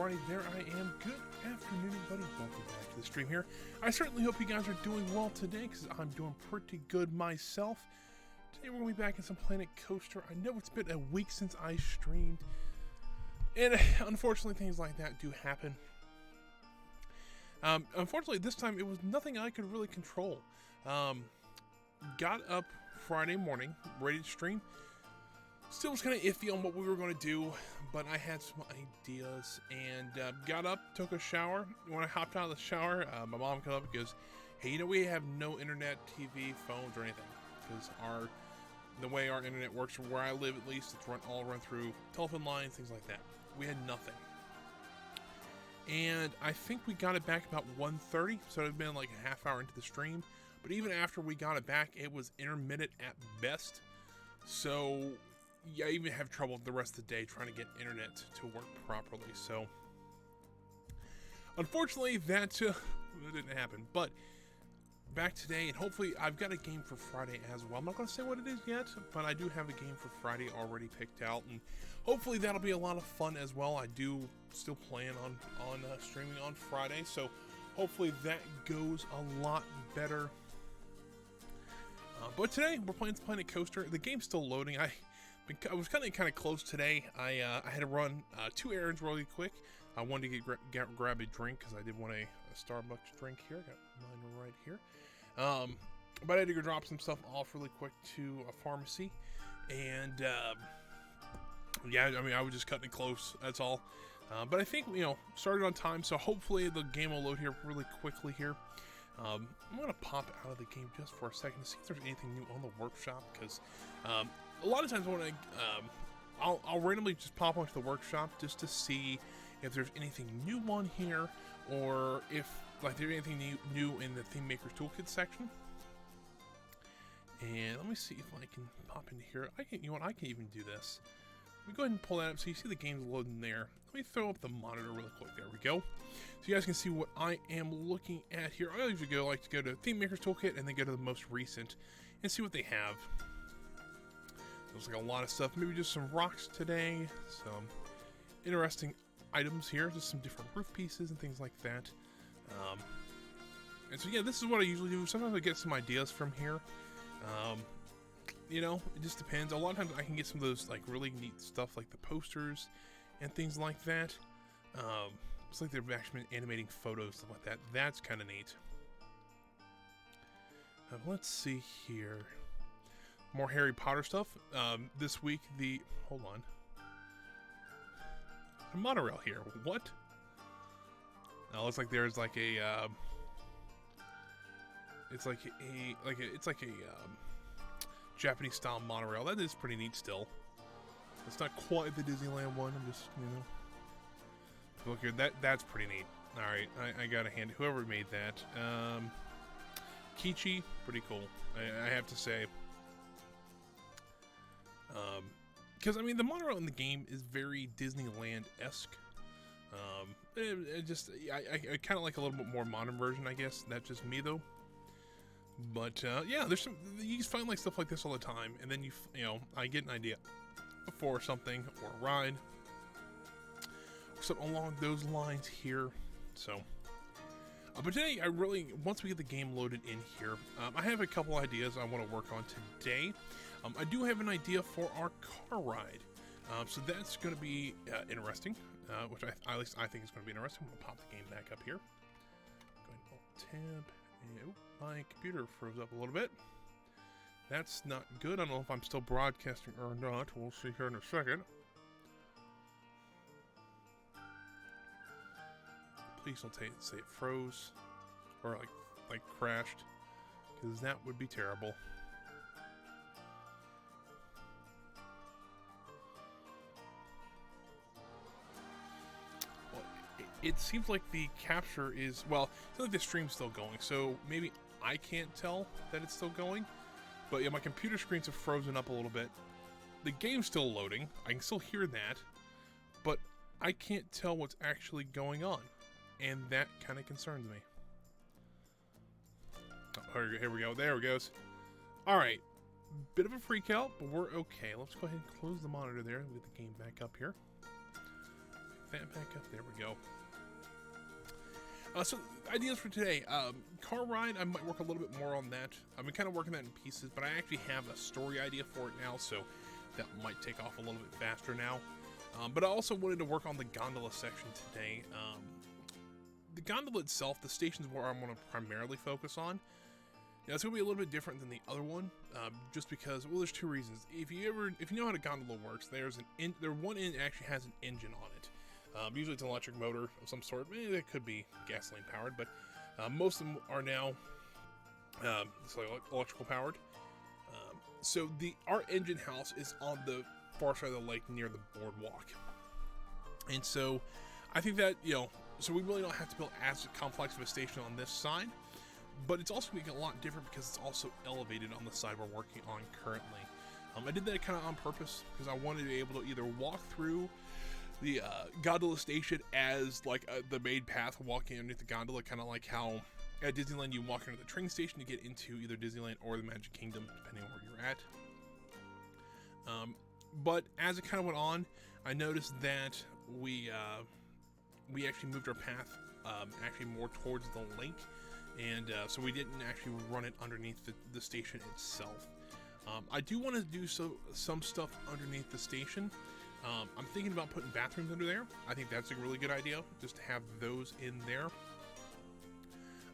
Friday. There I am. Good afternoon, everybody. Welcome back to the stream here. I certainly hope you guys are doing well today, because I'm doing pretty good myself. Today we're going to be back in some Planet Coaster. I know it's been a week since I streamed, and unfortunately things like that do happen. Unfortunately this time it was nothing I could really control. Got up Friday morning, ready to stream. Still was kind of iffy on what we were going to do, but I had some ideas, and got up, took a shower. When I hopped out of the shower, my mom came up and goes, "Hey, you know, we have no internet, TV, phones, or anything, because the way our internet works, where I live at least, it's all run through telephone lines, things like that. We had nothing." And I think we got it back about 1:30, so it had been like a half hour into the stream. But even after we got it back, it was intermittent at best. So yeah, I even have trouble the rest of the day trying to get internet to work properly. So unfortunately, that didn't happen. But back today, and hopefully I've got a game for Friday as well. I'm not going to say what it is yet, but I do have a game for Friday already picked out, and hopefully that'll be a lot of fun as well. I do still plan on streaming on Friday, so hopefully that goes a lot better. But today we're playing Planet Coaster. The game's still loading. I was kind of close today. I had to run 2 errands really quick. I wanted to grab a drink because I did want a Starbucks drink here. I got mine right here. But I had to go drop some stuff off really quick to a pharmacy, and yeah, I mean, I was just cutting it close. That's all. But I think, you know, started on time, so hopefully the game will load here really quickly here. I'm going to pop out of the game just for a second to see if there's anything new on the workshop, because a lot of times when I'll randomly just pop onto the workshop just to see if there's anything new on here, or if like there's anything new in the Theme Maker's Toolkit section. And let me see if I can pop into here. I can even do this. Let me go ahead and pull that up so you see the game's loading there. Let me throw up the monitor really quick. There we go. So you guys can see what I am looking at here. I usually like to go to Theme Maker's Toolkit and then go to the most recent and see what they have. Looks like a lot of stuff. Maybe just some rocks today. Some interesting items here. Just some different roof pieces and things like that. And so yeah, this is what I usually do. Sometimes I get some ideas from here. You know, it just depends. A lot of times I can get some of those like really neat stuff like the posters and things like that. It's like they've actually been animating photos, stuff like that. That's kind of neat. Let's see here. More Harry Potter stuff. This week, hold on. A monorail here. What? Now it looks like there's like a it's like a Japanese style monorail. That is pretty neat still. It's not quite the Disneyland one. I'm just, you know. Look here, that's pretty neat. Alright, I gotta hand it. Whoever made that. Kichi, pretty cool. I have to say. Because I mean the monorail in the game is very Disneyland-esque. I kind of like a little bit more modern version, I guess. That's just me though. But yeah, you just find like stuff like this all the time, and then you know, I get an idea for something or a ride or something along those lines here. So, but today once we get the game loaded in here, I have a couple ideas I want to work on today. I do have an idea for our car ride, so that's going to be interesting. Which at least I think is going to be interesting. I'm going to pop the game back up here. Go ahead and Alt-Tab. And, my computer froze up a little bit. That's not good. I don't know if I'm still broadcasting or not. We'll see here in a second. Please don't say it froze or like crashed, because that would be terrible. It seems like the capture is, well, it seems like the stream's still going, so maybe I can't tell that it's still going. But yeah, my computer screens have frozen up a little bit. The game's still loading. I can still hear that, but I can't tell what's actually going on, and that kind of concerns me. Oh, here we go. There it goes. All right, bit of a freak out, but we're okay. Let's go ahead and close the monitor there and get the game back up here. that back up. There we go. So ideas for today. Car ride, I might work a little bit more on that. I've been kind of working that in pieces, but I actually have a story idea for it now, so that might take off a little bit faster now. But I also wanted to work on the gondola section today. The gondola itself, the station's where I'm going to primarily focus on. Yeah, it's going to be a little bit different than the other one, just because, well, there's two reasons. If you know how the gondola works, one end actually has an engine on it. Usually it's an electric motor of some sort. It could be gasoline powered, but most of them are now electrical powered. So our engine house is on the far side of the lake near the boardwalk. And so I think that, so we really don't have to build as complex of a station on this side, but it's also going to be a lot different because it's also elevated on the side we're working on currently. I did that kind of on purpose because I wanted to be able to either walk through the gondola station as like the main path walking underneath the gondola, kind of like how at Disneyland you walk into the train station to get into either Disneyland or the Magic Kingdom, depending on where you're at. But as it kind of went on, I noticed that we actually moved our path actually more towards the lake, and so we didn't actually run it underneath the station itself. I do want to do some stuff underneath the station. I'm thinking about putting bathrooms under there. I think that's a really good idea, just to have those in there.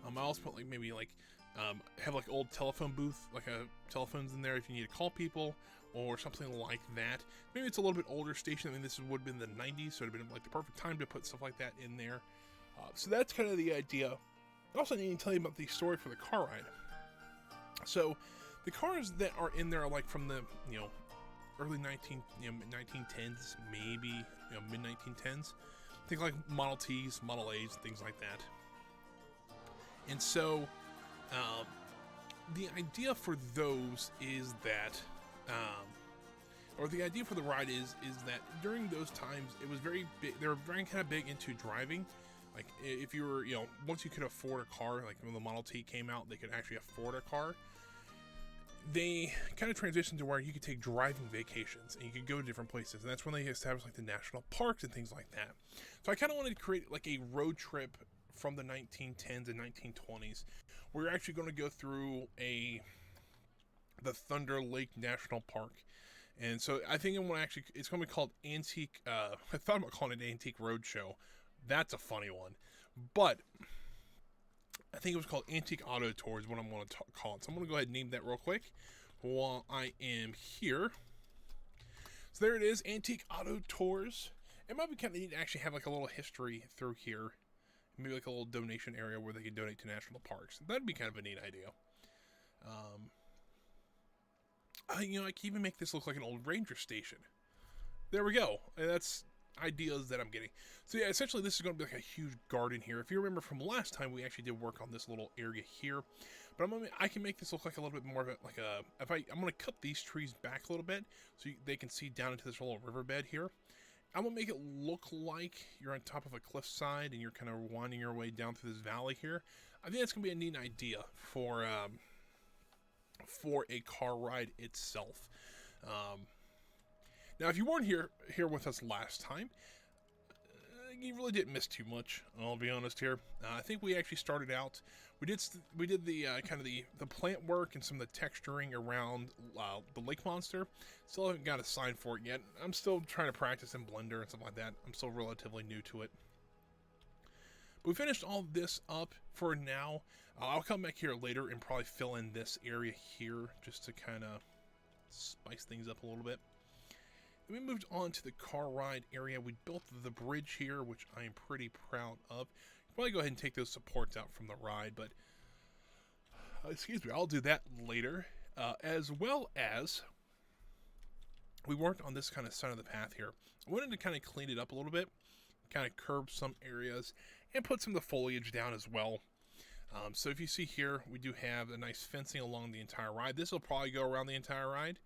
I also put have like old telephone booth, like telephones in there if you need to call people or something like that. Maybe it's a little bit older station. I mean, this would have been the 90s, so it would have been like the perfect time to put stuff like that in there. So that's kind of the idea. I also need to tell you about the story for the car ride. So the cars that are in there are like from the early 1910s, maybe mid 1910s. Think like Model Ts, Model A's, things like that. And so the idea for those is that, or the idea for the ride is that during those times it was very big. They were very kind of big into driving. Like if you were, once you could afford a car, like when the Model T came out, they could actually afford a car. They kind of transitioned to where you could take driving vacations and you could go to different places, and that's when they established like the national parks and things like that. So I kind of wanted to create like a road trip from the 1910s and 1920s. We're actually going to go through the Thunder Lake National Park, and so I think it's going to be called Antique. I thought about calling it Antique Roadshow. That's a funny one, but I think it was called Antique Auto Tours, what I'm going to call it. So I'm going to go ahead and name that real quick while I am here. So there it is, Antique Auto Tours. It might be kind of neat to actually have like a little history through here. Maybe like a little donation area where they can donate to national parks. That'd be kind of a neat idea. I can even make this look like an old ranger station. There we go. That's ideas that I'm getting. So yeah, essentially this is going to be like a huge garden here. If you remember from last time, we actually did work on this little area here, but I can make this look like a little bit more of I'm going to cut these trees back a little bit so they can see down into this little riverbed here. I'm going to make it look like you're on top of a cliffside and you're kind of winding your way down through this valley here. I think that's going to be a neat idea for a car ride itself. Now, if you weren't here with us last time, you really didn't miss too much. I'll be honest here. I think we actually started out. We did the kind of the plant work and some of the texturing around the lake monster. Still haven't got a sign for it yet. I'm still trying to practice in Blender and stuff like that. I'm still relatively new to it. But we finished all this up for now. I'll come back here later and probably fill in this area here just to kind of spice things up a little bit. Then we moved on to the car ride area. We built the bridge here, which I am pretty proud of. Probably go ahead and take those supports out from the ride, but excuse me, I'll do that later. As well as we worked on this kind of side of the path here. I wanted to kind of clean it up a little bit, kind of curb some areas, and put some of the foliage down as well. So if you see here, we do have a nice fencing along the entire ride. This will probably go around the entire ride.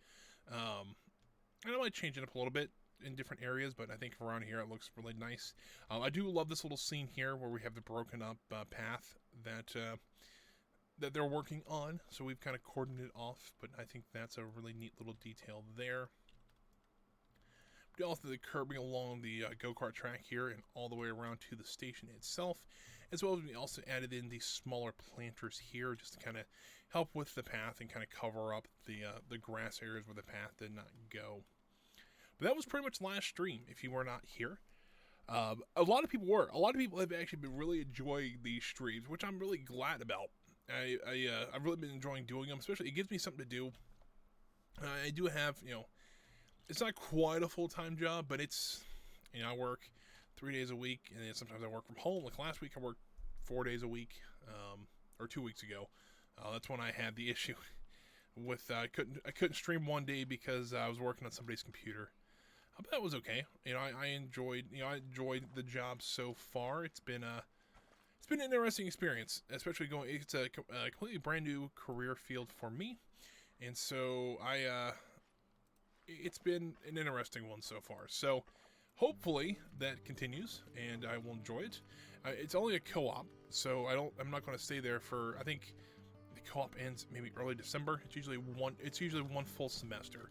And I might change it up a little bit in different areas, but I think around here it looks really nice. I do love this little scene here where we have the broken up path that they're working on. So we've kind of cordoned it off, but I think that's a really neat little detail there. also the curbing along the go-kart track here and all the way around to the station itself, as well as we also added in these smaller planters here just to kind of help with the path and kind of cover up the grass areas where the path did not go. But that was pretty much last stream if you were not here. A lot of people were. A lot of people have actually been really enjoying these streams, which I'm really glad about. I've really been enjoying doing them, especially it gives me something to do. I do have, it's not quite a full-time job, but it's, I work 3 days a week, and then sometimes I work from home. Like last week, I worked 4 days a week, or 2 weeks ago. That's when I had the issue with I couldn't stream one day because I was working on somebody's computer. But that was okay. I enjoyed the job so far. It's been an interesting experience, especially it's a completely brand new career field for me, and so it's been an interesting one so far. So hopefully that continues and I will enjoy it. It's only a co-op, so I'm not going to stay there for, I think the co-op ends maybe early December. It's usually one full semester.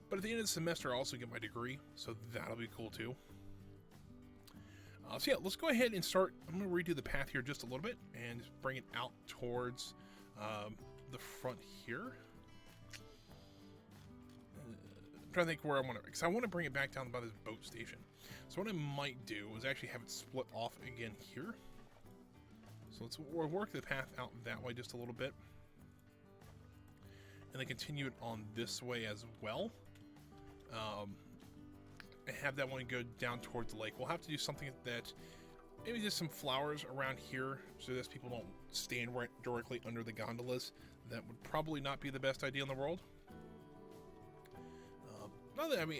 But at the end of the semester, I also get my degree, so that'll be cool too. So yeah, let's go ahead and start. I'm going to redo the path here just a little bit and bring it out towards the front here. I'm trying to think where I want to, because I want to bring it back down by this boat station. So what I might do is actually have it split off again here. So let's work the path out that way just a little bit. And then continue it on this way as well. And have that one go down towards the lake. We'll have to do something that, maybe just some flowers around here so that people don't stand right directly under the gondolas. That would probably not be the best idea in the world.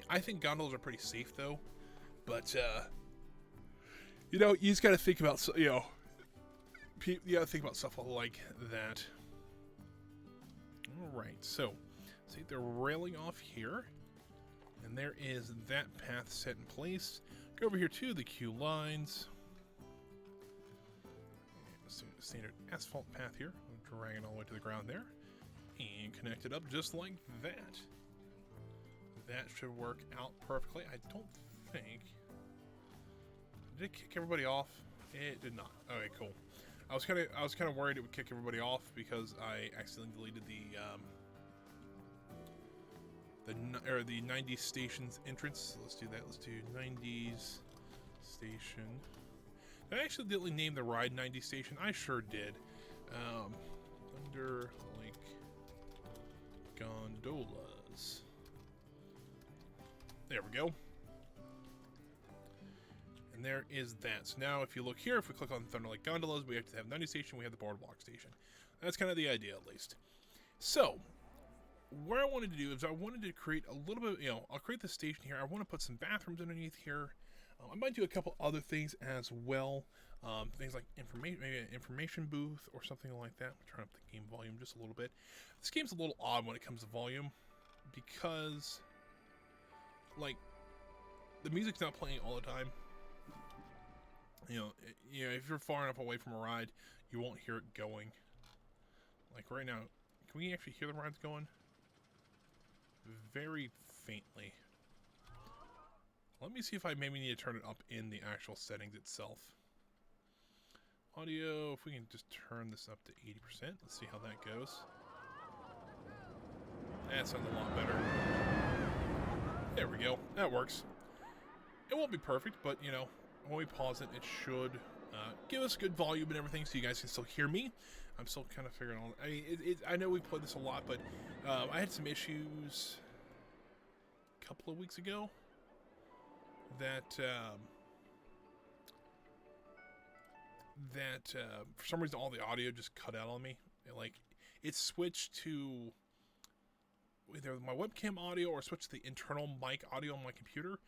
I think gondolas are pretty safe though, but you just got to think about you got to think about stuff like that. All right, so see they're railing off here. And there is that path set in place. Go over here to the queue lines. Standard asphalt path here. I'm dragging all the way to the ground there. And connect it up just like that. That should work out perfectly. I don't think... Did it kick everybody off? It did not. Okay, cool. I was kind of worried it would kick everybody off because I accidentally deleted the 90s stations entrance. So let's do that. Let's do 90s station. Did I accidentally name the ride 90s station? I sure did. Under Lake Gondolas. There we go. And there is that. So now if you look here, if we click on Thunder Lake Gondolas, we have to have 90 station, we have the Boardwalk station. That's kind of the idea, at least. So, what I wanted to do is I wanted to create a little bit, I'll create the station here. I want to put some bathrooms underneath here. I might do a couple other things as well. Things like maybe an information booth or something like that. Turn up the game volume just a little bit. This game's a little odd when it comes to volume because, the music's not playing all the time. If you're far enough away from a ride, you won't hear it going. Like right now, can we actually hear the rides going? Very faintly. Let me see if I maybe need to turn it up in the actual settings itself. Audio, if we can just turn this up to 80%. Let's see how that goes. That sounds a lot better. There we go. That works. It won't be perfect, but, when we pause it, it should give us good volume and everything so you guys can still hear me. I'm still kind of figuring out. I know we played this a lot, but I had some issues a couple of weeks ago that for some reason all the audio just cut out on me. It switched to either my webcam audio or switched to the internal mic audio on my computer.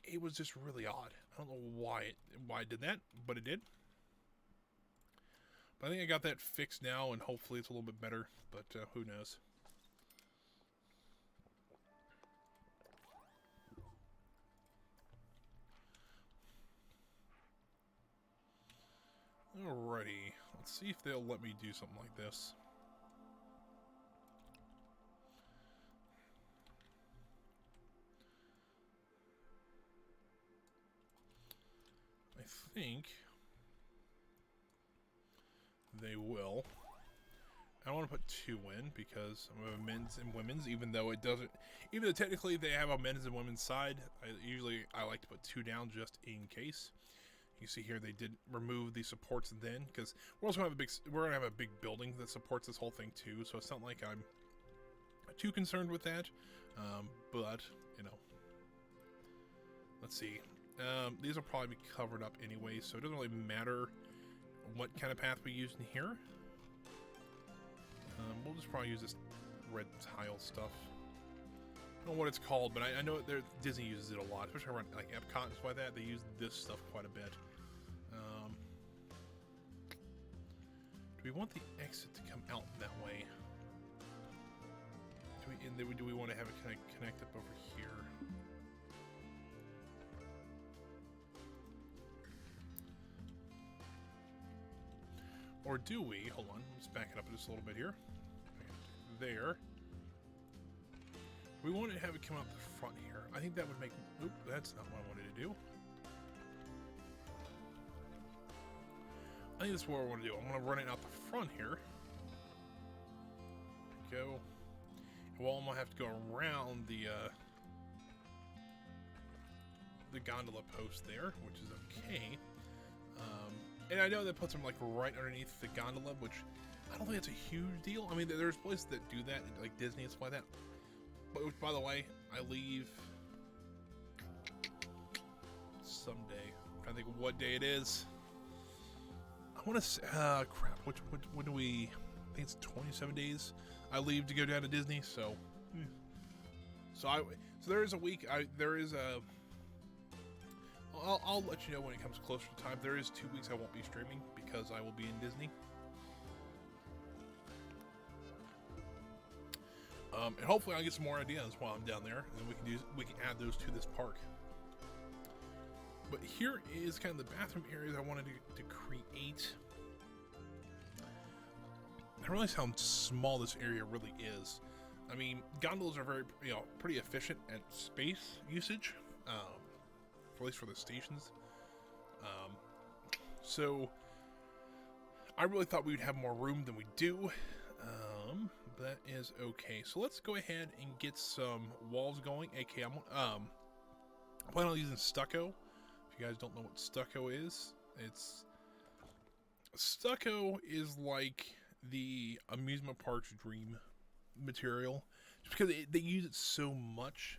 It was just really odd. I don't know why it did that, but it did. But I think I got that fixed now, and hopefully it's a little bit better, but who knows. Alrighty, let's see if they'll let me do something like this. think they will. I don't want to put 2 in because I'm a men's and women's, even though technically they have a men's and women's side. I like to put 2 down just in case. You see here they did remove the supports then, because we're also gonna have a big building that supports this whole thing too. So it's not like I'm too concerned with that, but you know, let's see. These will probably be covered up anyway, so it doesn't really matter what kind of path we use in here. We'll just probably use this red tile stuff. I don't know what it's called, but I know Disney uses it a lot, especially around like Epcot and stuff like that. They use this stuff quite a bit. Do we want the exit to come out that way? Do we want to have it kind of connect up over here? Or do we? Hold on, let's back it up just a little bit here. There. We want to have it come out the front here. I think that would make... Oop, that's not what I wanted to do. I think that's what I want to do. I'm going to run it out the front here. There we go. Well, I'm going to have to go around the gondola post there, which is okay. And I know that puts them like right underneath the gondola, which I don't think it's a huge deal. I mean, there's places that do that, like Disney and stuff like that. But by the way, I leave someday. I'm trying to think of what day it is. I want to say, crap. When do we? I think it's 27 days. I leave to go down to Disney. So there is a week. I'll let you know when it comes closer to time. There is 2 weeks I won't be streaming because I will be in Disney. And hopefully I'll get some more ideas while I'm down there, and then we can add those to this park. But here is kind of the bathroom areas I wanted to create. I realize how small this area really is. I mean, gondolas are very, pretty efficient at space usage. At least for the stations. So I really thought we would have more room than we do. That is okay. So let's go ahead and get some walls going. Okay, I'm planning on using stucco. If you guys don't know what stucco is, stucco is like the amusement park's dream material, just because they use it so much.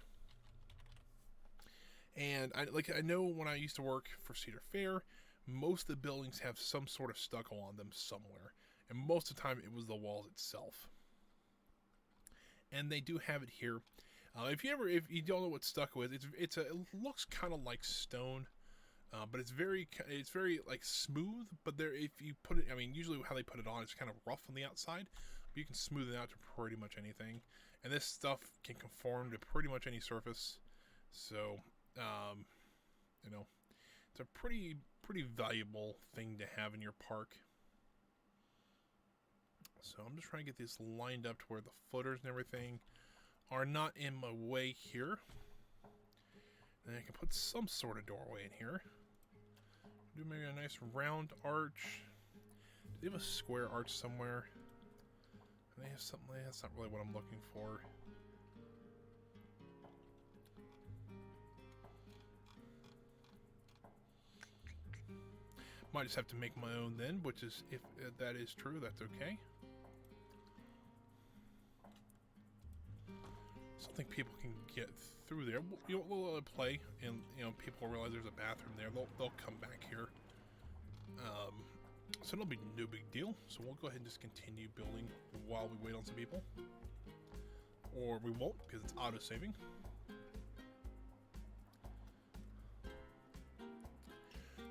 And I know when I used to work for Cedar Fair, most of the buildings have some sort of stucco on them somewhere, and most of the time it was the walls itself. And they do have it here. If you don't know what stucco is, it looks kind of like stone, but it's very like smooth. But if you put it, I mean, usually how they put it on is kind of rough on the outside, but you can smooth it out to pretty much anything. And this stuff can conform to pretty much any surface. So, it's a pretty valuable thing to have in your park. So I'm just trying to get this lined up to where the footers and everything are not in my way here. And I can put some sort of doorway in here. Do maybe a nice round arch. Do they have a square arch somewhere? They have something. That's not really what I'm looking for. Might just have to make my own then, which is, if that is true, that's okay. I don't think people can get through there. We'll play, and people realize there's a bathroom there. They'll come back here. So it'll be no big deal. So we'll go ahead and just continue building while we wait on some people, or we won't because it's auto saving.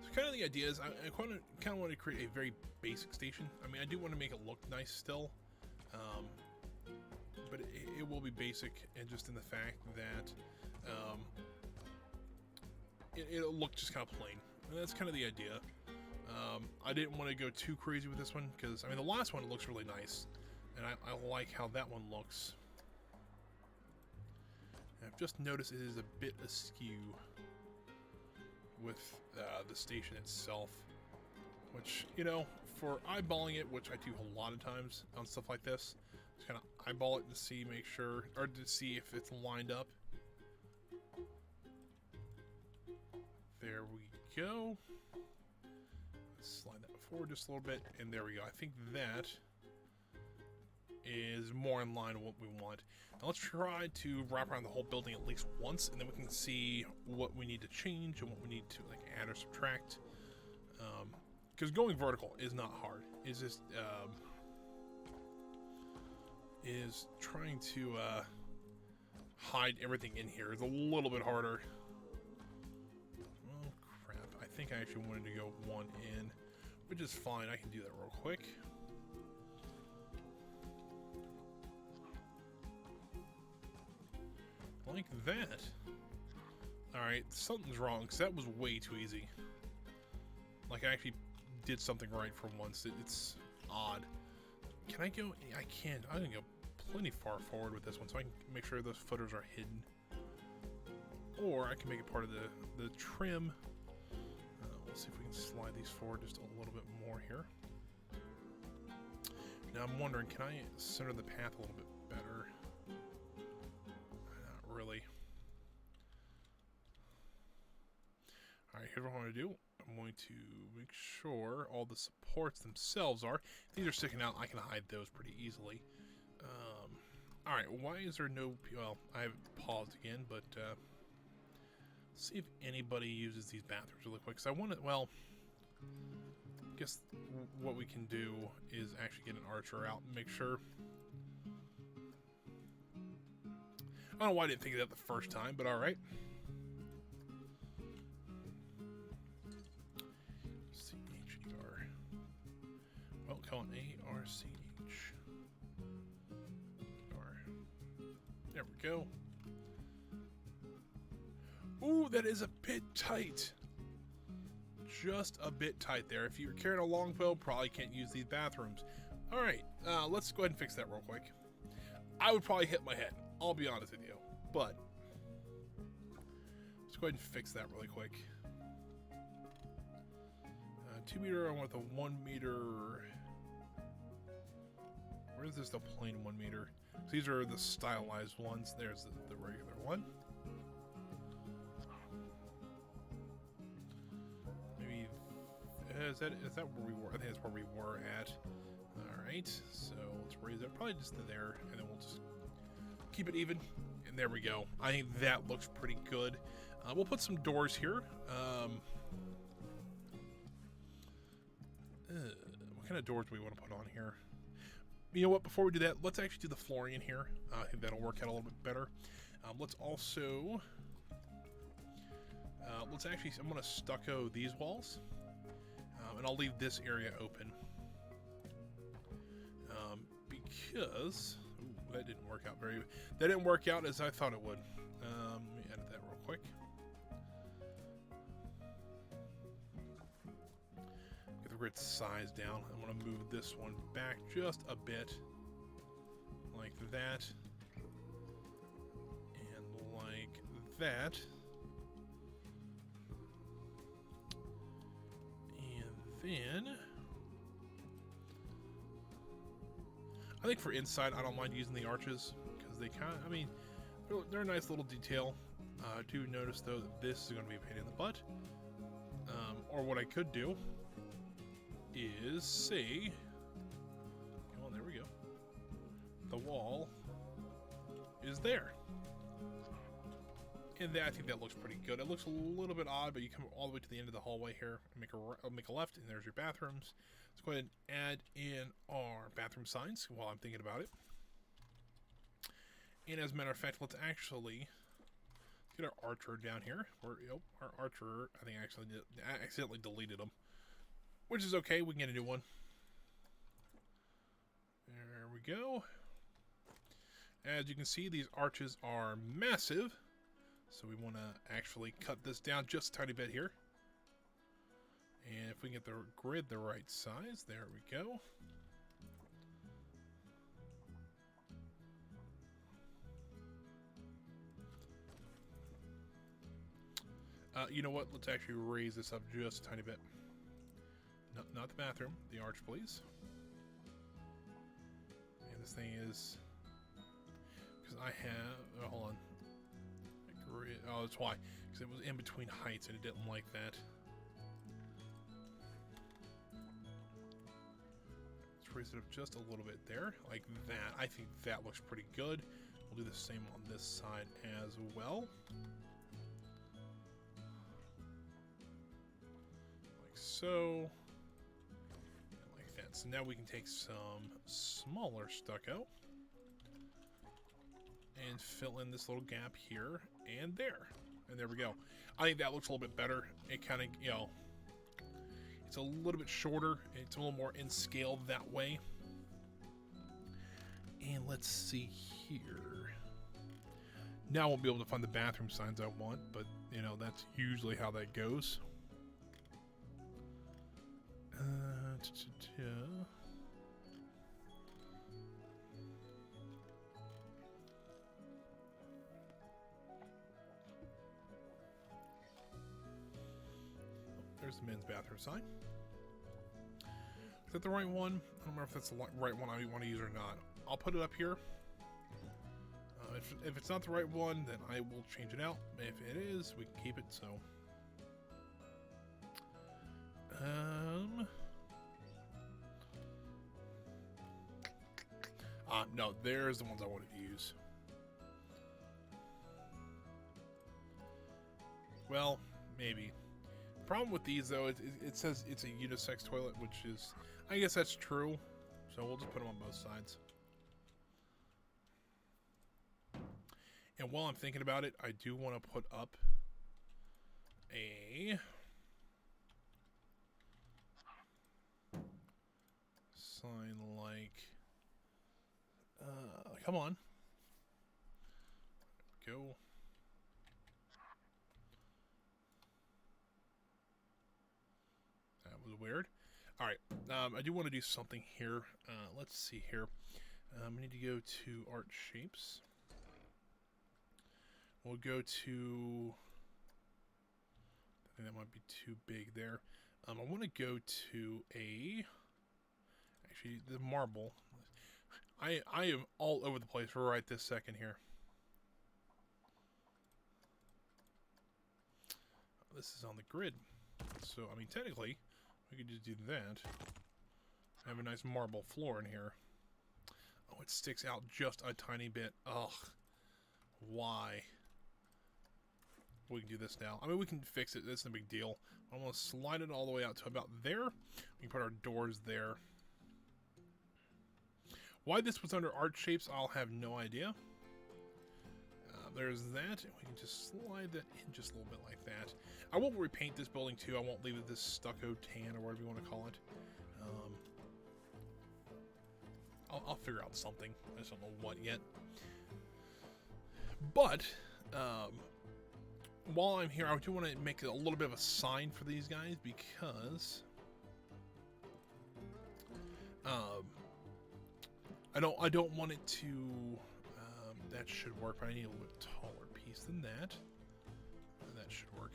So kind of the idea is I kind of want to create a very basic station. I mean, I do want to make it look nice still. But it will be basic, and just in the fact that it'll look just kind of plain. And that's kind of the idea. I didn't want to go too crazy with this one, because, I mean, the last one looks really nice, and I like how that one looks. And I've just noticed it is a bit askew with the station itself. Which, you know, for eyeballing it, which I do a lot of times on stuff like this, just kind of eyeball it to see, make sure, or to see if it's lined up. There we go. Let's slide that forward just a little bit, and there we go. I think that is more in line with what we want. Now let's try to wrap around the whole building at least once, and then we can see what we need to change and what we need to like add or subtract. Because going vertical is not hard. It's just is trying to hide everything in here is a little bit harder. Oh crap! I think I actually wanted to go one in, which is fine. I can do that real quick. Like that. Alright, something's wrong, because that was way too easy. Like, I actually did something right for once. It's odd. Can I go? I can't. I'm going to go plenty far forward with this one, so I can make sure those footers are hidden. Or I can make it part of the trim. Let's see if we can slide these forward just a little bit more here. Now, I'm wondering, can I center the path a little bit better? Not really. Alright, here's what I'm going to do. I'm going to make sure all the supports themselves are. If these are sticking out, I can hide those pretty easily. Alright, why is there no... Well, I have paused again, but... see if anybody uses these bathrooms really quick. Because I want to... Well... I guess what we can do is actually get an archer out and make sure... I don't know why I didn't think of that the first time, but alright. C-H-E-R. Well, call it A-R-C-H. R. There we go. Ooh, that is a bit tight. Just a bit tight there. If you're carrying a longbow, probably can't use these bathrooms. Alright, let's go ahead and fix that real quick. I would probably hit my head. I'll be honest with you, but let's go ahead and fix that really quick. 2 meter, I want the 1 meter. Where is this the plain 1 meter? These are the stylized ones. There's the regular one. Maybe is that where we were? I think that's where we were at. All right, so let's raise it probably just to there, and then we'll just keep it even, and there we go. I think that looks pretty good. We'll put some doors here. What kind of doors do we want to put on here? You know what, before we do that, let's actually do the flooring in here. I think that'll work out a little bit better. Let's also... let's actually... I'm going to stucco these walls. And I'll leave this area open. Because... Ooh, that didn't work out very... That didn't work out as I thought it would. Let me edit that real quick. Get the grid size down. I want to move this one back just a bit. Like that. And like that. And then... I think for inside, I don't mind using the arches, because they kind of, I mean, they're a nice little detail. Do notice, though, that this is going to be a pain in the butt. Or what I could do is say, come on, there we go. The wall is there. And I think that looks pretty good. It looks a little bit odd, but you come all the way to the end of the hallway here, and make a left, and there's your bathrooms. Let's go ahead and add in our bathroom signs while I'm thinking about it. And as a matter of fact, let's actually get our archer down here. Our archer, I think I accidentally deleted him, which is okay. We can get a new one. There we go. As you can see, these arches are massive. So we want to actually cut this down just a tiny bit here. And if we get the grid the right size, there we go. You know what? Let's actually raise this up just a tiny bit. No, not the bathroom. The arch, please. And this thing is... Because I have... Oh, hold on. Oh, that's why. Because it was in between heights and it didn't like that. Let's raise it up just a little bit there. Like that. I think that looks pretty good. We'll do the same on this side as well. Like so. Like that. So now we can take some smaller stucco and fill in this little gap here and there. And there we go. I think that looks a little bit better. It kind of, you know, it's a little bit shorter. It's a little more in scale that way. And let's see here. Now I won't be able to find the bathroom signs I want, but, you know, that's usually how that goes. There's the men's bathroom sign. Is that the right one? I don't remember if that's the right one I want to use or not. I'll put it up here. If it's not the right one, then I will change it out. If it is, we can keep it, so. No, there's the ones I wanted to use. Well, maybe. The problem with these, though, it says it's a unisex toilet, which is, I guess that's true. So we'll just put them on both sides. And while I'm thinking about it, I do want to put up a sign like, come on, go. That was weird. All right, I do want to do something here. Let's see here. We need to go to art shapes. We'll go to, I think that might be too big there. I want to go to actually the marble. I am all over the place right this second here. This is on the grid. So, I mean, technically, we could just do that. Have a nice marble floor in here. Oh, it sticks out just a tiny bit. Ugh. Why? We can do this now. I mean, we can fix it. That's no big deal. I'm going to slide it all the way out to about there. We can put our doors there. Why this was under art shapes, I'll have no idea. There's that. We can just slide that in just a little bit like that. I won't repaint this building, too. I won't leave it this stucco tan or whatever you want to call it. I'll figure out something. I just don't know what yet. But, while I'm here, I do want to make a little bit of a sign for these guys because I don't want it to that should work, but I need a little bit taller piece than that. And that should work.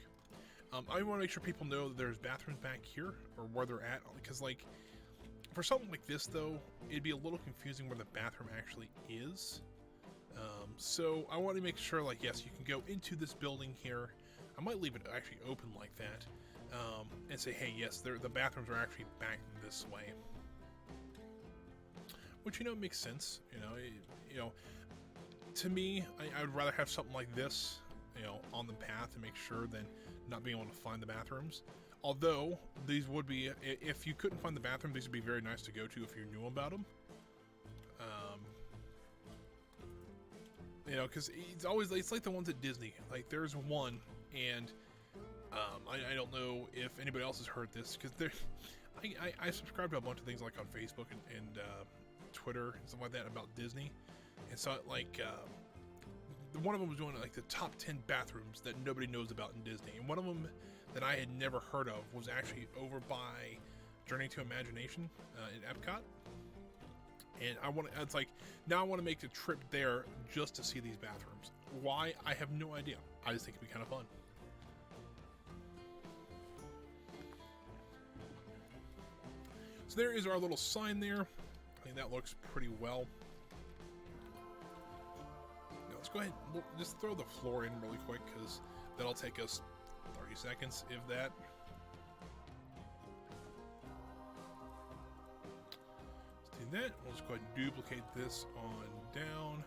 I want to make sure people know that there's bathrooms back here or where they're at, because like for something like this though, it'd be a little confusing where the bathroom actually is. So I want to make sure, like, yes, you can go into this building here. I might leave it actually open like that, and say, hey, yes, the bathrooms are actually back this way. Which, you know, makes sense. You know, to me, I would rather have something like this, you know, on the path to make sure than not being able to find the bathrooms. Although these would be, if you couldn't find the bathroom, these would be very nice to go to if you knew about them. You know, because it's like the ones at Disney. Like, there's one, and I don't know if anybody else has heard this, because I subscribe to a bunch of things like on Facebook and Twitter and stuff like that about Disney, and so like one of them was doing like the top 10 bathrooms that nobody knows about in Disney, and one of them that I had never heard of was actually over by Journey to Imagination in Epcot. And it's like, now I want to make the trip there just to see these bathrooms. Why? I have no idea. I just think it'd be kind of fun. So there is our little sign there. I think that looks pretty well. Now let's go ahead and we'll just throw the floor in really quick, because that'll take us 30 seconds, if that. Let's do that. We'll just go ahead and duplicate this on down.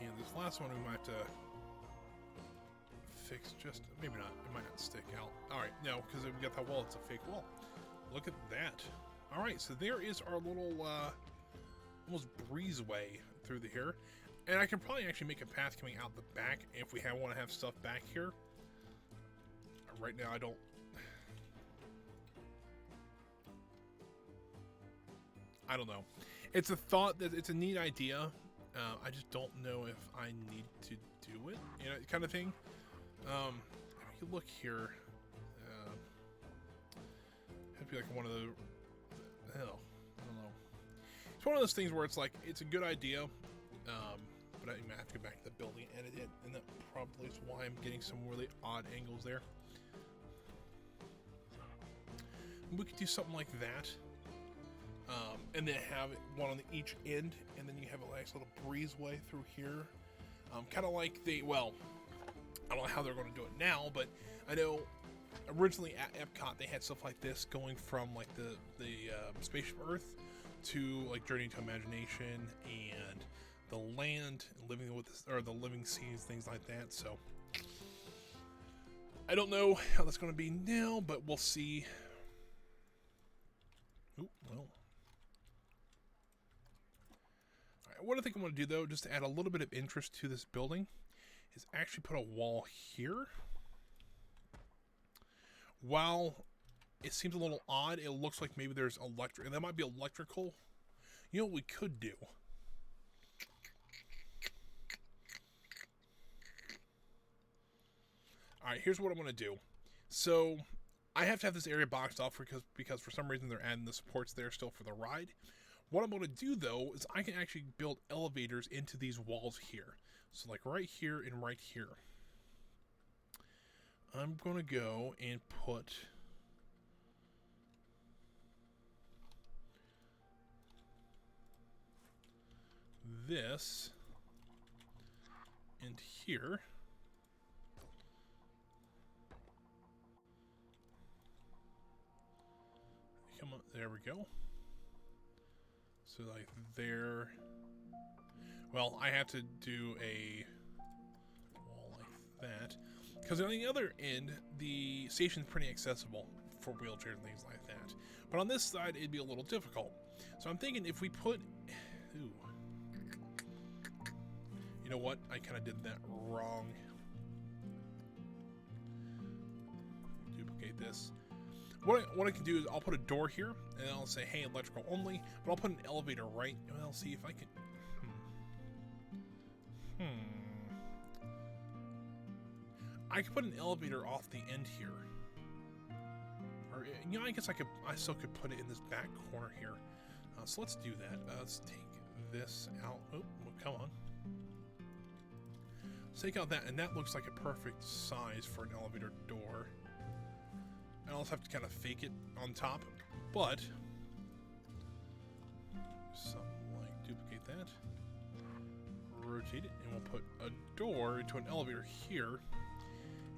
And this last one we might have to fix just, maybe not, it might not stick out. Alright, no, because we've got that wall, it's a fake wall. Look at that. Alright, so there is our little, almost breezeway through the here. And I can probably actually make a path coming out the back if we want to have stuff back here. Right now I don't know. It's a thought, that it's a neat idea. I just don't know if I need to do it, you know, kind of thing. If you look here, it'd be like one of the, hell, I don't know. It's one of those things where it's like, it's a good idea, but I might have to go back to the building and edit it, and that probably is why I'm getting some really odd angles there. We could do something like that. And then have one on each end, and then you have a nice little breezeway through here. Kind of like well, I don't know how they're going to do it now, but I know originally at Epcot they had stuff like this going from like the Spaceship Earth to like Journey to Imagination and the land, living with this, or the living scenes, things like that. So I don't know how that's going to be now, but we'll see. Ooh, well. What I think I'm going to do, though, just to add a little bit of interest to this building, is actually put a wall here. While it seems a little odd, it looks like maybe there's electric, and that might be electrical. You know what we could do? Alright, here's what I'm going to do. So, I have to have this area boxed off because for some reason they're adding the supports there still for the ride. What I'm going to do, though, is I can actually build elevators into these walls here. So, like, right here and right here. I'm going to go and put this in here. Come on, there we go. So like there, well, I have to do a wall like that, because on the other end, the station's pretty accessible for wheelchairs and things like that. But on this side, it'd be a little difficult. So I'm thinking if we put, ooh, you know what? I kind of did that wrong. Duplicate this. What I can do is I'll put a door here, and I'll say, hey, electrical only, but I'll put an elevator right, and I'll see if I can, I could put an elevator off the end here. Or, you know, I guess I still could put it in this back corner here. So let's do that. Let's take this out. Oh, well, come on. Let's take out that, and that looks like a perfect size for an elevator door. I also have to kind of fake it on top, but something like duplicate that, rotate it, and we'll put a door into an elevator here,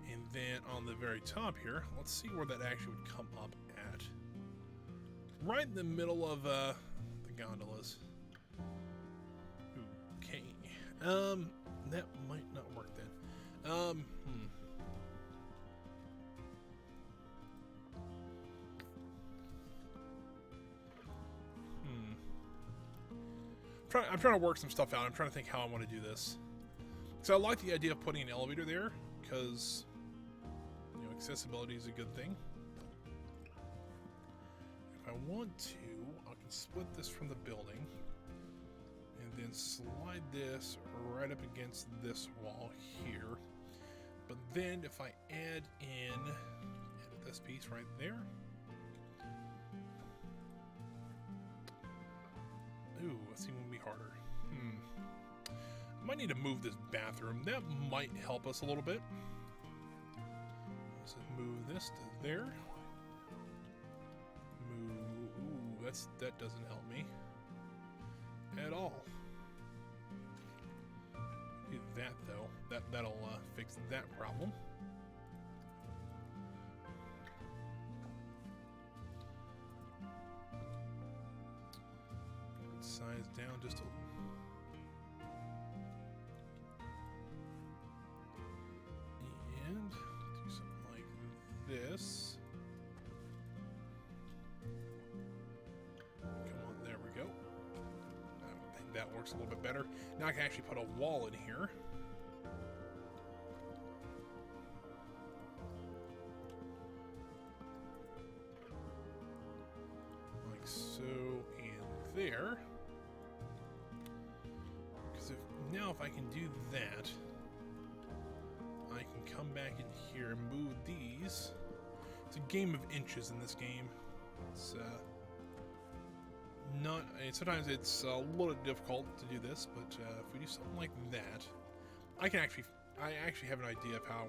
and then on the very top here, let's see where that actually would come up at. Right in the middle of the gondolas. Okay, that might not work then. I'm trying to work some stuff out. I'm trying to think how I want to do this. So I like the idea of putting an elevator there because, you know, accessibility is a good thing. If I want to, I can split this from the building and then slide this right up against this wall here. But then if I add this piece right there, Let's see when we harder. Might need to move this bathroom. That might help us a little bit. Let's move this to there. Move. Ooh, that doesn't help me at all. Do that though. That'll fix that problem. Size down just a little. And do something like this. Come on, there we go. I think that works a little bit better. Now I can actually put a wall in here. Like so, and there. Now if I can do that, I can come back in here and move these. It's a game of inches in this game. It's not. Sometimes it's a little difficult to do this, but if we do something like that, I actually have an idea of how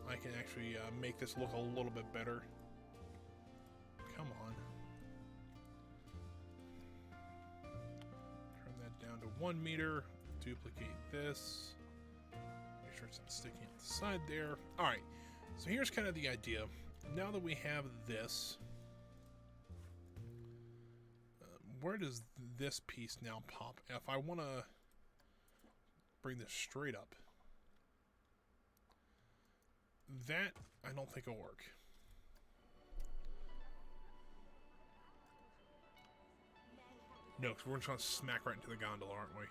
I can actually make this look a little bit better. Come on. Down to 1 meter, duplicate this, make sure it's not sticking at the side there. Alright, so here's kind of the idea. Now that we have this, where does this piece now pop? If I want to bring this straight up, that I don't think will work. No, because we're just going to smack right into the gondola, aren't we?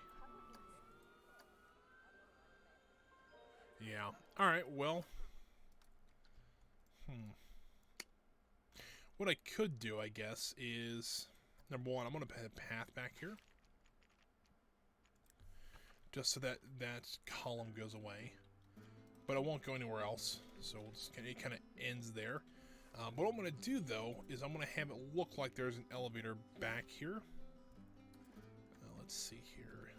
Yeah. Alright, well. What I could do, I guess, is... Number one, I'm going to put a path back here. Just so that that column goes away. But I won't go anywhere else. So we'll just, it kind of ends there. But what I'm going to do, though, is I'm going to have it look like there's an elevator back here. Let's see here.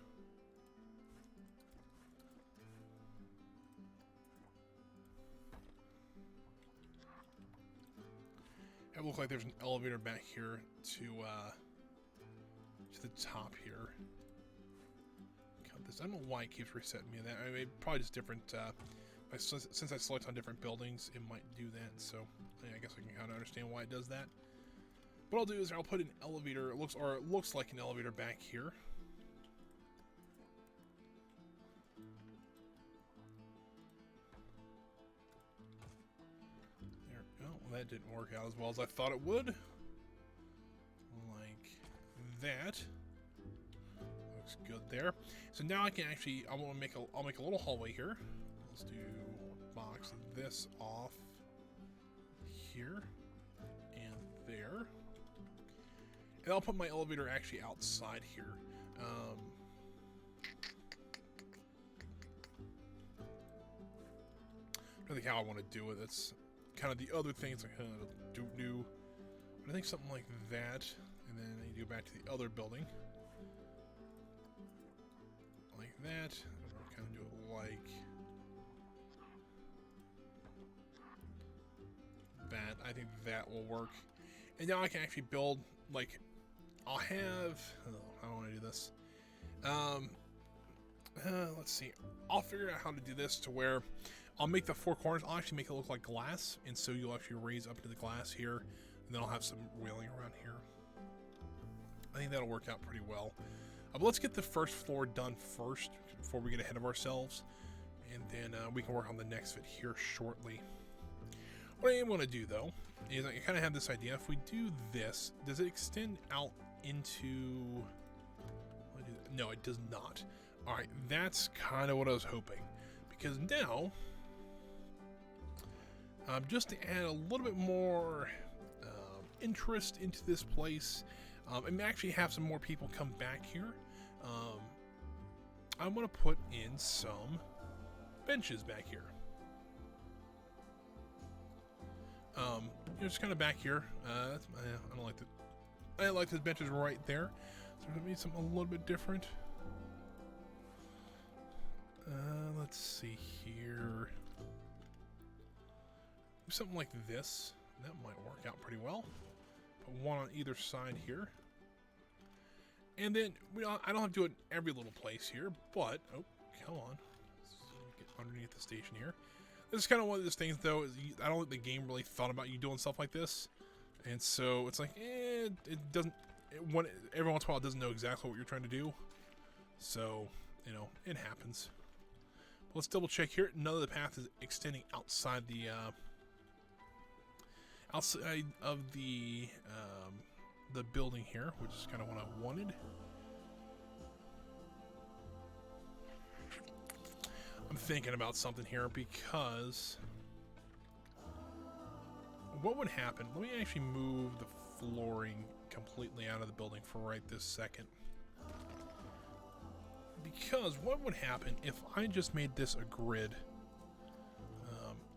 It looks like there's an elevator back here to the top here. Cut this. I don't know why it keeps resetting me that. I mean, probably just different. Since I select on different buildings, it might do that. So I guess I can kind of understand why it does that. What I'll do is I'll put an elevator. It looks like an elevator back here. That didn't work out as well as I thought it would. Like that. Looks good there. So now I can actually, I'll make a little hallway here. Let's do box this off here and there. And I'll put my elevator actually outside here. I think how I want to do it. That's kind of the other things I kind of do. I think something like that, and then you go back to the other building, like that. I'll kind of do it like that. I think that will work. And now I can actually build, like, I'll have. Oh, I don't want to do this. Let's see. I'll figure out how to do this to where I'll make the four corners. I'll actually make it look like glass, and so you'll actually raise up to the glass here, and then I'll have some railing around here. I think that'll work out pretty well. But let's get the first floor done first before we get ahead of ourselves, and then we can work on the next bit here shortly. What I am going to do, though, is I kind of have this idea. If we do this, does it extend out into... No, it does not. Alright, that's kind of what I was hoping. Because now... just to add a little bit more interest into this place, and actually have some more people come back here, I'm going to put in some benches back here. Just kind of back here. I don't like the. I like those benches right there. So maybe something a little bit different. Let's see here. Something like this. That might work out pretty well. Put one on either side here. And then, I don't have to do it in every little place here, but... Oh, come on. Let's get underneath the station here. This is kind of one of those things, though, is I don't think the game really thought about you doing stuff like this. And so, it's like, it doesn't... every once in a while, it doesn't know exactly what you're trying to do. So, you know, it happens. But let's double check here. None of the path is extending outside the... outside of the building here, which is kind of what I wanted. I'm thinking about something here because what would happen? Let me actually move the flooring completely out of the building for right this second. Because what would happen if I just made this a grid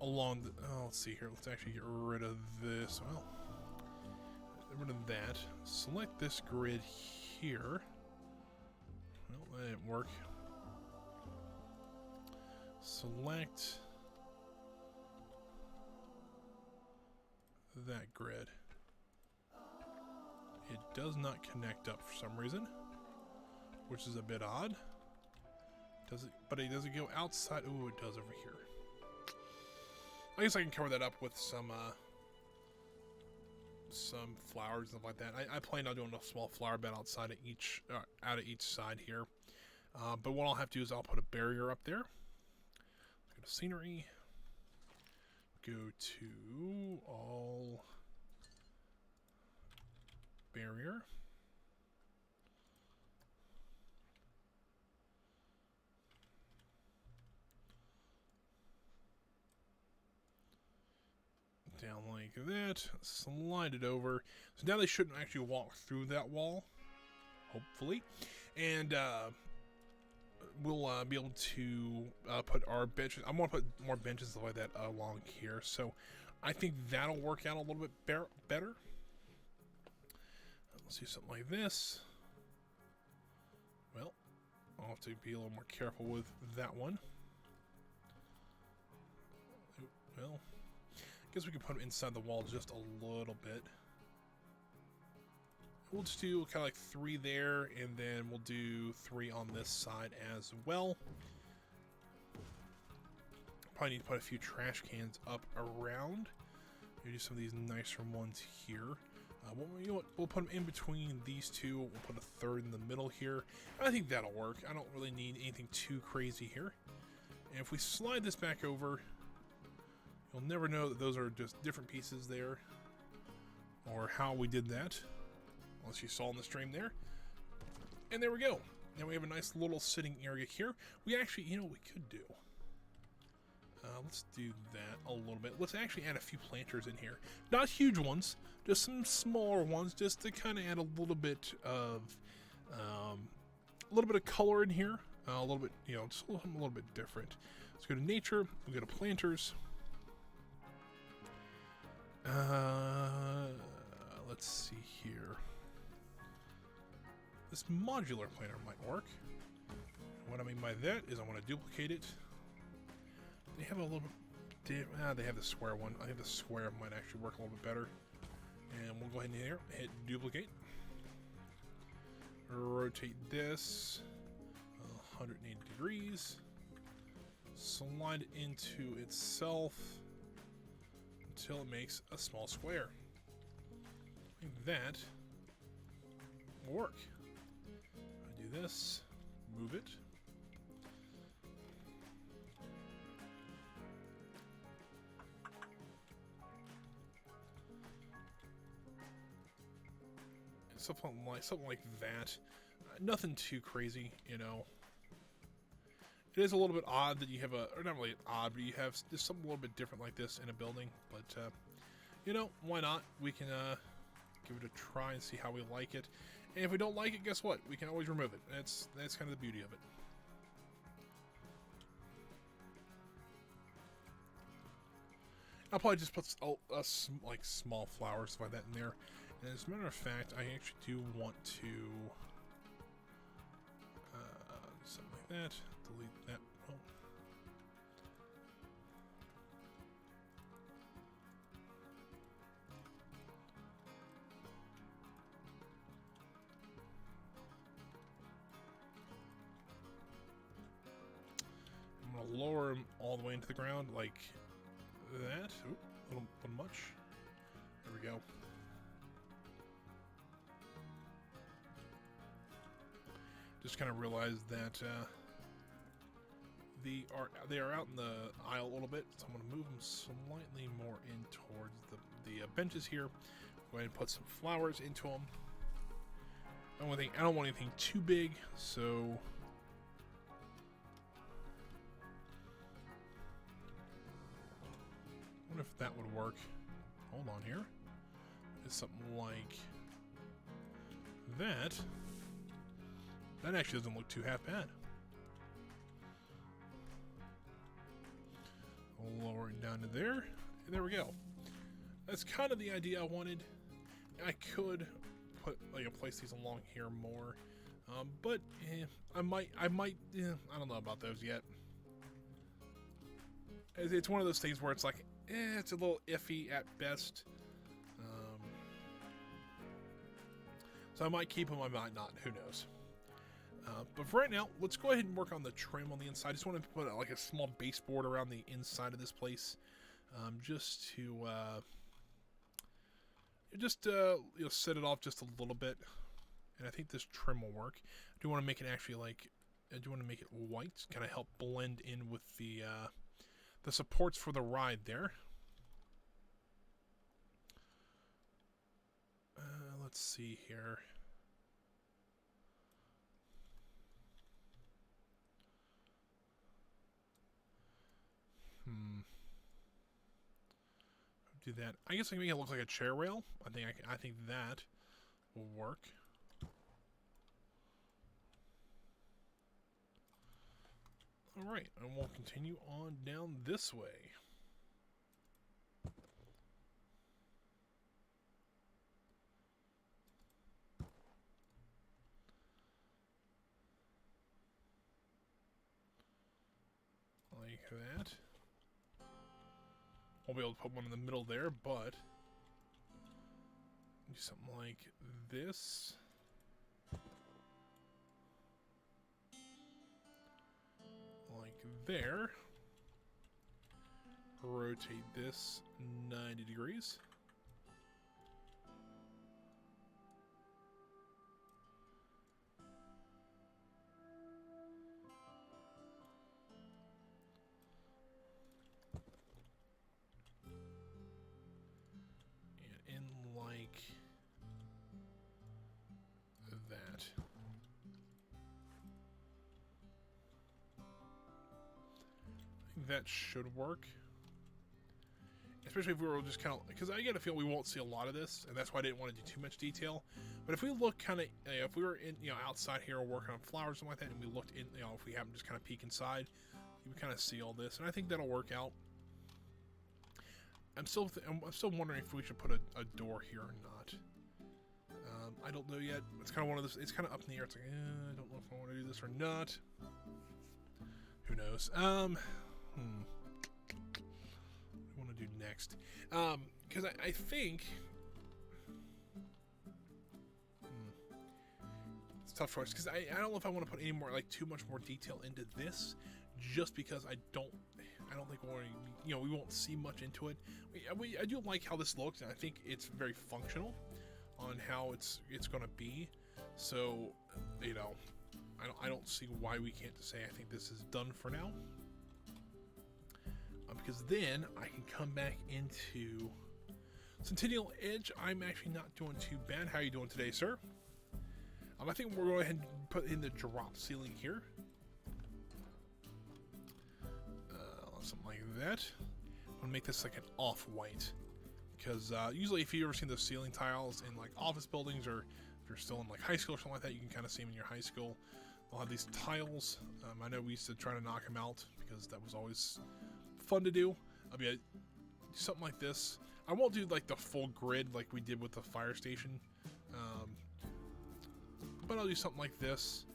along the... Oh, let's see here. Let's actually get rid of this. Well, get rid of that. Select this grid here. Well, that didn't work. Select that grid. It does not connect up for some reason, which is a bit odd. Does it? But it doesn't go outside. Ooh, it does over here. I guess I can cover that up with some flowers and stuff like that. I plan on doing a small flower bed outside of each out of each side here. But what I'll have to do is I'll put a barrier up there. Go to scenery. Go to all barrier. Down like that, slide it over. So now they shouldn't actually walk through that wall, hopefully. And we'll be able to put our benches. I want to put more benches and stuff like that along here. So I think that'll work out a little bit better. Let's do something like this. Well, I'll have to be a little more careful with that one. Well, I guess we can put them inside the wall just a little bit. We'll just do kind of like 3 there, and then we'll do 3 on this side as well. Probably need to put a few trash cans up around. Maybe do some of these nicer ones here. You know what? We'll put them in between these two. We'll put a 3rd in the middle here. I think that'll work. I don't really need anything too crazy here. And if we slide this back over, you'll never know that those are just different pieces there, or how we did that, unless you saw in the stream there. And there we go. Now we have a nice little sitting area here. We actually, you know what we could do? Let's do that a little bit. Let's actually add a few planters in here. Not huge ones, just some smaller ones, just to kind of add a little bit of color in here. A little bit, you know, just a little bit different. Let's go to nature. We'll go to planters. Let's see here. This modular planter might work. What I mean by that is I want to duplicate it. They have a little bit... they have the square one. I think the square might actually work a little bit better. And we'll go ahead and here, hit duplicate. Rotate this 180 degrees. Slide it into itself until it makes a small square. Like that will work. I do this, move it. Something like that. Nothing too crazy, you know. It is a little bit odd that you have or not really odd, but you have just something a little bit different like this in a building. But, you know, why not? We can give it a try and see how we like it. And if we don't like it, guess what? We can always remove it. That's kind of the beauty of it. I'll probably just put like small flowers, stuff like that in there. And as a matter of fact, I actually do want to Something like that. Delete that. Oh. I'm going to lower him all the way into the ground like that. Oop, a little much. There we go. Just kind of realized that they are out in the aisle a little bit, so I'm going to move them slightly more in towards the benches here. Go ahead and put some flowers into them. I don't want anything too big, so I wonder if that would work. Hold on here. It's something like that. That actually doesn't look too half bad. I'll lower it down to there. And there we go. That's kind of the idea I wanted. I could put place these along here more. But I might I don't know about those yet. It's one of those things where it's like, it's a little iffy at best. So I might keep them, I might not, who knows. But for right now, let's go ahead and work on the trim on the inside. I just want to put like a small baseboard around the inside of this place, just to set it off just a little bit. And I think this trim will work. I do want to make it actually I do want to make it white, kind of help blend in with the supports for the ride there. Let's see here. Do that. I guess I can make it look like a chair rail. I think that will work. All right, and we'll continue on down this way. Like that. Won't be able to put one in the middle there, but do something like this. Like there. Rotate this 90 degrees. That should work, especially if we were just kind of, because I get a feel we won't see a lot of this, and that's why I didn't want to do too much detail. But if we look kind of, if we were in, outside here working on flowers or something like that, and we looked in, if we happen to just kind of peek inside, you would kind of see all this, and I think that'll work out. I'm still wondering if we should put a door here or not. I don't know yet. It's kind of one of those. It's kind of up in the air. It's like, I don't know if I want to do this or not. Who knows? What do I want to do next? Because I think it's a tough choice, because I don't know if I want to put any more, too much more detail into this, just because I don't think we won't see much into it. I do like how this looks, and I think it's very functional on how it's going to be. So I don't see why we can't just say I think this is done for now. Because then I can come back into Centennial Edge. I'm actually not doing too bad. How are you doing today, sir? I think we'll go ahead and put in the drop ceiling here. Something like that. I'm going to make this like an off-white. Because usually if you've ever seen those ceiling tiles in office buildings, or if you're still in high school or something like that, you can kind of see them in your high school. They'll have these tiles. I know we used to try to knock them out because that was always fun to do. Do something like this. I won't do the full grid like we did with the fire station, but I'll do something like this,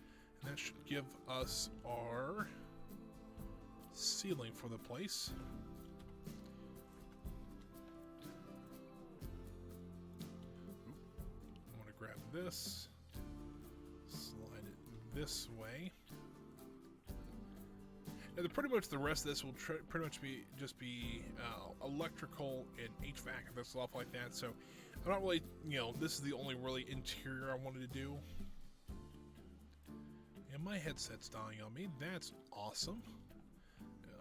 and That should give us our ceiling for the place. I want to grab this, slide it this way. And pretty much the rest of this will pretty much be electrical and HVAC and stuff like that. So I'm not really, this is the only really interior I wanted to do. And my headset's dying on me. That's awesome.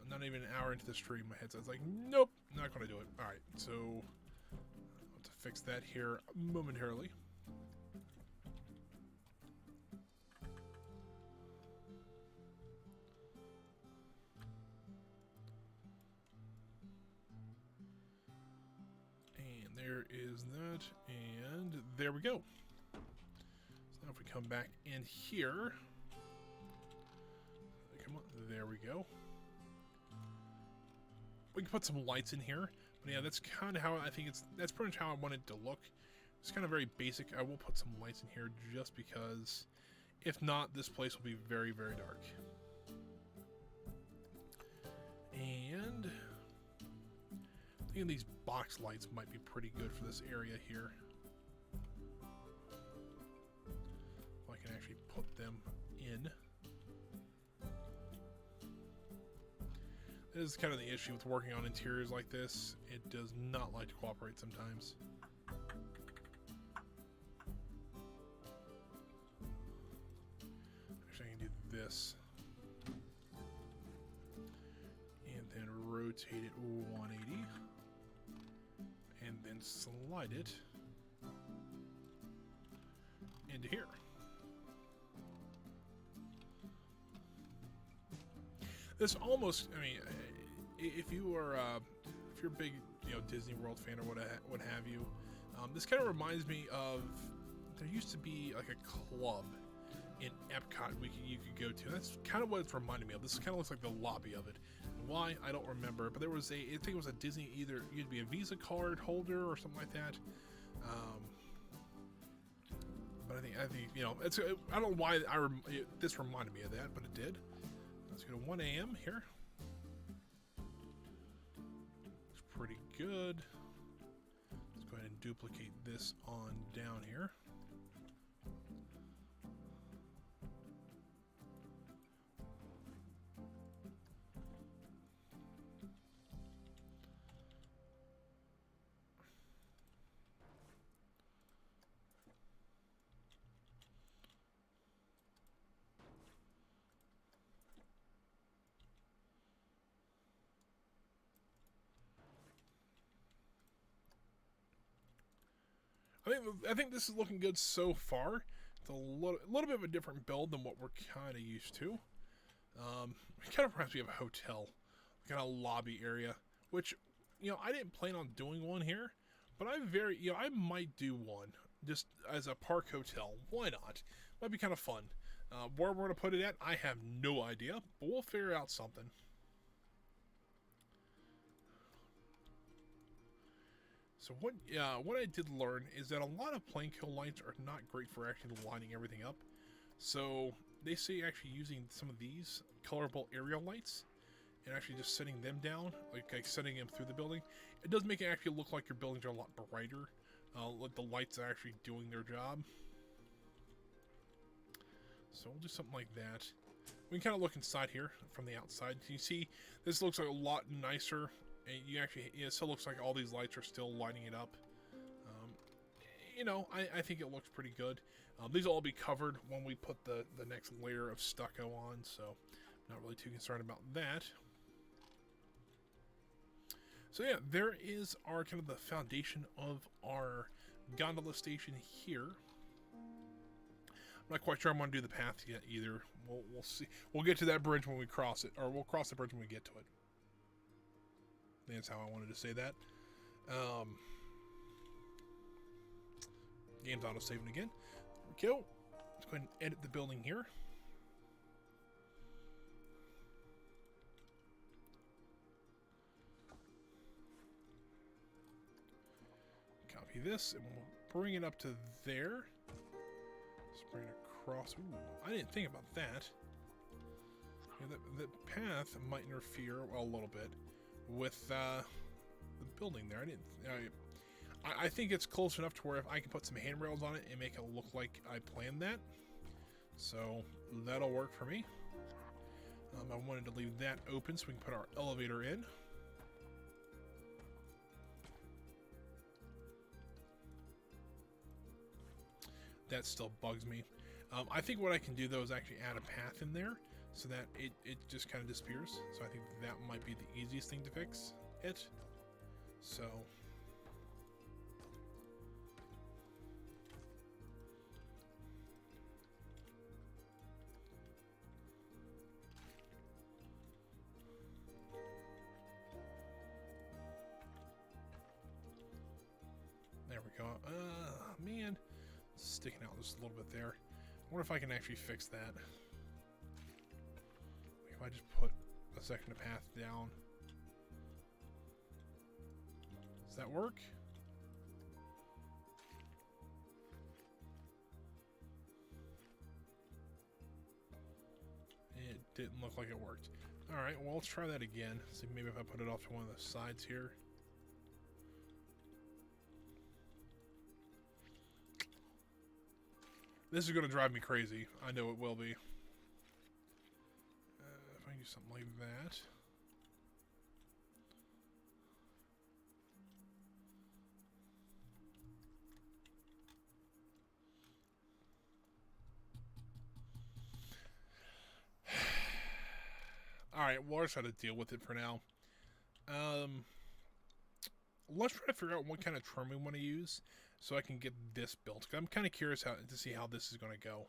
Not even an hour into the stream, my headset's like, nope, not going to do it. All right, so I'll have to fix that here momentarily. There is that, and there we go. So now if we come back in here, come on, there we go. We can put some lights in here, but yeah, that's kind of how I think that's pretty much how I want it to look. It's kind of very basic. I will put some lights in here just because, if not, this place will be very, very dark. And I think these box lights might be pretty good for this area here. If I can actually put them in. This is kind of the issue with working on interiors like this. It does not like to cooperate sometimes. Actually, I can do this. And then rotate it 180. And then slide it into here. This almost, I mean, if you are, if you're a big, Disney World fan or what have you, this kind of reminds me of, there used to be like a club in Epcot you could go to. That's kind of what it's reminding me of. This kind of looks like the lobby of it. Why, I don't remember, but there was I think it was a Disney, either you'd be a Visa card holder or something like that. But I think it's, I don't know why this reminded me of that, but it did. Let's go to 1 a.m. here. It's pretty good. Let's go ahead and duplicate this on down here. I think this is looking good so far. It's a little bit of a different build than what we're kind of used to. It kind of reminds me of a hotel, kind of lobby area, which, I didn't plan on doing one here, but I might do one just as a park hotel. Why not? Might be kind of fun. Where we're going to put it at, I have no idea, but we'll figure out something. So what I did learn is that a lot of plane kill lights are not great for actually lining everything up. So they say actually using some of these colorable aerial lights and actually just setting them down, like setting them through the building, it does make it actually look like your buildings are a lot brighter. Like the lights are actually doing their job. So we'll do something like that. We can kind of look inside here from the outside. You see, this looks like a lot nicer. And you actually, it still looks like all these lights are still lighting it up. I think it looks pretty good. These will all be covered when we put the next layer of stucco on, so I'm not really too concerned about that. So yeah, there is our kind of the foundation of our gondola station here. I'm not quite sure I'm going to do the path yet either. We'll see. We'll get to that bridge when we cross it, or we'll cross the bridge when we get to it. That's how I wanted to say that. Game's auto-saving again. There we go. Let's go ahead and edit the building here. Copy this, and we'll bring it up to there. Let's bring it across. Ooh, I didn't think about that. Yeah, that path might interfere a little bit with the building there. I think it's close enough to where if I can put some handrails on it and make it look like I planned that. So that'll work for me. I wanted to leave that open so we can put our elevator in. That still bugs me. I think what I can do though is actually add a path in there so that it just kind of disappears. So I think that might be the easiest thing to fix it. So there we go. Man, it's sticking out just a little bit there. I wonder if I can actually fix that. If I just put a second path down. Does that work? It didn't look like it worked. Alright, well, let's try that again. See, maybe if I put it off to one of the sides here. This is going to drive me crazy. I know it will be. If I do something like that. Alright, well, let's try to deal with it for now. Let's try to figure out what kind of trim we want to use so I can get this built. 'Cause I'm kind of curious to see how this is going to go.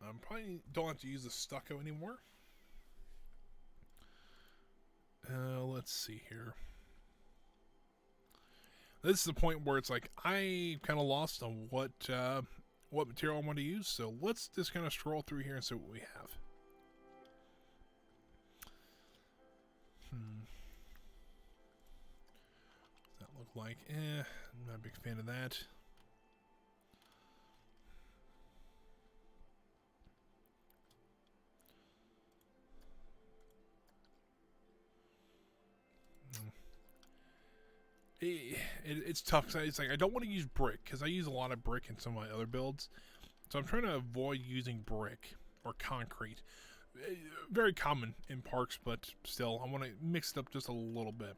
I probably don't have to use the stucco anymore. Let's see here. This is the point where it's like I kind of lost on what material I want to use. So let's just kind of scroll through here and see what we have. Does that look like? I'm not a big fan of that. It's tough because it's like I don't want to use brick because I use a lot of brick in some of my other builds, so I'm trying to avoid using brick or concrete. Very common in parks, but still I want to mix it up just a little bit.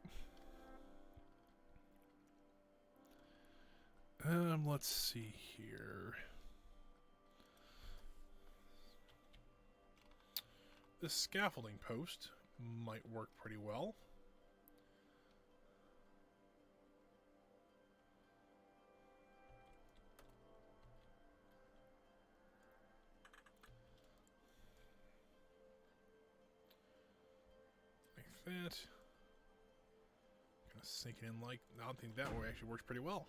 Let's see here. This scaffolding post might work pretty well. That kind of sink it in like I think that way actually works pretty well.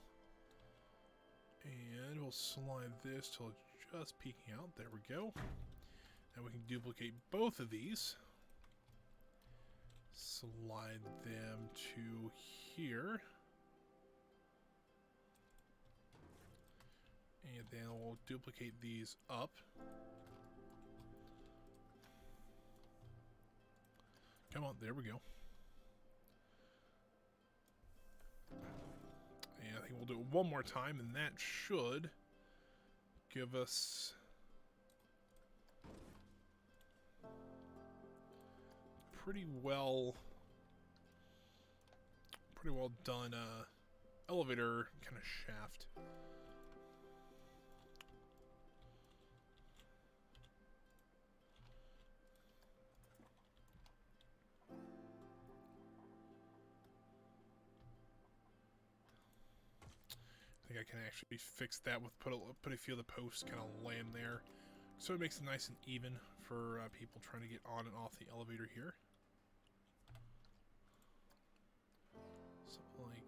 And we'll slide this till it's just peeking out. There we go. And we can duplicate both of these. Slide them to here. And then we'll duplicate these up. Come on, there we go. And I think we'll do it one more time, and that should give us pretty well done elevator kind of shaft. I think I can actually fix that with put a few of the posts kind of laying there, so it makes it nice and even for people trying to get on and off the elevator here. Something like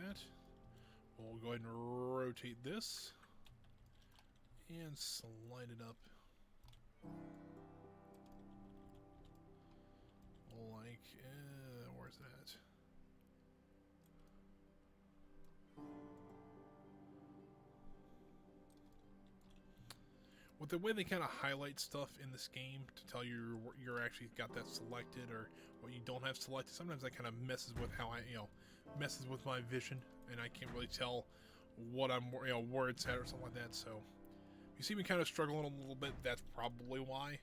that. We'll go ahead and rotate this and slide it up. where's that? With the way they kind of highlight stuff in this game to tell you you're actually got that selected or what you don't have selected, sometimes that kind of messes with how messes with my vision, and I can't really tell what I'm, where it's at or something like that. So you see me kind of struggling a little bit. That's probably why,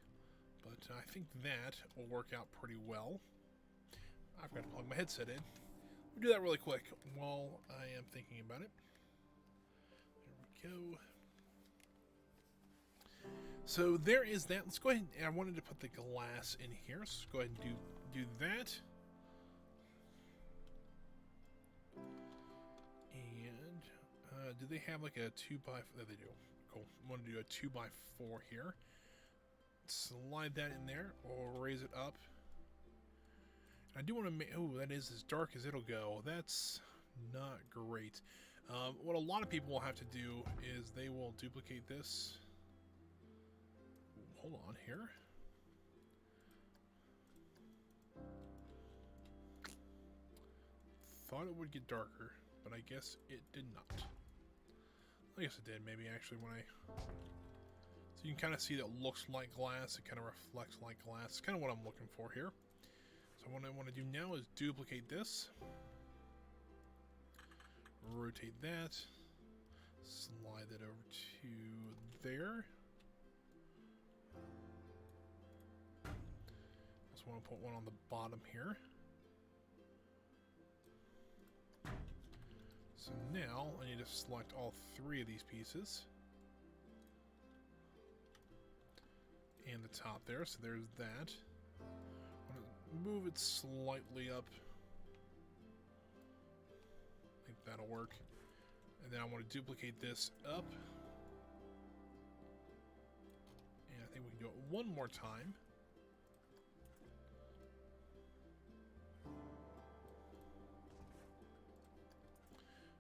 but I think that will work out pretty well. I've got to plug my headset in. We'll do that really quick while I am thinking about it. There we go. So there is that. Let's go ahead, and I wanted to put the glass in here, so let's go ahead and do that. And do they have like a 2x4? There they do. Cool. I want to do a 2x4 here. Slide that in there, or raise it up. I do want to make, oh, that is as dark as it'll go. That's not great. What a lot of people will have to do is they will duplicate this. Hold on here. Thought it would get darker, but I guess it did not. I guess it did, maybe, actually, when I... So you can kind of see that it looks like glass. It kind of reflects like glass. It's kind of what I'm looking for here. So what I want to do now is duplicate this. Rotate that. Slide that over to there. Also want to put one on the bottom here. So now I need to select all three of these pieces. And the top there, so there's that. I'm going to move it slightly up. I think that'll work. And then I want to duplicate this up. And I think we can do it one more time.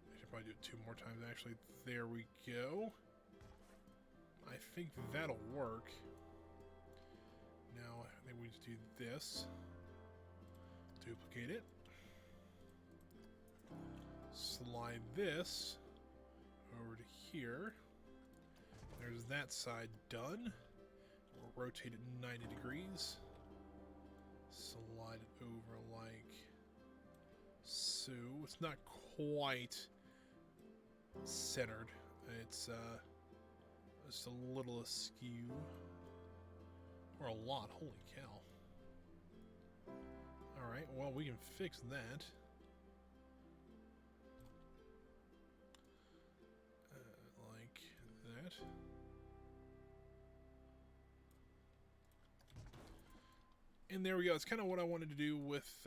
I should probably do it two more times, actually. There we go. I think that'll work. Now, I think we just do this. Duplicate it. Slide this over to here. There's that side done. We'll rotate it 90 degrees. Slide it over like so. It's not quite centered. It's just a little askew. Or a lot, holy cow. Alright, well, we can fix that. Like that. And there we go. It's kind of what I wanted to do with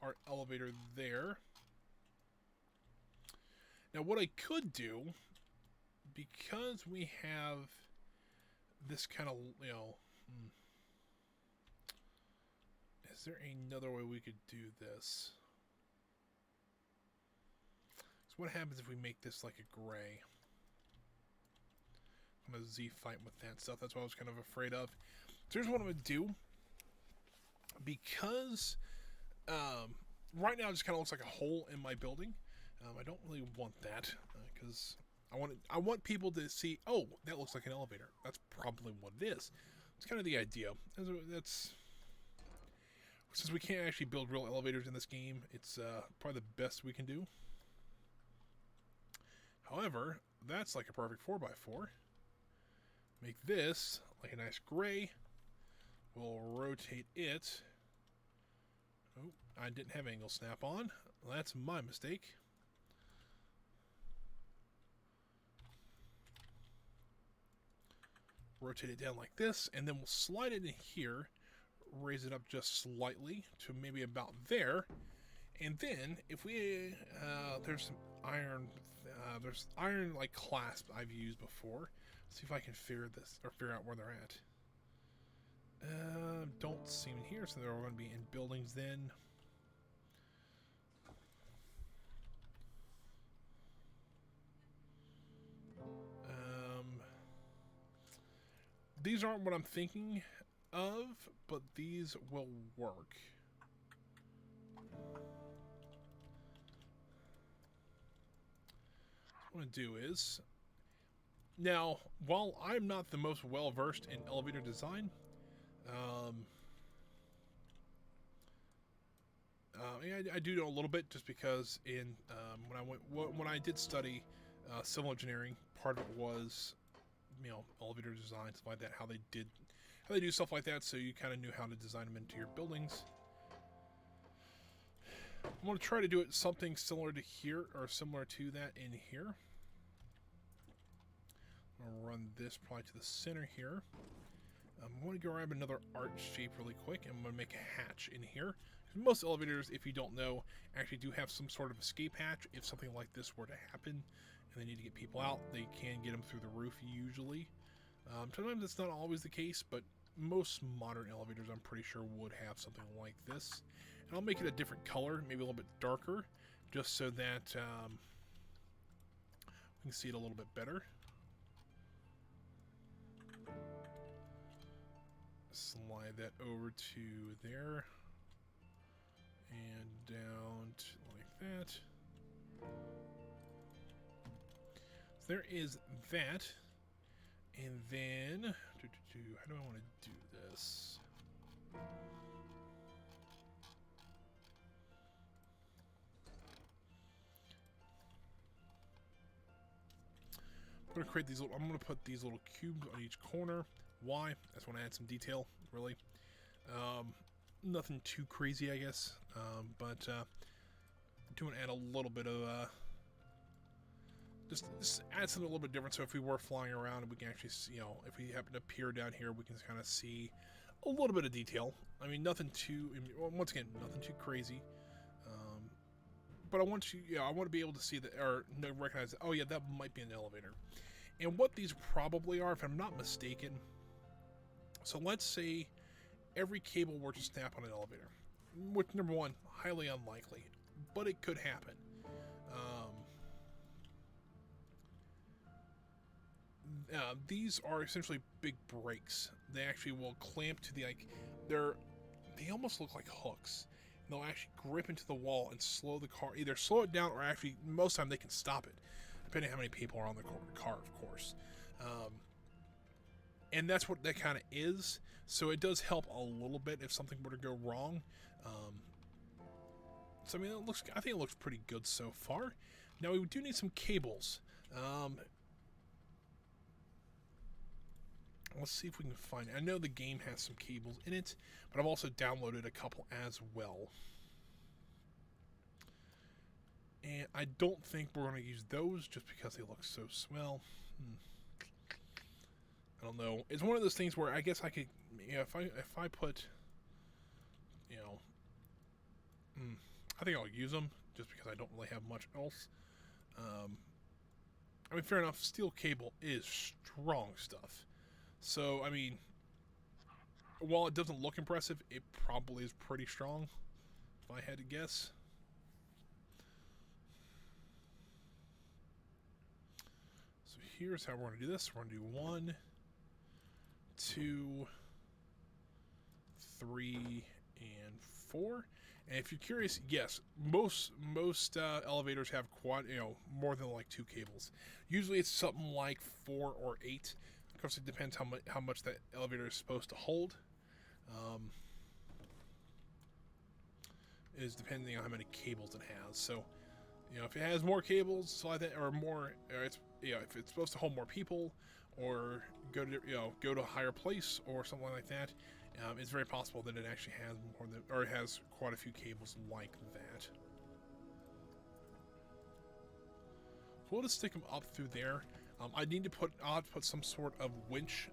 our elevator there. Now, what I could do, because we have this kind of, is there another way we could do this? So what happens if we make this like a gray? I'm going to Z-fight with that stuff. That's what I was kind of afraid of. So here's what I'm going to do. Because right now it just kind of looks like a hole in my building. I don't really want that because I want people to see, oh, that looks like an elevator. That's probably what it is. It's kind of the idea. That's since we can't actually build real elevators in this game, it's probably the best we can do. However, that's like a perfect 4x4. Make this like a nice gray. We'll rotate it. Oh, I didn't have angle snap on. Well, that's my mistake. Rotate it down like this, and then we'll slide it in here, raise it up just slightly to maybe about there, and then if we there's some iron, there's iron like clasp I've used before. Let's see if I can figure out where they're at. Don't seem in here, so they're going to be in buildings then. These aren't what I'm thinking of, but these will work. What I'm going to do is, now, while I'm not the most well-versed in elevator design, I do know a little bit, just because when I did study civil engineering, part of it was, you know, elevator design, stuff like that, how they do stuff like that, so you kind of knew how to design them into your buildings. I'm going to try to do it something similar to here, or similar to that in here. I'm going to run this probably to the center here. I'm going to grab another arch shape really quick, and I'm going to make a hatch in here. Most elevators, if you don't know, actually do have some sort of escape hatch. If something like this were to happen and they need to get people out, they can get them through the roof usually. Sometimes it's not always the case, but most modern elevators, I'm pretty sure, would have something like this. And I'll make it a different color, maybe a little bit darker, just so that we can see it a little bit better. Slide that over to there. And down like that. So there is that. And then, how do I want to do this? I'm going to create these little, I'm going to put these little cubes on each corner. Why? I just want to add some detail, really. Nothing too crazy, I guess, but do want to add a little bit of just add something a little bit different. So if we were flying around, we can actually see, you know, if we happen to peer down here, we can kind of see a little bit of detail. I mean, nothing too, once again, nothing too crazy. But I want to, I want to be able to see that, or recognize that, oh yeah, that might be an elevator. And what these probably are, if I'm not mistaken. So let's say every cable were to snap on an elevator, which, number one, highly unlikely, but it could happen. These are essentially big brakes. They actually will clamp to the, like, they almost look like hooks. They'll actually grip into the wall and slow the car, either slow it down or actually most of the time they can stop it, depending on how many people are on the car, of course. And that's what that kind of is. So it does help a little bit if something were to go wrong. So I mean, I think it looks pretty good so far. Now we do need some cables. Let's see if we can find it. I know the game has some cables in it, but I've also downloaded a couple as well. And I don't think we're going to use those just because they look so swell. I don't know. It's one of those things where I guess I could, if I put, I think I'll use them just because I don't really have much else. I mean, fair enough. Steel cable is strong stuff. So, I mean, while it doesn't look impressive, it probably is pretty strong, if I had to guess. So here's how we're going to do this. We're going to do 1, 2, 3, and 4. And if you're curious, yes, most elevators have more than like 2 cables. Usually it's something like 4 or 8. Of course, it depends how much that elevator is supposed to hold. Is depending on how many cables it has. So, if it has more cables like that, or more, if it's supposed to hold more people, or go to a higher place or something like that, it's very possible that it actually has more than, or it has quite a few cables like that. So we'll just stick them up through there. I'll have to put some sort of winch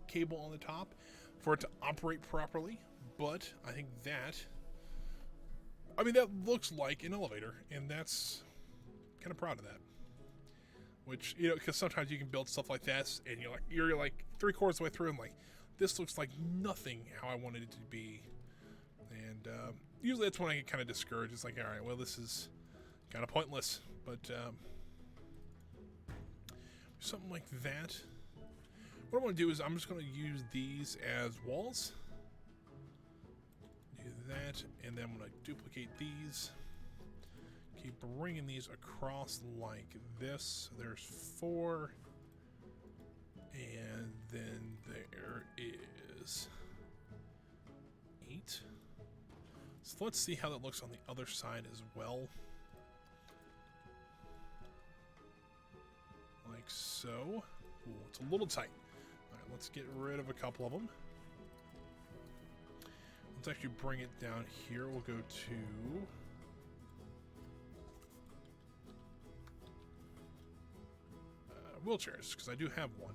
cable on the top for it to operate properly, but I think that looks like an elevator, and that's kind of proud of that. Which, because sometimes you can build stuff like this, and you're like 3/4 of the way through, and like, this looks like nothing how I wanted it to be. And usually that's when I get kind of discouraged. It's like, all right, well, this is kind of pointless, but something like that. What I'm going to do is I'm just going to use these as walls. Do that, And then I'm going to duplicate these. Keep bringing these across like this. There's 4. And then there is 8. So let's see how that looks on the other side as well. Like so. Ooh, it's a little tight. Alright, let's get rid of a couple of them. Let's actually bring it down here. We'll go to... wheelchairs, because I do have one.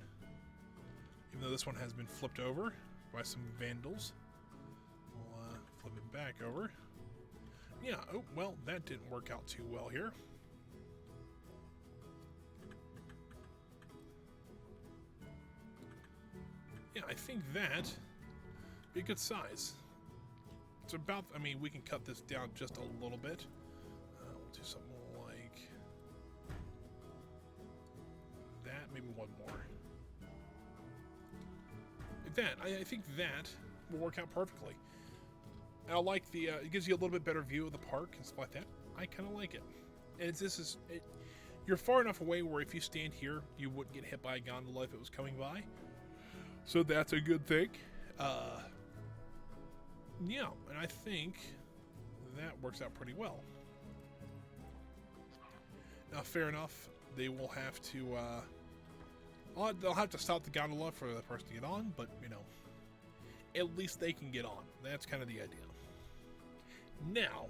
Even though this one has been flipped over by some vandals. We'll flip it back over. Yeah, oh, well, that didn't work out too well here. Yeah, I think that be a good size. It's about, I mean, we can cut this down just a little bit. We'll do something like that, maybe one more. That, I think that will work out perfectly. I like the, it gives you a little bit better view of the park and stuff like that. I kind of like it. And you're far enough away where if you stand here, you wouldn't get hit by a gondola if it was coming by. So that's a good thing. Yeah, and I think that works out pretty well. Now, fair enough, they will have to, they'll have to stop the gondola for the person to get on, but, you know, at least they can get on. That's kind of the idea. Now,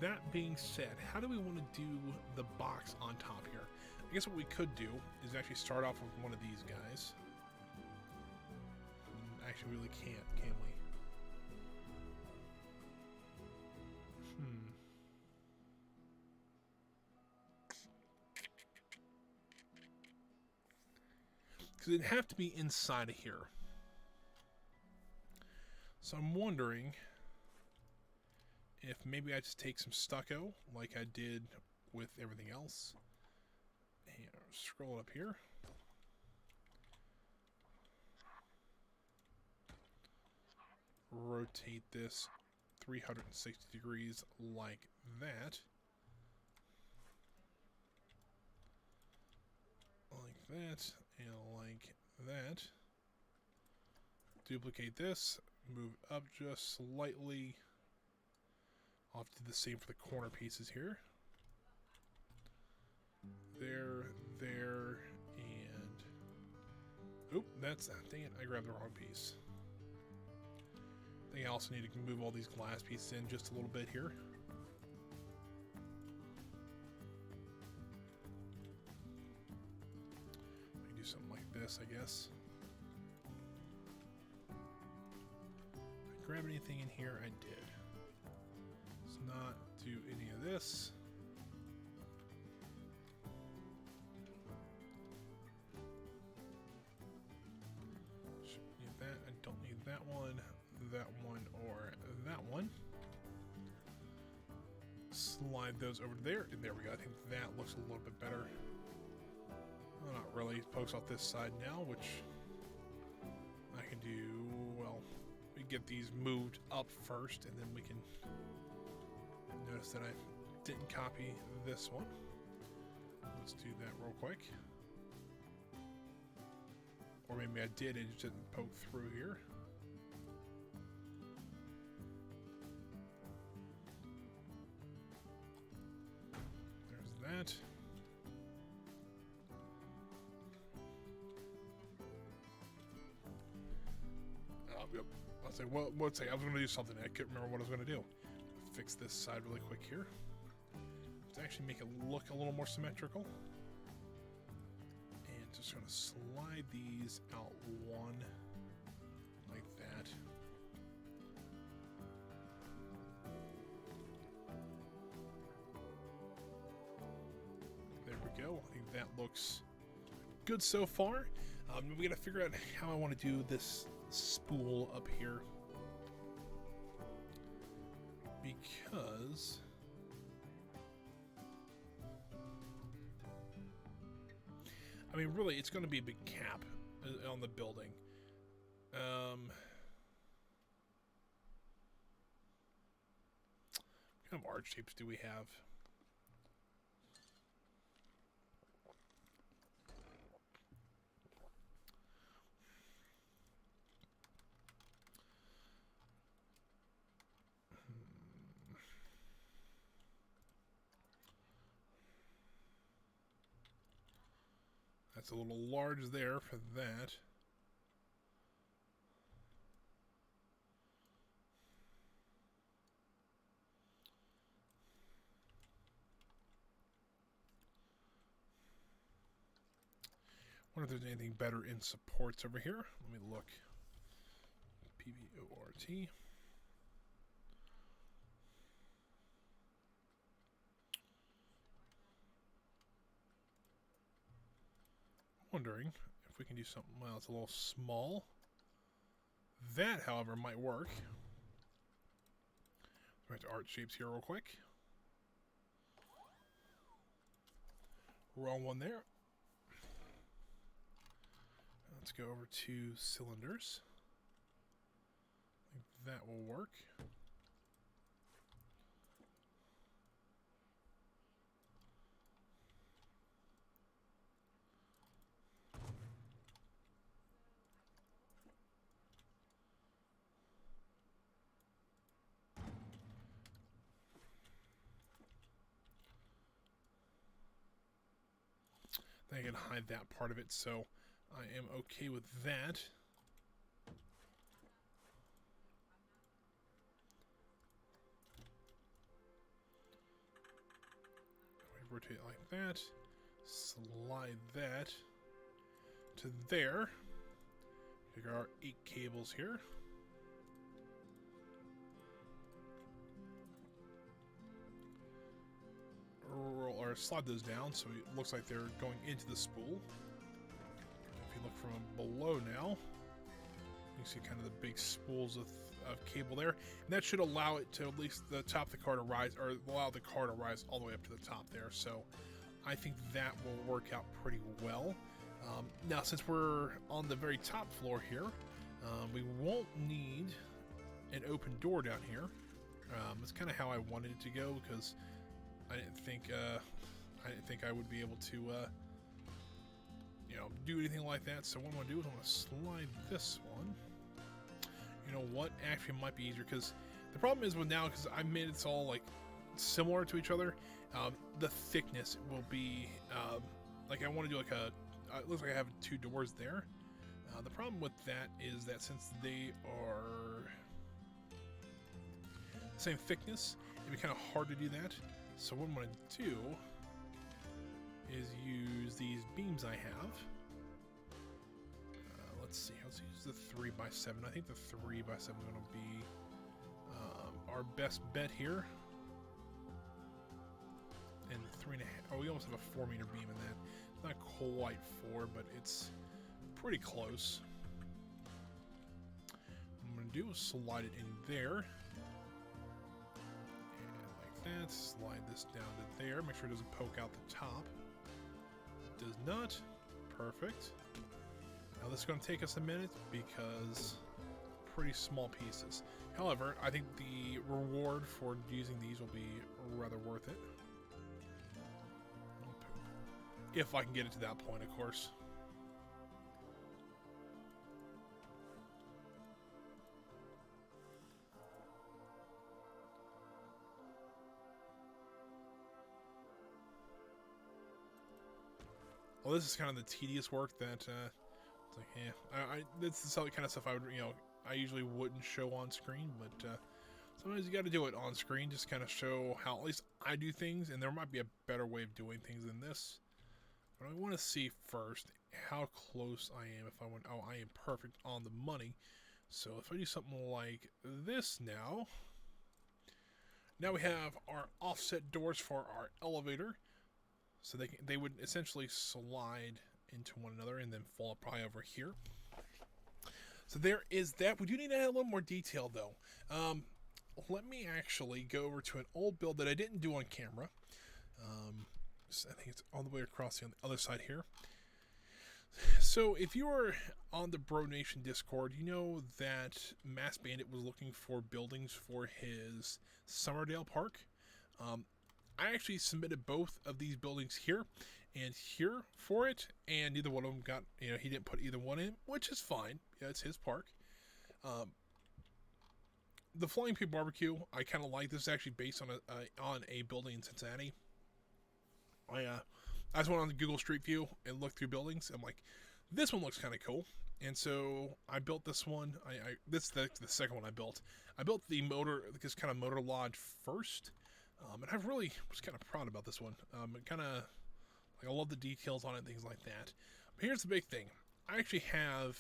that being said, how do we want to do the box on top here? I guess what we could do is actually start off with one of these guys. Actually, we really can't, can we? Because it'd have to be inside of here. So I'm wondering if maybe I just take some stucco like I did with everything else. And scroll up here. Rotate this 360 degrees like that. Like that, and like that. Duplicate this, move up just slightly. I'll have to do the same for the corner pieces here. There, and... Oop, that's... Dang it, I grabbed the wrong piece. I think I also need to move all these glass pieces in just a little bit here. I can do something like this, I guess. Did I grab anything in here? I did. Let's not do any of this. Need that. I don't need that one, or that one. Slide those over there, and there we go. I think that looks a little bit better. Well, not really. It pokes off this side now, which I can do. Well, we get these moved up first, and then we can notice that I didn't copy this one. Let's do that real quick. Or maybe I did, it just didn't poke through here. There's that. Yep. I'll say, well, let's say I was going to do something. I couldn't remember what I was going to do. Fix this side really quick here. Let's actually make it look a little more symmetrical. And just going to slide these out one like that. There we go. I think that looks good so far. We got to figure out how I want to do this spool up here, because I mean, really, it's going to be a big cap on the building. What kind of arch shapes do we have? That's a little large there for that. Wonder if there's anything better in supports over here. Let me look. PVORT. Wondering if we can do something. Well, it's a little small. That, however, might work. Back to art shapes here real quick. Wrong one there. Let's go over to cylinders. I think that will work. I can hide that part of it, so I am okay with that. We rotate it like that. Slide that to there. Take our 8 cables here. Roll or slide those down so it looks like they're going into the spool. If you look from below now, you see kind of the big spools of cable there, and that should allow it to at least the top of the car to rise, or allow the car to rise all the way up to the top there. So I think that will work out pretty well. Now, since we're on the very top floor here, we won't need an open door down here. That's kind of how I wanted it to go, because I didn't think I would be able to, do anything like that. So what I'm gonna do is I'm gonna slide this one. You know what? Actually, it might be easier, because the problem is with now, because I made it all like similar to each other. The thickness will be like I want to do like a. It looks like I have 2 doors there. The problem with that is that since they are the same thickness, it'd be kind of hard to do that. So what I'm going to do is use these beams I have. Let's see, let's use the 3x7. I think the 3x7 is going to be our best bet here. And 3.5. Oh, we almost have a 4-meter beam in that. Not quite 4, but it's pretty close. What I'm going to do is slide it in there. That, slide this down to there, make sure it doesn't poke out the top. It does not. Perfect. Now this is going to take us a minute because pretty small pieces. However, I think the reward for using these will be rather worth it. If I can get it to that point, of course. Well, this is kind of the tedious work that, it's like, yeah, this is the kind of stuff I would, I usually wouldn't show on screen, but, sometimes you got to do it on screen, just kind of show how at least I do things, and there might be a better way of doing things than this. But I want to see first how close I am. If I went, oh, I am perfect on the money. So if I do something like this now we have our offset doors for our elevator. So they would essentially slide into one another and then fall probably over here. So there is that. We do need to add a little more detail though. Let me actually go over to an old build that I didn't do on camera. I think it's all the way across on the other side here. So if you are on the Bro Nation Discord, you know that Mass Bandit was looking for buildings for his Summerdale Park. I actually submitted both of these buildings here and here for it, and neither one of them got, you know, he didn't put either one in, which is fine. Yeah, it's his park. The Flying Pig Barbecue, I kind of like. This is actually based on a building in Cincinnati. I just went on Google Street View and looked through buildings. I'm like, this one looks kind of cool, and so I built this one. This is the second one I built. I built this kind of motor lodge first, and I really was kind of proud about this one. I love the details on it, things like that. But here's the big thing: I actually have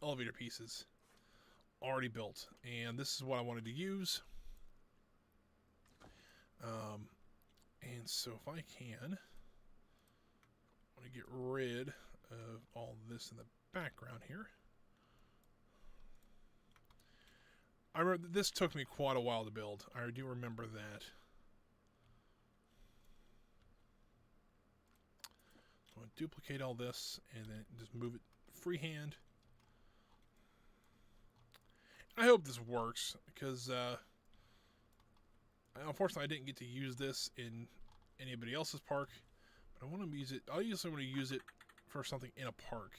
elevator pieces already built, and this is what I wanted to use. And so if I can, I want to get rid of all this in the background here. I remember this took me quite a while to build. I do remember that. So I'm going to duplicate all this and then just move it freehand. I hope this works, because unfortunately I didn't get to use this in anybody else's park, but I want to use it. I'll usually want to use it for something in a park.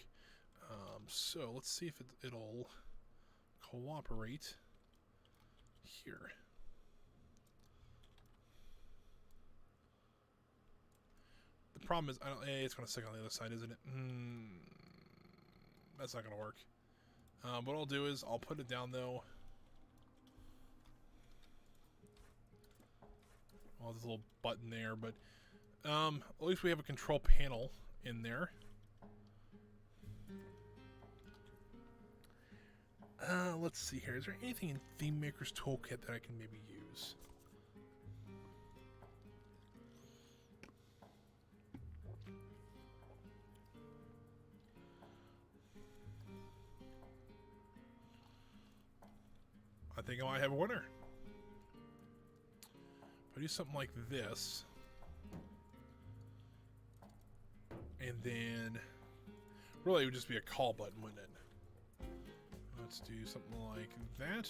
So let's see if it'll cooperate here. The problem is, it's going to stick on the other side, isn't it? That's not going to work. What I'll do is I'll put it down though. Well, there's a little button there, but at least we have a control panel in there. Let's see here. Is there anything in Theme Maker's Toolkit that I can maybe use? I think I might have a winner. If I do something like this, and then really it would just be a call button, wouldn't it? Let's do something like that.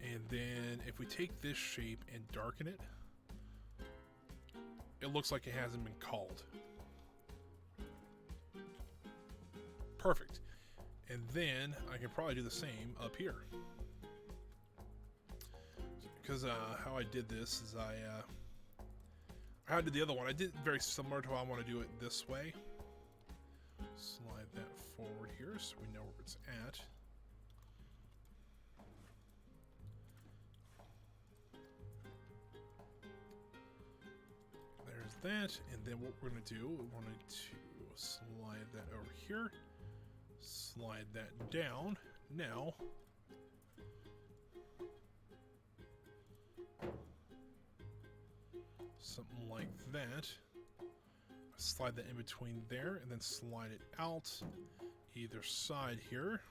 And then if we take this shape and darken it, it looks like it hasn't been called. Perfect. And then I can probably do the same up here. Because how I did this is how I did the other one. I did very similar to how I want to do it this way. Slide that forward here so we know where it's at. There's that. And then what we're going to do, we're going to slide that over here. Slide that down. Now, something like that. Slide that in between there, and then slide it out either side here,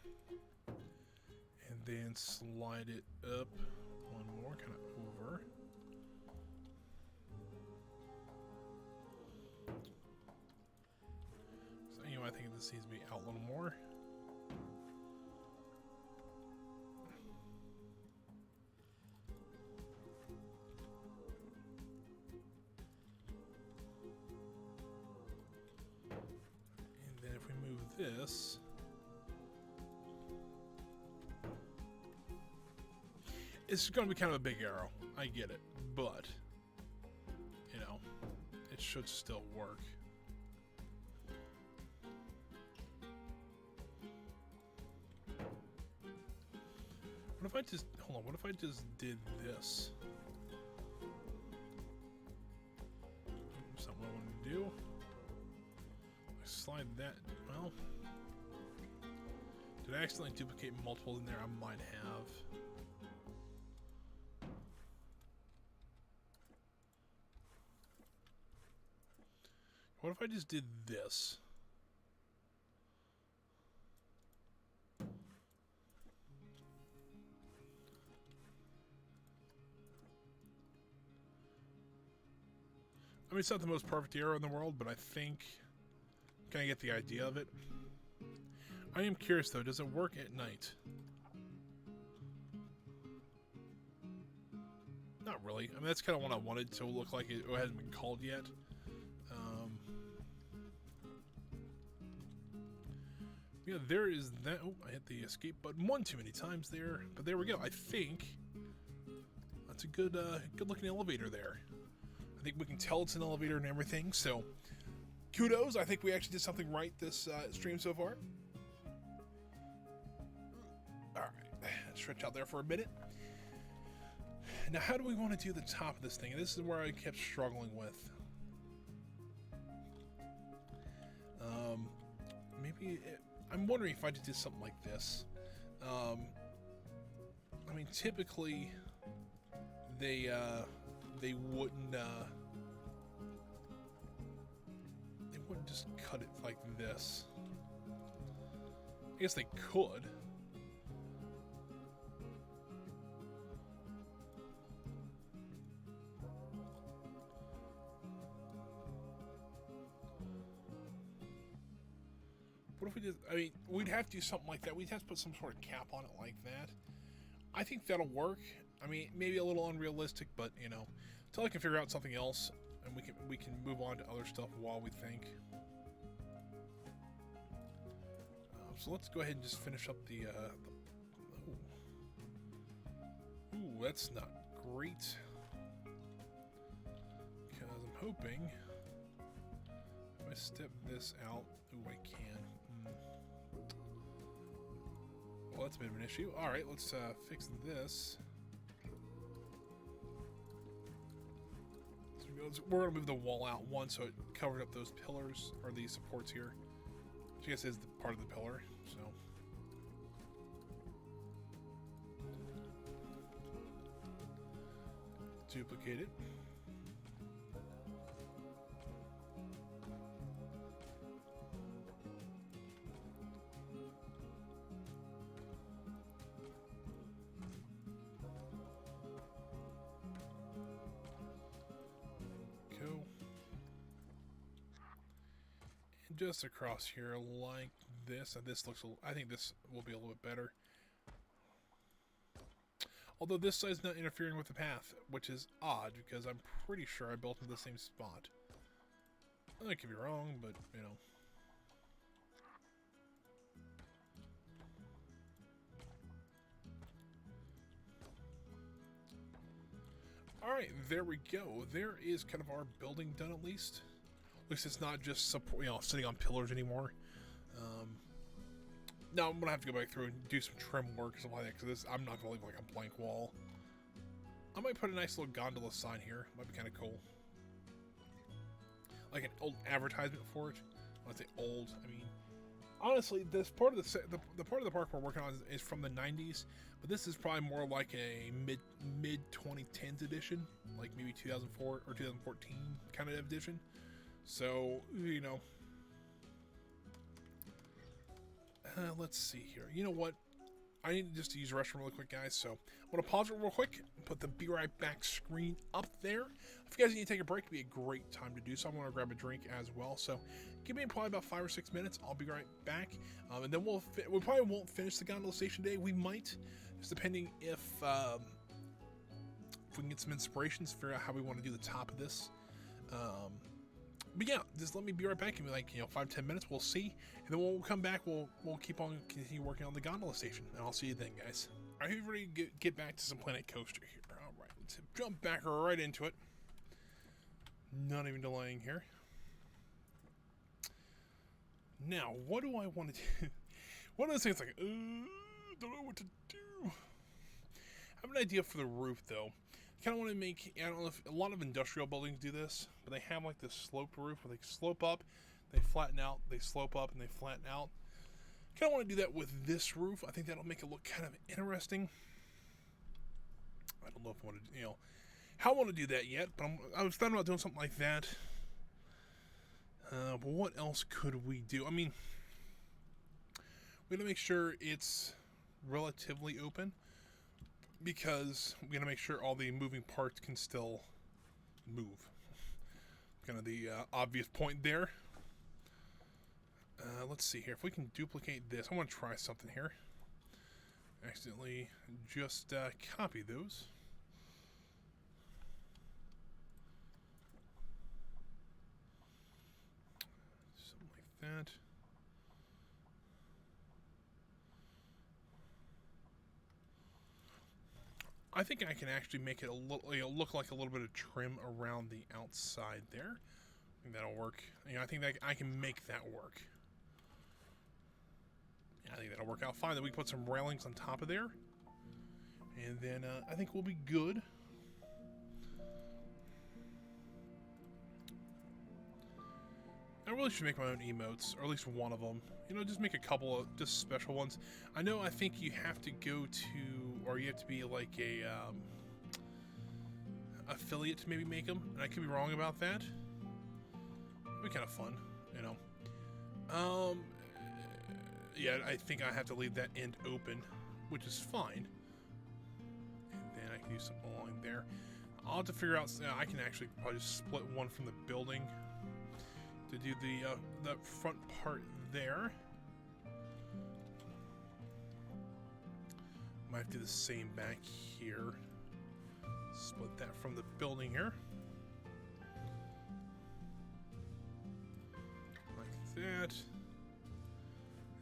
and then slide it up one more, kind of over. So anyway, I think this needs to be out a little more. This, it's going to be kind of a big arrow. I get it, but you know, it should still work. What if I just hold on? What if I just did this? That's not what I wanted to do. Slide that. Well, did I accidentally duplicate multiple in there? I might have. What if I just did this? I mean, it's not the most perfect arrow in the world, but I think can I get the idea of it? I am curious though, does it work at night? Not not really. I mean, that's kind of what I wanted to look like it hasn't been called yet. Yeah, there is that. Oh, I hit the escape button one too many times there. But there we go. I think that's a good looking elevator there. I think we can tell it's an elevator and everything. So, kudos. I think we actually did something right this stream so far. All right, stretch out there for a minute. Now, how do we want to do the top of this thing? And this is where I kept struggling with. I'm wondering if I just did something like this. I mean, typically they wouldn't just cut it like this. I guess they could. What if we did, I mean, we'd have to do something like that. We'd have to put some sort of cap on it like that. I think that'll work. I mean, maybe a little unrealistic, but, you know, until I can figure out something else, and we can move on to other stuff while we think. So let's go ahead and just finish up the ooh, that's not great. Because I'm hoping if I step this out, ooh, I can. Well, that's a bit of an issue. All right, let's fix this. So we're going to move the wall out one so it covered up those pillars, or these supports here. Which I guess is the part of the pillar, so. Duplicate it. Just across here like this, and this looks I think this will be a little bit better, although this side's not interfering with the path, which is odd because I'm pretty sure I built in the same spot. I could be wrong, but you know. Alright, there we go. There is kind of our building done at least. At least it's not just support, you know, sitting on pillars anymore. Now I'm gonna have to go back through and do some trim work or something like that, because I'm not gonna leave like a blank wall. I might put a nice little gondola sign here. Might be kind of cool, like an old advertisement for it. When I say old, I mean honestly, this part of the part of the park we're working on is from the 90s, but this is probably more like a mid 2010s edition, like maybe 2004 or 2014 kind of edition. So, you know, let's see here. You know what? I need just to use the restroom really quick, guys. So I'm going to pause it real quick, put the be right back screen up there. If you guys need to take a break, it'd be a great time to do so. I'm going to grab a drink as well. So give me probably about 5 or 6 minutes. I'll be right back. And then we probably won't finish the gondola station today. We might, just depending if we can get some inspirations, figure out how we want to do the top of this. But yeah, just let me be right back in like, you know, 5-10 minutes. We'll see, and then when we'll come back, we'll continue working on the gondola station, and I'll see you then, guys. All right, ready to get back to some Planet Coaster here. All right, let's jump back right into it. Not even delaying here. Now, what do I want to do? One of those things like, don't know what to do. I have an idea for the roof though. Kind of want to make, I don't know if a lot of industrial buildings do this, but they have like this sloped roof where they slope up, they flatten out, they slope up, and they flatten out. Kind of want to do that with this roof. I think that'll make it look kind of interesting. I don't know if I want to, you know, how I want to do that yet, but I was thinking about doing something like that. But what else could we do? I mean, we gotta make sure it's relatively open, because we gotta make sure all the moving parts can still move. Kind of the obvious point there. Let's see here. If we can duplicate this, I want to try something here. Accidentally just copy those. that. I think I can actually make it a little, look like a little bit of trim around the outside there. I think that'll work. I think that I can make that work. Yeah, I think that'll work out fine. Then we can put some railings on top of there. And then I think we'll be good. I really should make my own emotes, or at least one of them. Just make a couple of just special ones. I know I think you have to go to, or you have to be like a affiliate to maybe make them, and I could be wrong about that. It'd be kind of fun, Yeah, I think I have to leave that end open, which is fine. And then I can do something along there. I'll have to figure out. I can actually probably just split one from the building to do the front part there. Might have to do the same back here. Split that from the building here. Like that.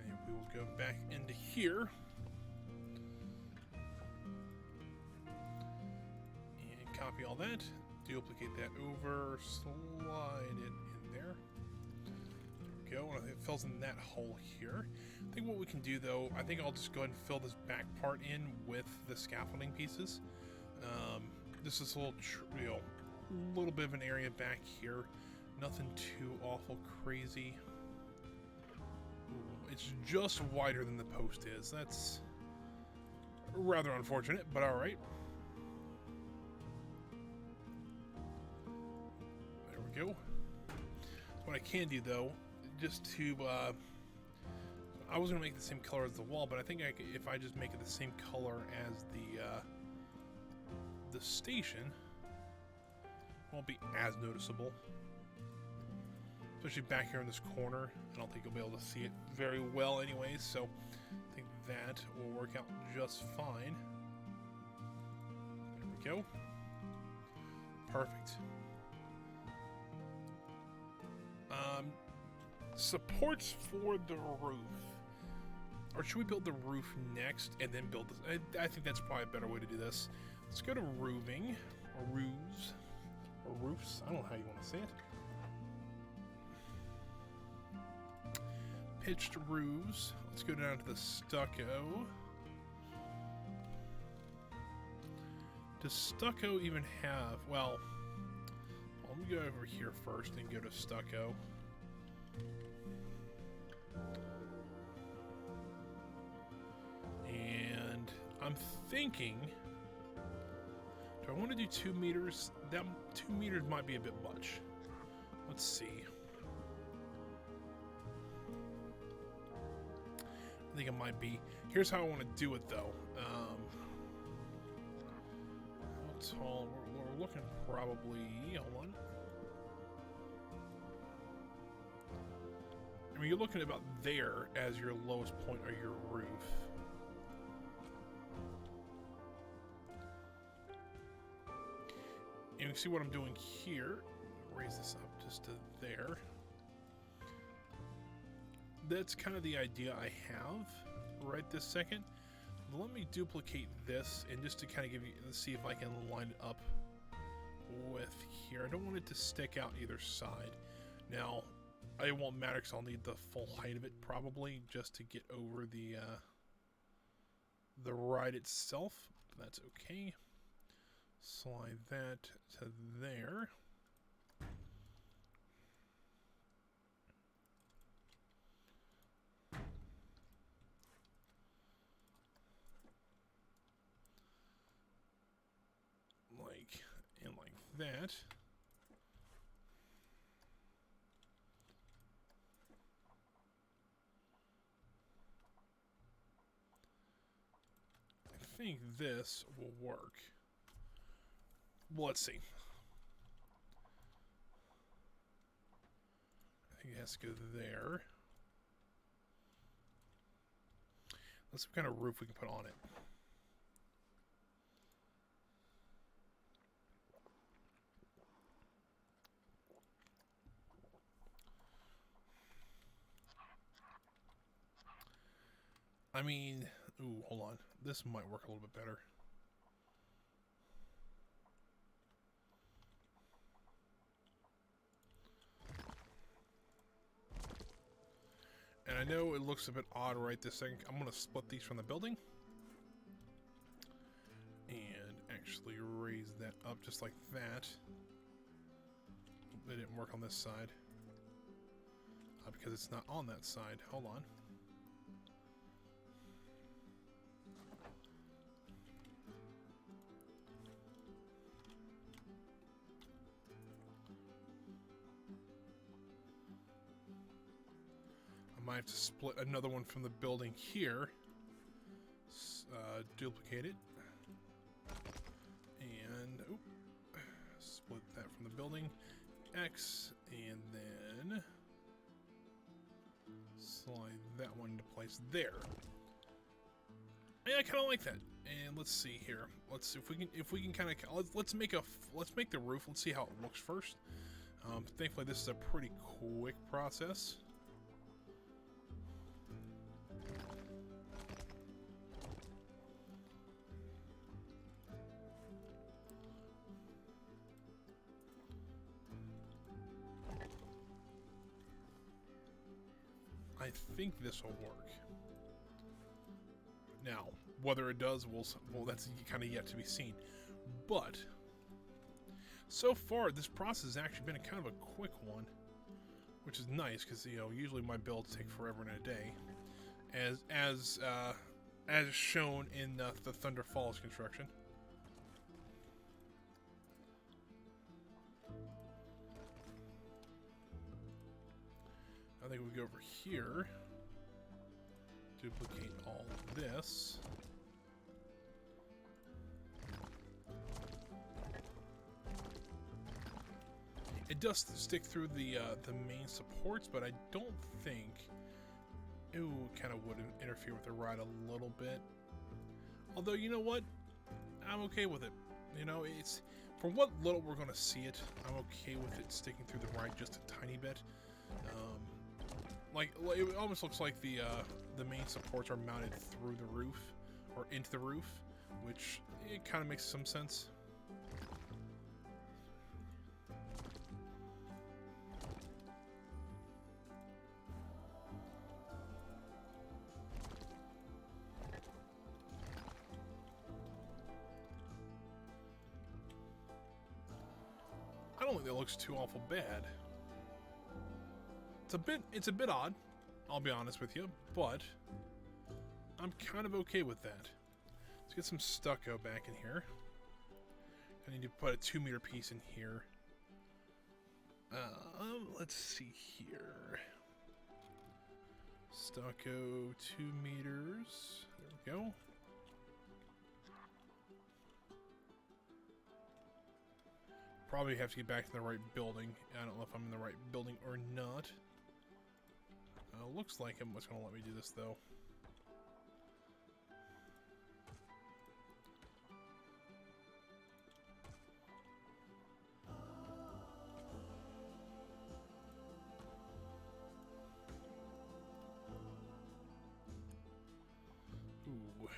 And we will go back into here. And copy all that. Duplicate that over. Slide it in there. There we go. And it fills in that hole here. I think what we can do, though, I think I'll just go ahead and fill this back part in with the scaffolding pieces. This is a little bit of an area back here. Nothing too awful crazy. It's just wider than the post is. That's rather unfortunate, but all right. There we go. What I can do, though, just to I was gonna make the same color as the wall, but I think if I just make it the same color as the station, it won't be as noticeable. Especially back here in this corner. I don't think you'll be able to see it very well anyways, so I think that will work out just fine. There we go. Perfect. Supports for the roof. Or should we build the roof next and then build this? I think that's probably a better way to do this. Let's go to roofing, or roofs, or roofs. I don't know how you want to say it. Pitched roofs. Let's go down to the stucco. Does stucco even have, well, let me go over here first and go to stucco. And I'm thinking, do I want to do 2 meters? That 2 meters might be a bit much. Let's see. I think it might be. Here's how I want to do it, though. How tall? We're looking probably. Hold on. I mean, you're looking about there as your lowest point of your roof. And you can see what I'm doing here. Raise this up just to there. That's kind of the idea I have right this second. Let me duplicate this and just to kind of give you, let's see if I can line it up with here. I don't want it to stick out either side. Now, it won't matter because I'll need the full height of it probably just to get over the ride itself. That's okay. Slide that to there. Like that. I think this will work. Well, let's see. I think it has to go there. Let's see what kind of roof we can put on it. I mean, ooh, hold on. This might work a little bit better. And I know it looks a bit odd right this second. I'm going to split these from the building. And actually raise that up just like that. It didn't work on this side. Because it's not on that side. Hold on. I might have to split another one from the building here. Duplicate it. And split that from the building. X, and then slide that one into place there. Yeah, I kind of like that. And let's see here. Let's see if we can kind of let's make the roof. Let's see how it looks first. Thankfully, this is a pretty quick process. I think this will work. Now, whether it does, well, that's kind of yet to be seen. But so far, this process has actually been kind of a quick one, which is nice because usually my builds take forever and a day, as shown in the Thunder Falls construction. I think we go over here, duplicate all this. It does stick through the main supports, but I don't think it kind of would interfere with the ride a little bit. Although, you know what? I'm okay with it. It's for what little we're going to see it. I'm okay with it sticking through the ride just a tiny bit. Like it almost looks like the main supports are mounted through the roof or into the roof, which it kind of makes some sense. I don't think that looks too awful bad. It's a bit odd, I'll be honest with you, but I'm kind of okay with that. Let's get some stucco back in here. I need to put a 2-meter piece in here. Let's see here. Stucco, 2 meters. There we go. Probably have to get back to the right building. I don't know if I'm in the right building or not. Looks like it's going to let me do this, though. Ooh.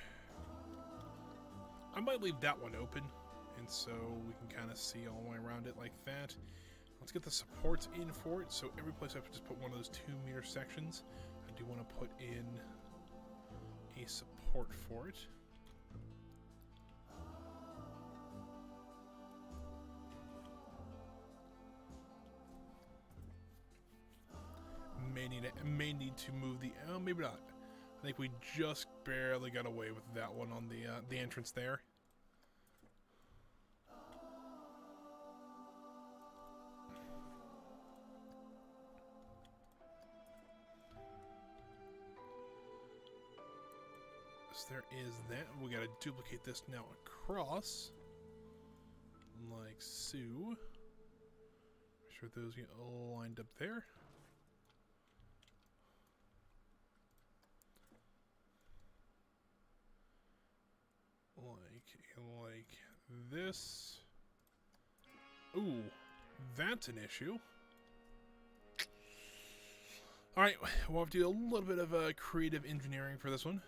I might leave that one open, and so we can kind of see all the way around it like that. Let's get the supports in for it. So every place I have to just put one of those 2-meter sections. I do want to put in a support for it. May need to move the maybe not. I think we just barely got away with that one on the entrance there. There is that. We gotta duplicate this now across, like so. Make sure those get all lined up there. Like this. Ooh, that's an issue. All right, we'll have to do a little bit of creative engineering for this one.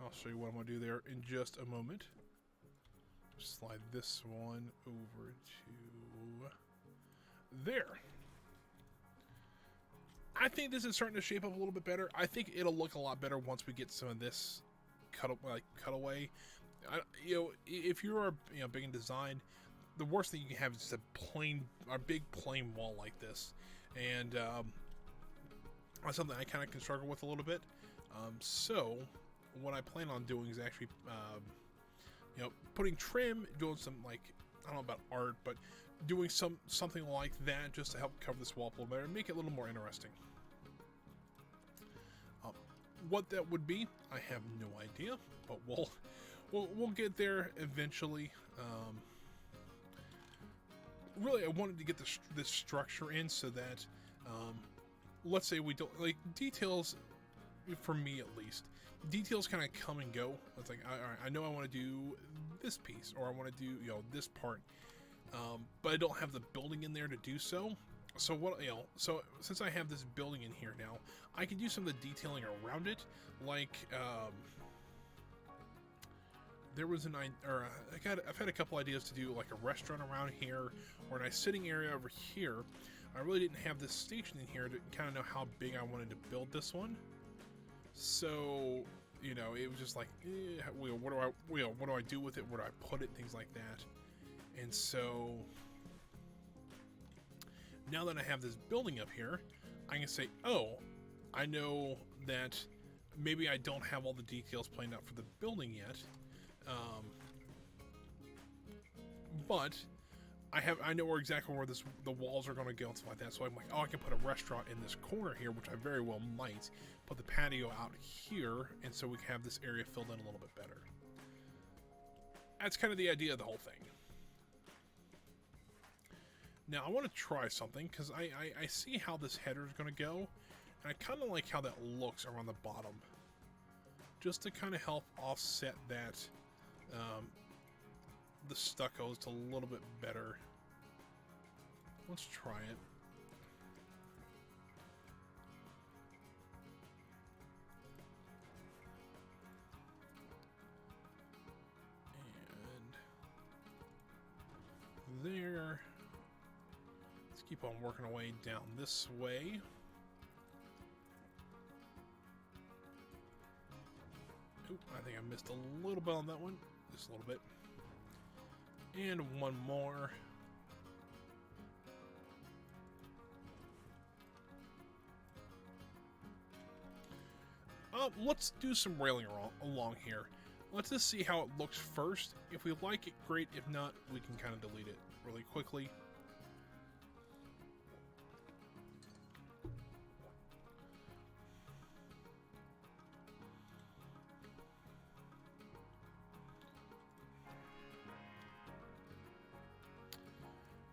I'll show you what I'm going to do there in just a moment. Slide this one over to there. I think this is starting to shape up a little bit better. I think it'll look a lot better once we get some of this cutaway. If you're big in design, the worst thing you can have is just a big plain wall like this, and that's something I kind of can struggle with a little bit. So what I plan on doing is actually, putting trim, doing some, like, I don't know about art, but doing something like that just to help cover this wall a little better and make it a little more interesting. What that would be, I have no idea, but we'll get there eventually. Really, I wanted to get this structure in so that, let's say we don't, like, details, for me at least, details kind of come and go. It's like, all right, I know I want to do this piece, or I want to do, this part, but I don't have the building in there to do so. So so since I have this building in here now, I can do some of the detailing around it, like, there was I've had a couple ideas to do like a restaurant around here, or a nice sitting area over here. I really didn't have this station in here to kind of know how big I wanted to build this one. So, it was just like, what do I do with it? Where do I put it? Things like that. And so now that I have this building up here, I can say, oh, I know that maybe I don't have all the details planned out for the building yet, but I know exactly where the walls are going to go and stuff like that. So I'm like, oh, I can put a restaurant in this corner here, which I very well might. Put the patio out here, and so we can have this area filled in a little bit better. That's kind of the idea of the whole thing. Now, I want to try something, because I see how this header is going to go, and I kind of like how that looks around the bottom. Just to kind of help offset that, the stucco is a little bit better. Let's try it. And there. Let's keep on working our way down this way. Oop, I think I missed a little bit on that one. Just a little bit. And one more. Let's do some railing along here. Let's just see how it looks first. If we like it, great. If not, we can kind of delete it really quickly.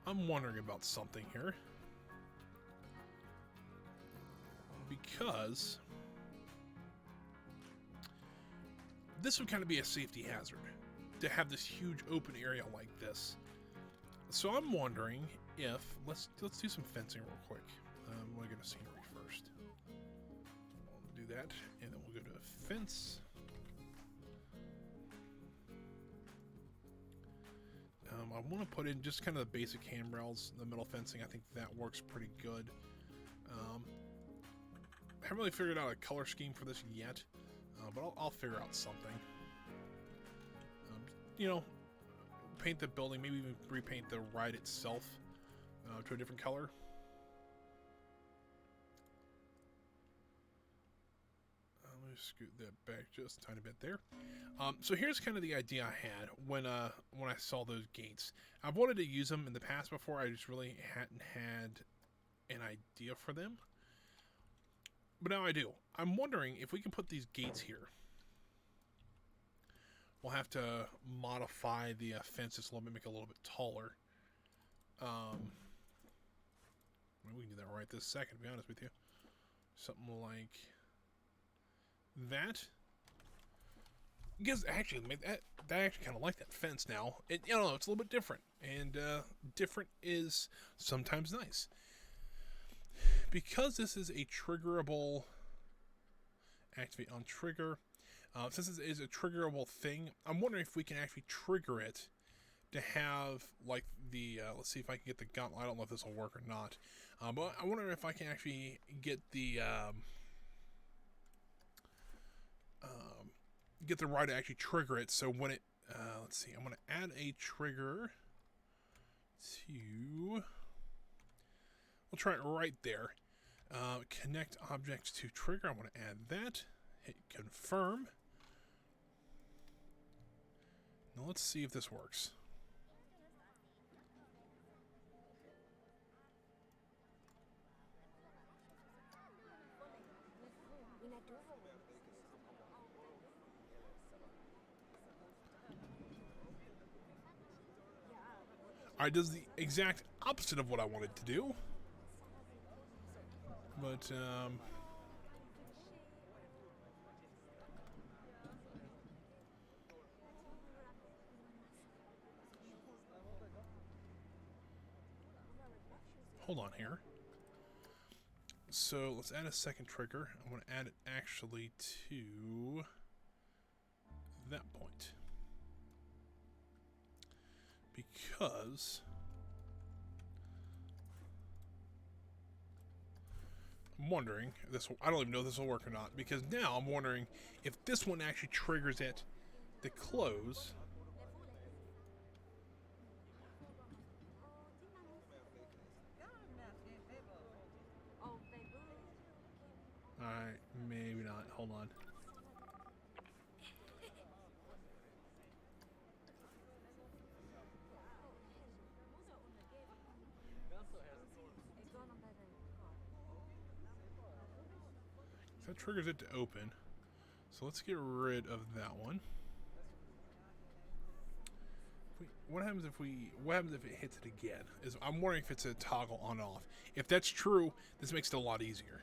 I'm wondering about something here. Because this would kind of be a safety hazard to have this huge open area like this. So I'm wondering if let's do some fencing real quick. We'll get a scenery first. We'll do that, and then we'll go to a fence. I want to put in just kind of the basic handrails, the metal fencing. I think that works pretty good. I haven't really figured out a color scheme for this yet, but I'll figure out something. Paint the building, maybe even repaint the ride itself to a different color. Let me scoot that back just a tiny bit there. So here's kind of the idea I had when I saw those gates. I've wanted to use them in the past before. I just really hadn't had an idea for them. But now I do. I'm wondering if we can put these gates here. We'll have to modify the fences a little bit, make it a little bit taller. We can do that right this second, to be honest with you. Something like that. Because actually, I actually kind of like that fence now. It's a little bit different, and different is sometimes nice. Because this is a triggerable activate on trigger, Since it is a triggerable thing, I'm wondering if we can actually trigger it to have, like, the, let's see if I can get the gauntlet. I don't know if this will work or not. But I wonder if I can actually get the right to actually trigger it. So when it, let's see, I'm going to add a trigger to, we'll try it right there. Connect objects to trigger. I'm going to add that. Hit confirm. Now let's see if this works. Alright, does the exact opposite of what I wanted to do. But, hold on here. So let's add a second trigger. I'm going to add it actually to that point. Because I'm wondering, I don't even know if this will work or not, because now I'm wondering if this one actually triggers it to close. Alright, maybe not. Hold on. That triggers it to open. So let's get rid of that one. What happens if it hits it again? I'm wondering if it's a toggle on off. If that's true, this makes it a lot easier.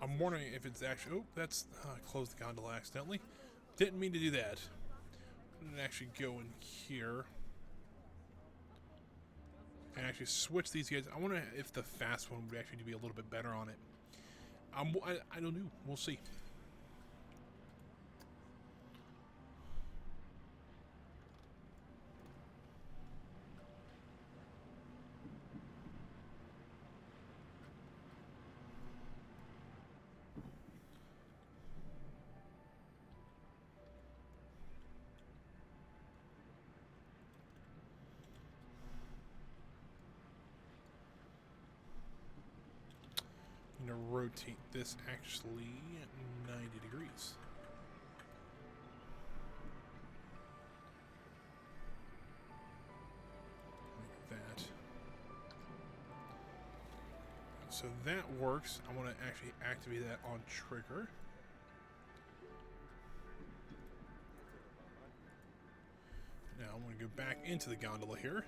I'm wondering if it's actually... Oh, that's... I closed the gondola accidentally. Didn't mean to do that. Didn't actually go in here. And actually switch these guys. I wonder if the fast one would actually be a little bit better on it. I don't know. We'll see. I'm going to rotate this actually 90 degrees. Like that. So that works. I want to actually activate that on trigger. Now I'm going to go back into the gondola here.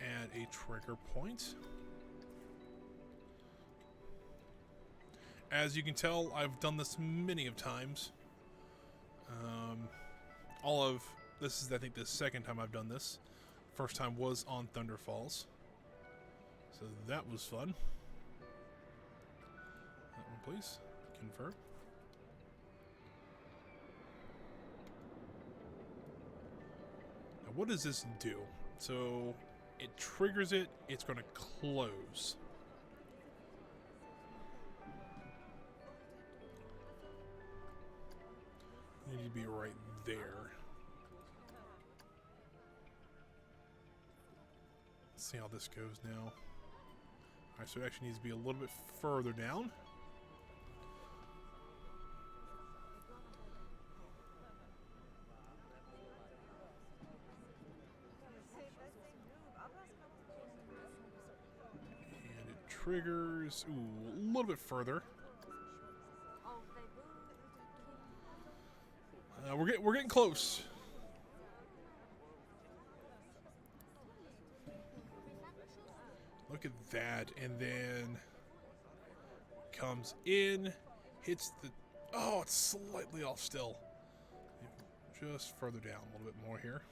Add a trigger point. As you can tell, I've done this many of times. This is, I think, the second time I've done this. First time was on Thunder Falls. So that was fun. That one, please. Confirm. Now, what does this do? So, it triggers it. It's going to close. You need to be right there. Let's see how this goes now. Alright, so it actually needs to be a little bit further down. And it triggers, ooh, a little bit further. We're getting close. Look at that. And then comes in, hits the... Oh, it's slightly off still. Just further down a little bit more here.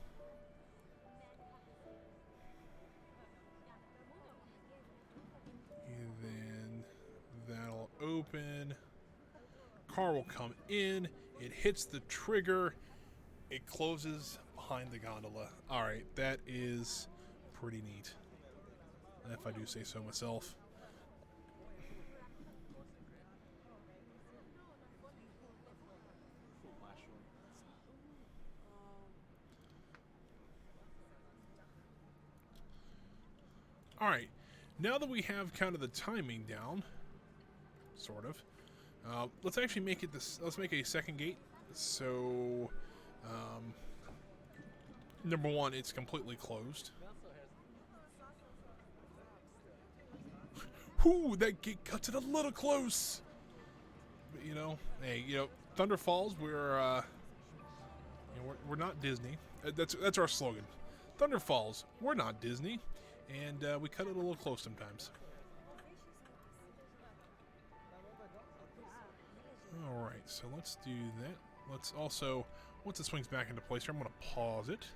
And then that'll open. Car will come in. It hits the trigger. It closes behind the gondola. Alright, that is pretty neat, if I do say so myself. Alright, now that we have kind of the timing down, sort of, let's actually make it this. Let's make a second gate. So, number one, it's completely closed. Whoo, that gate cuts it a little close. But, you know, hey, you know, Thunder Falls, we're not Disney. That's our slogan. Thunder Falls, we're not Disney, and we cut it a little close sometimes. All right, so let's do that. Let's also, once it swings back into place here, I'm going to pause it.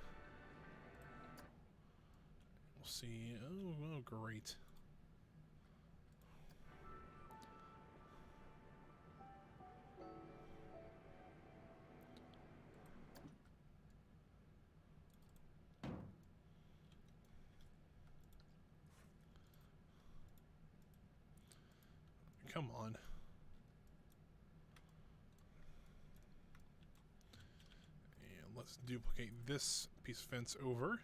We'll see. Oh, great. Come on. And let's duplicate this piece of fence over.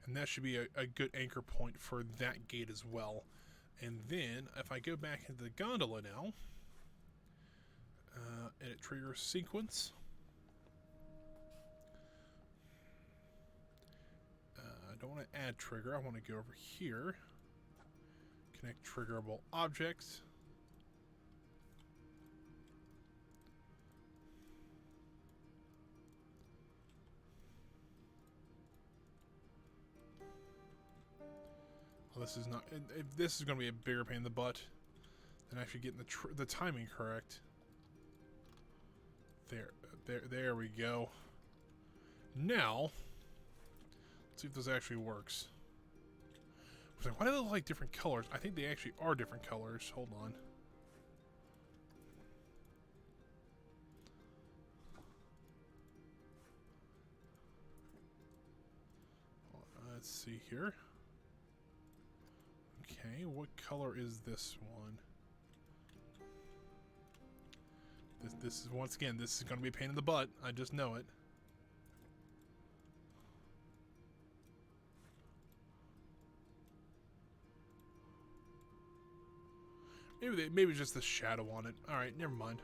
And that should be a good anchor point for that gate as well. And then, if I go back into the gondola now, edit trigger sequence. I don't want to add trigger, I want to go over here. Connect triggerable objects. Well, this is not. If this is going to be a bigger pain in the butt than actually getting the timing correct. There we go. Now, let's see if this actually works. I was like, why do they look like different colors? I think they actually are different colors. Hold on. Let's see here. Okay, what color is this one? This is, once again, this is going to be a pain in the butt. I just know it. Maybe just the shadow on it. Alright, never mind.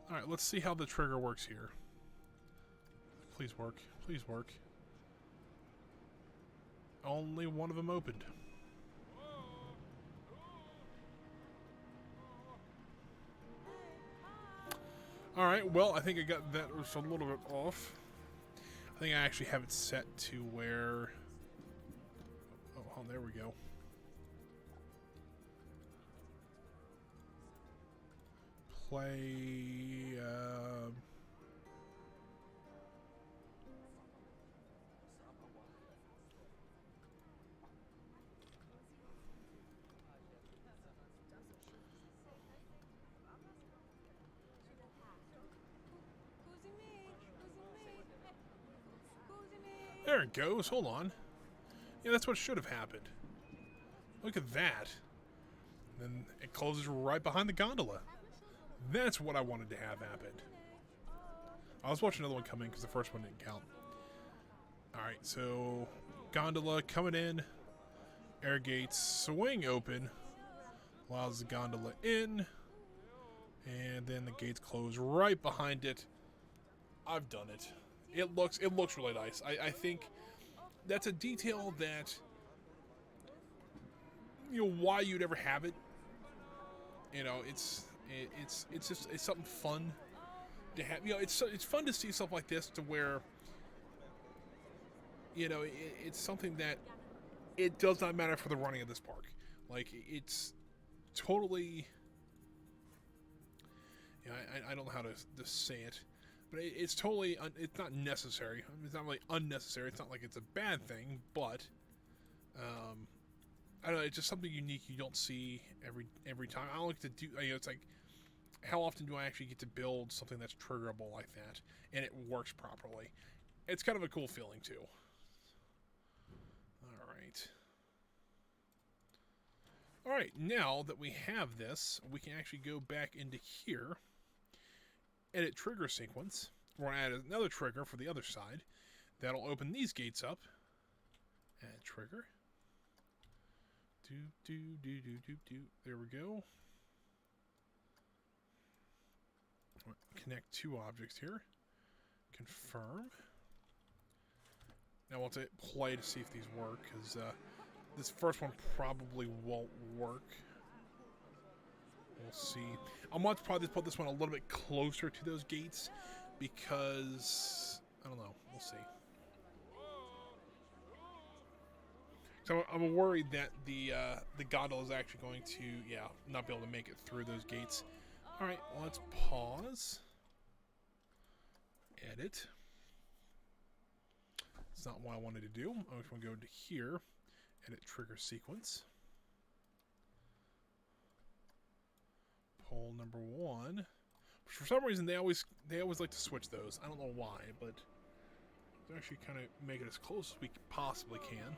Alright, let's see how the trigger works here. Please work. Please work. Only one of them opened. Alright, well, I think I got that was a little bit off. I think I actually have it set to where... Oh, there we go. Play... There it goes. Hold on. Yeah, that's what should have happened. Look at that. Then it closes right behind the gondola. That's what I wanted to have happen. I was watching another one come in because the first one didn't count. Alright, so gondola coming in. Air gates swing open. Allows the gondola in. And then the gates close right behind it. I've done it. It looks really nice. I think that's a detail that, you know, why you'd ever have it. You know, it's something fun to have. You know, it's fun to see stuff like this to where, you know, it's something that it does not matter for the running of this park. Like, it's totally... Yeah, I don't know how to say it, but it's totally... it's not necessary. I mean, it's not really unnecessary. It's not like it's a bad thing, but... I don't know, it's just something unique you don't see every time. I don't like to do... You know, it's like, how often do I actually get to build something that's triggerable like that, and it works properly? It's kind of a cool feeling, too. Alright, now that we have this, we can actually go back into here, edit trigger sequence. We're going to add another trigger for the other side. That'll open these gates up. Add trigger. There we go. Connect two objects here. Confirm. Now we'll have to play to see if these work, because this first one probably won't work. We'll see. I want to probably put this one a little bit closer to those gates, because I don't know. We'll see. So I'm worried that the gondola is actually going to, not be able to make it through those gates. All right, well, let's pause. Edit. It's not what I wanted to do. I'm just going to go to here, edit trigger sequence. Poll number 1. For some reason, they always like to switch those. I don't know why, but let's actually kind of make it as close as we possibly can.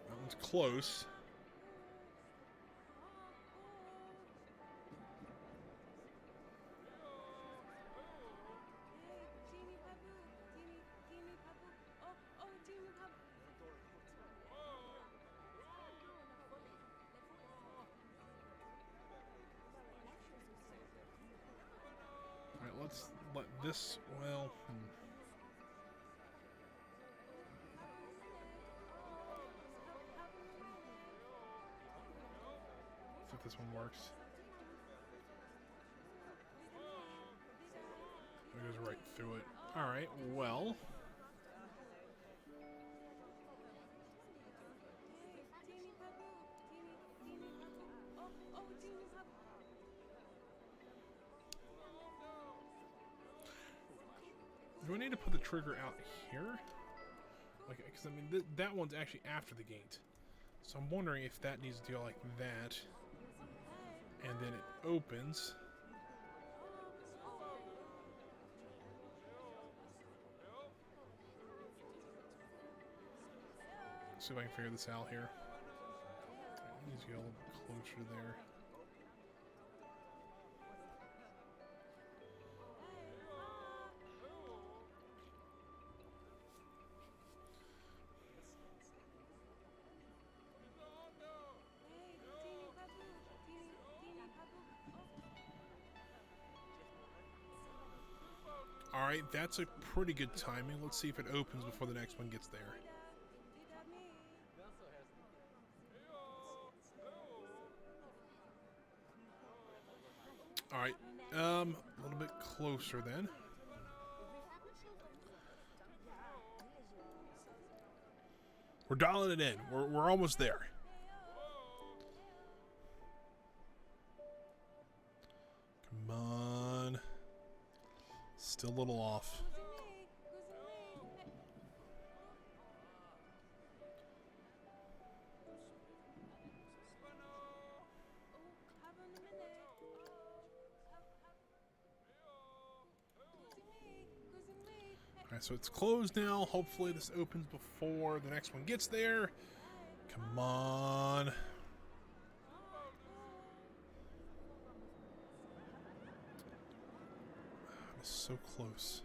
That one's close. Alright, let's let this, well... See if this one works. It goes right through it. Alright, well... Do I need to put the trigger out here? Like, because I mean, that one's actually after the gate. So I'm wondering if that needs to go like that. And then it opens. Let's see if I can figure this out here. It needs to go a little bit closer there. Alright, that's a pretty good timing. Let's see if it opens before the next one gets there. Alright, a little bit closer then. We're dialing it in. We're almost there. Come on. Still a little off. Alright, so it's closed now. Hopefully this opens before the next one gets there. Come on. It's so close.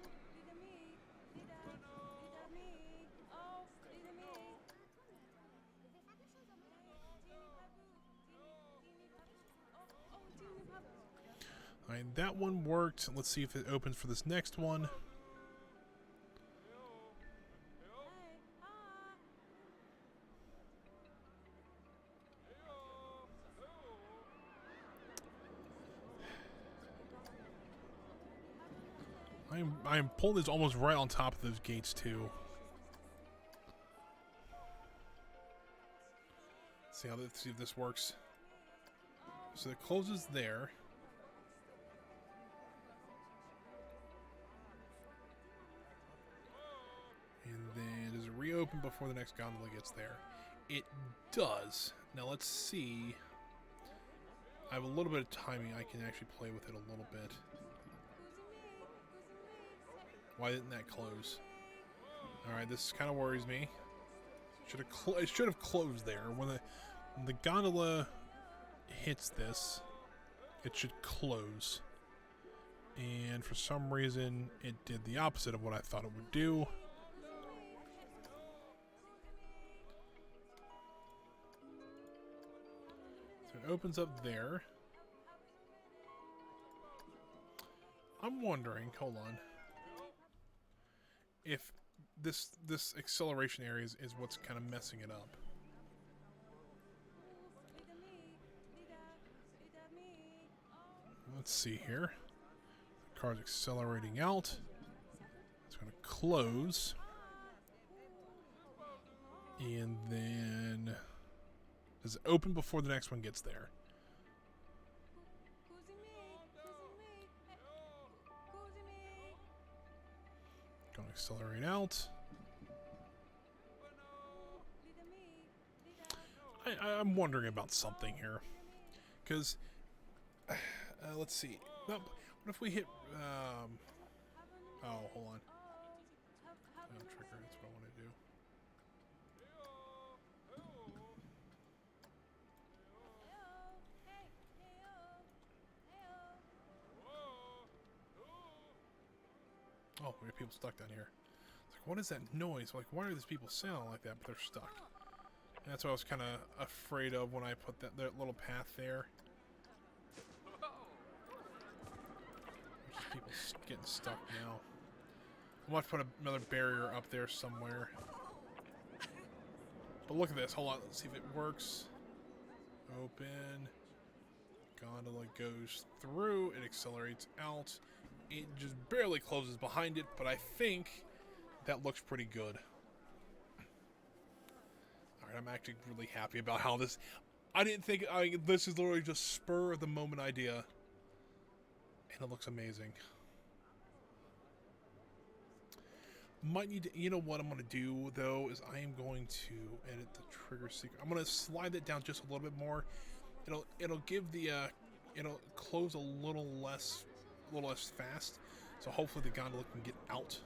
Alright, that one worked. Let's see if it opens for this next one. I'm pulling this almost right on top of those gates too. See if this works. So it closes there. And then does it reopen before the next gondola gets there? It does. Now let's see. I have a little bit of timing. I can actually play with it a little bit. Why didn't that close? Alright, this kind of worries me. It should have closed there. When the gondola hits this, it should close. And for some reason, it did the opposite of what I thought it would do. So it opens up there. I'm wondering, hold on, if this acceleration area is what's kind of messing it up. Let's see here. The car's accelerating out. It's going to close. And then does it open before the next one gets there? Going to accelerate out. I'm wondering about something here. Because, let's see. No, what if we hit, oh, hold on. Trigger, that's what I want to do. Oh, we have people stuck down here. It's like, what is that noise? Like, why are these people sounding like that, but they're stuck? And that's what I was kind of afraid of when I put that little path there. There's just people getting stuck now. I'm going to put another barrier up there somewhere. But look at this. Hold on. Let's see if it works. Open. Gondola goes through. It accelerates out. It just barely closes behind it, but I think that looks pretty good. Alright, I'm actually really happy about how this... I didn't think... this is literally just spur of the moment idea. And it looks amazing. Might need to... You know what I'm going to do, though, is I am going to edit the trigger secret. I'm going to slide it down just a little bit more. It'll give the... it'll close a little less fast, so hopefully the gondola can get out.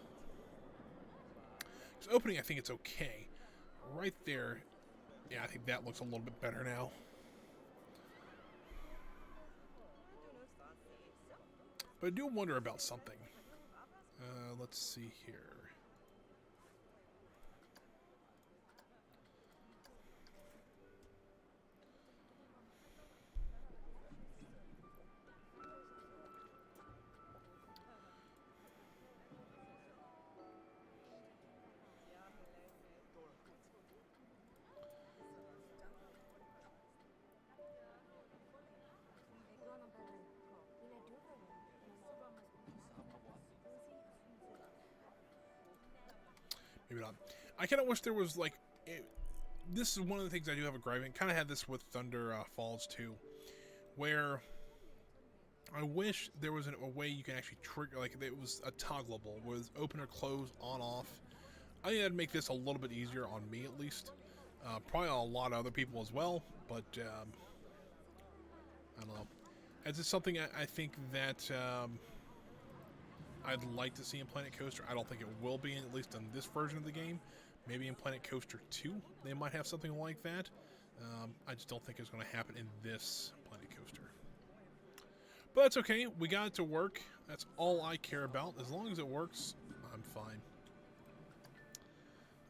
Because opening, I think it's okay. Right there, yeah, I think that looks a little bit better now. But I do wonder about something. Let's see here. Maybe not. I kind of wish there was, like... this is one of the things I do have a gripe in. Kind of had this with Thunder Falls, too. Where... I wish there was a way you can actually trigger... Like, it was a toggleable. With open or close, on, off. I think that'd make this a little bit easier on me, at least. Probably on a lot of other people as well. But, I don't know. It's just something I think that... I'd like to see in Planet Coaster. I don't think it will be, at least in this version of the game. Maybe in Planet Coaster 2, they might have something like that. I just don't think it's going to happen in this Planet Coaster. But that's okay. We got it to work. That's all I care about. As long as it works, I'm fine.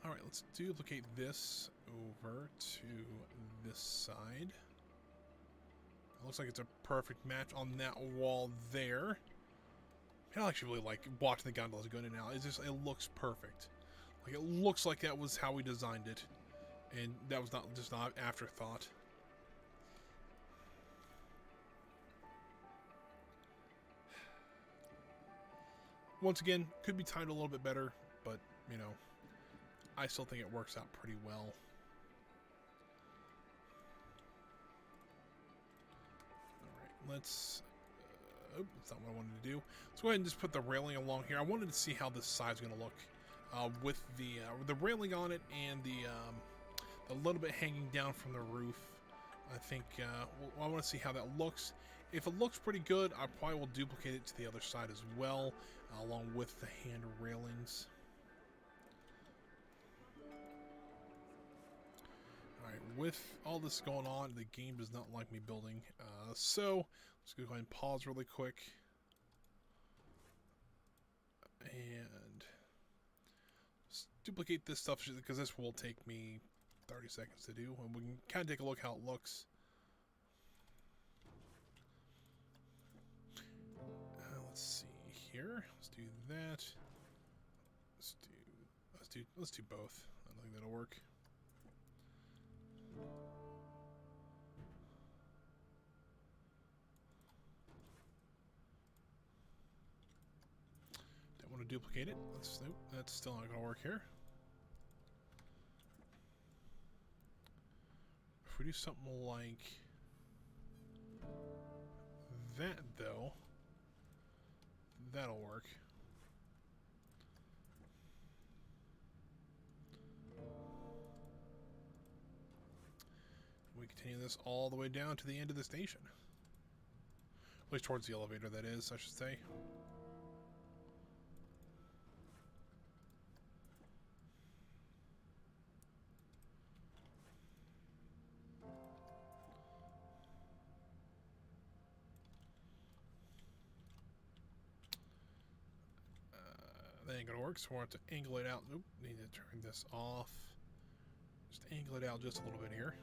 Alright, let's duplicate this over to this side. It looks like it's a perfect match on that wall there. I actually really like watching the gondolas go in and out. It looks perfect. Like, it looks like that was how we designed it. And that was not just not afterthought. Once again, could be timed a little bit better, but, you know, I still think it works out pretty well. Alright, let's... oh, that's not what I wanted to do. Let's go ahead and just put the railing along here. I wanted to see how this side's going to look with the railing on it and a little bit hanging down from the roof. I think I want to see how that looks. If it looks pretty good, I probably will duplicate it to the other side as well, along with the hand railings. Alright, with all this going on, the game does not like me building. So, let's go ahead and pause really quick. And duplicate this stuff, because this will take me 30 seconds to do. And we can kind of take a look how it looks. Let's see here. Let's do that. Let's do both. I don't think that'll work. Don't want to duplicate it. Nope, that's still not going to work here. If we do something like that, though, that'll work. We continue this all the way down to the end of the station. At least towards the elevator, that is, I should say. That ain't gonna work, so we'll have to angle it out. Oop, need to turn this off. Just angle it out just a little bit here.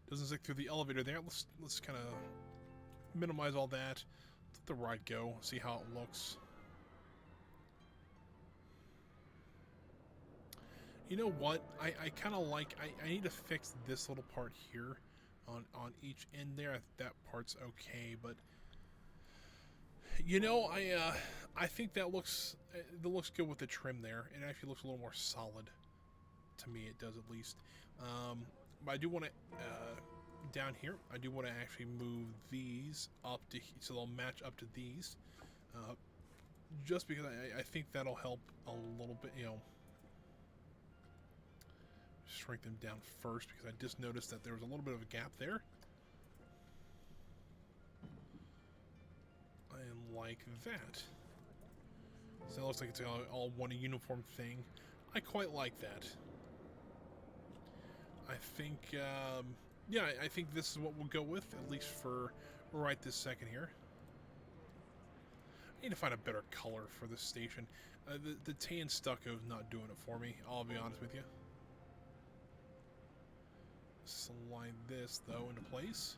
Doesn't stick through the elevator there. Let's kind of minimize all that. Let the ride go. See how it looks. You know what? I kind of like... I need to fix this little part here on each end there. That part's okay, but... You know, I think that looks good with the trim there. It actually looks a little more solid. To me, it does, at least. But I do want to... down here, I do want to actually move these up to... so they'll match up to these. Just because I think that'll help a little bit, you know... shrink them down first, because I just noticed that there was a little bit of a gap there. And like that. So it looks like it's all one uniform thing. I quite like that. I think, yeah, I think this is what we'll go with, at least for right this second here. I need to find a better color for this station. The tan stucco is not doing it for me, I'll be honest with you. Slide this, though, into place.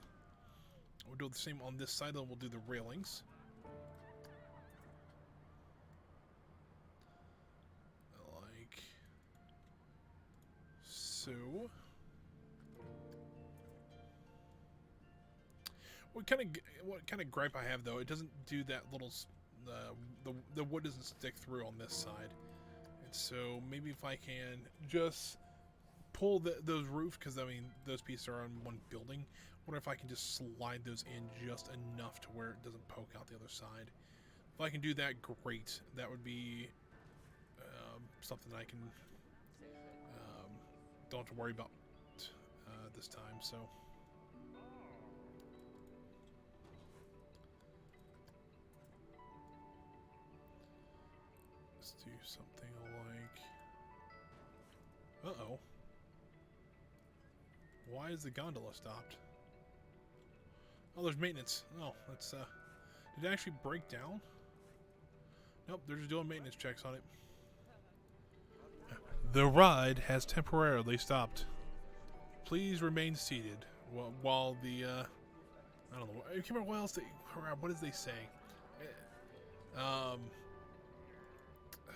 We'll do the same on this side, then we'll do the railings. Like so. What kind of gripe I have, though, it doesn't do that little... the wood doesn't stick through on this side. And so maybe if I can just... pull those roofs, because I mean those pieces are on one building. I wonder if I can just slide those in just enough to where it doesn't poke out the other side. If I can do that, great. That would be something I can don't have to worry about this time. So let's do something like. Uh-oh. Why is the gondola stopped? Oh, there's maintenance. Oh, that's, did it actually break down? Nope, they're just doing maintenance checks on it. The ride has temporarily stopped. Please remain seated while the, I don't know, I can't remember what else what did they say?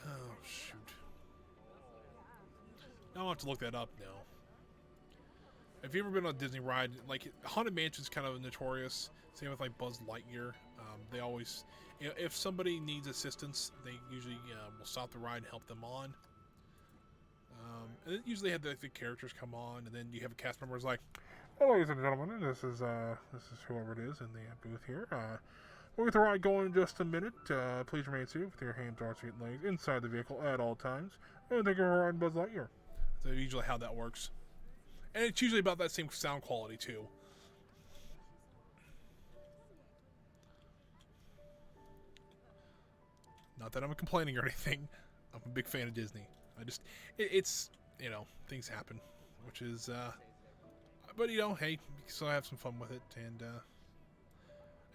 Oh, shoot. I'll have to look that up now. If you've ever been on a Disney ride, like, Haunted Mansion's kind of notorious. Same with, like, Buzz Lightyear. They always, you know, if somebody needs assistance, they usually will stop the ride and help them on. And then usually have the characters come on, and then you have a cast member who's like, "Well, ladies and gentlemen, this is whoever it is in the booth here. We'll get the ride going in just a minute. Please remain seated with your hands, arms, feet, and legs inside the vehicle at all times. And thank you for riding Buzz Lightyear." So usually how that works. And it's usually about that same sound quality, too. Not that I'm complaining or anything. I'm a big fan of Disney. It's, you know, things happen. Which is, but, you know, hey, you can still have some fun with it. And,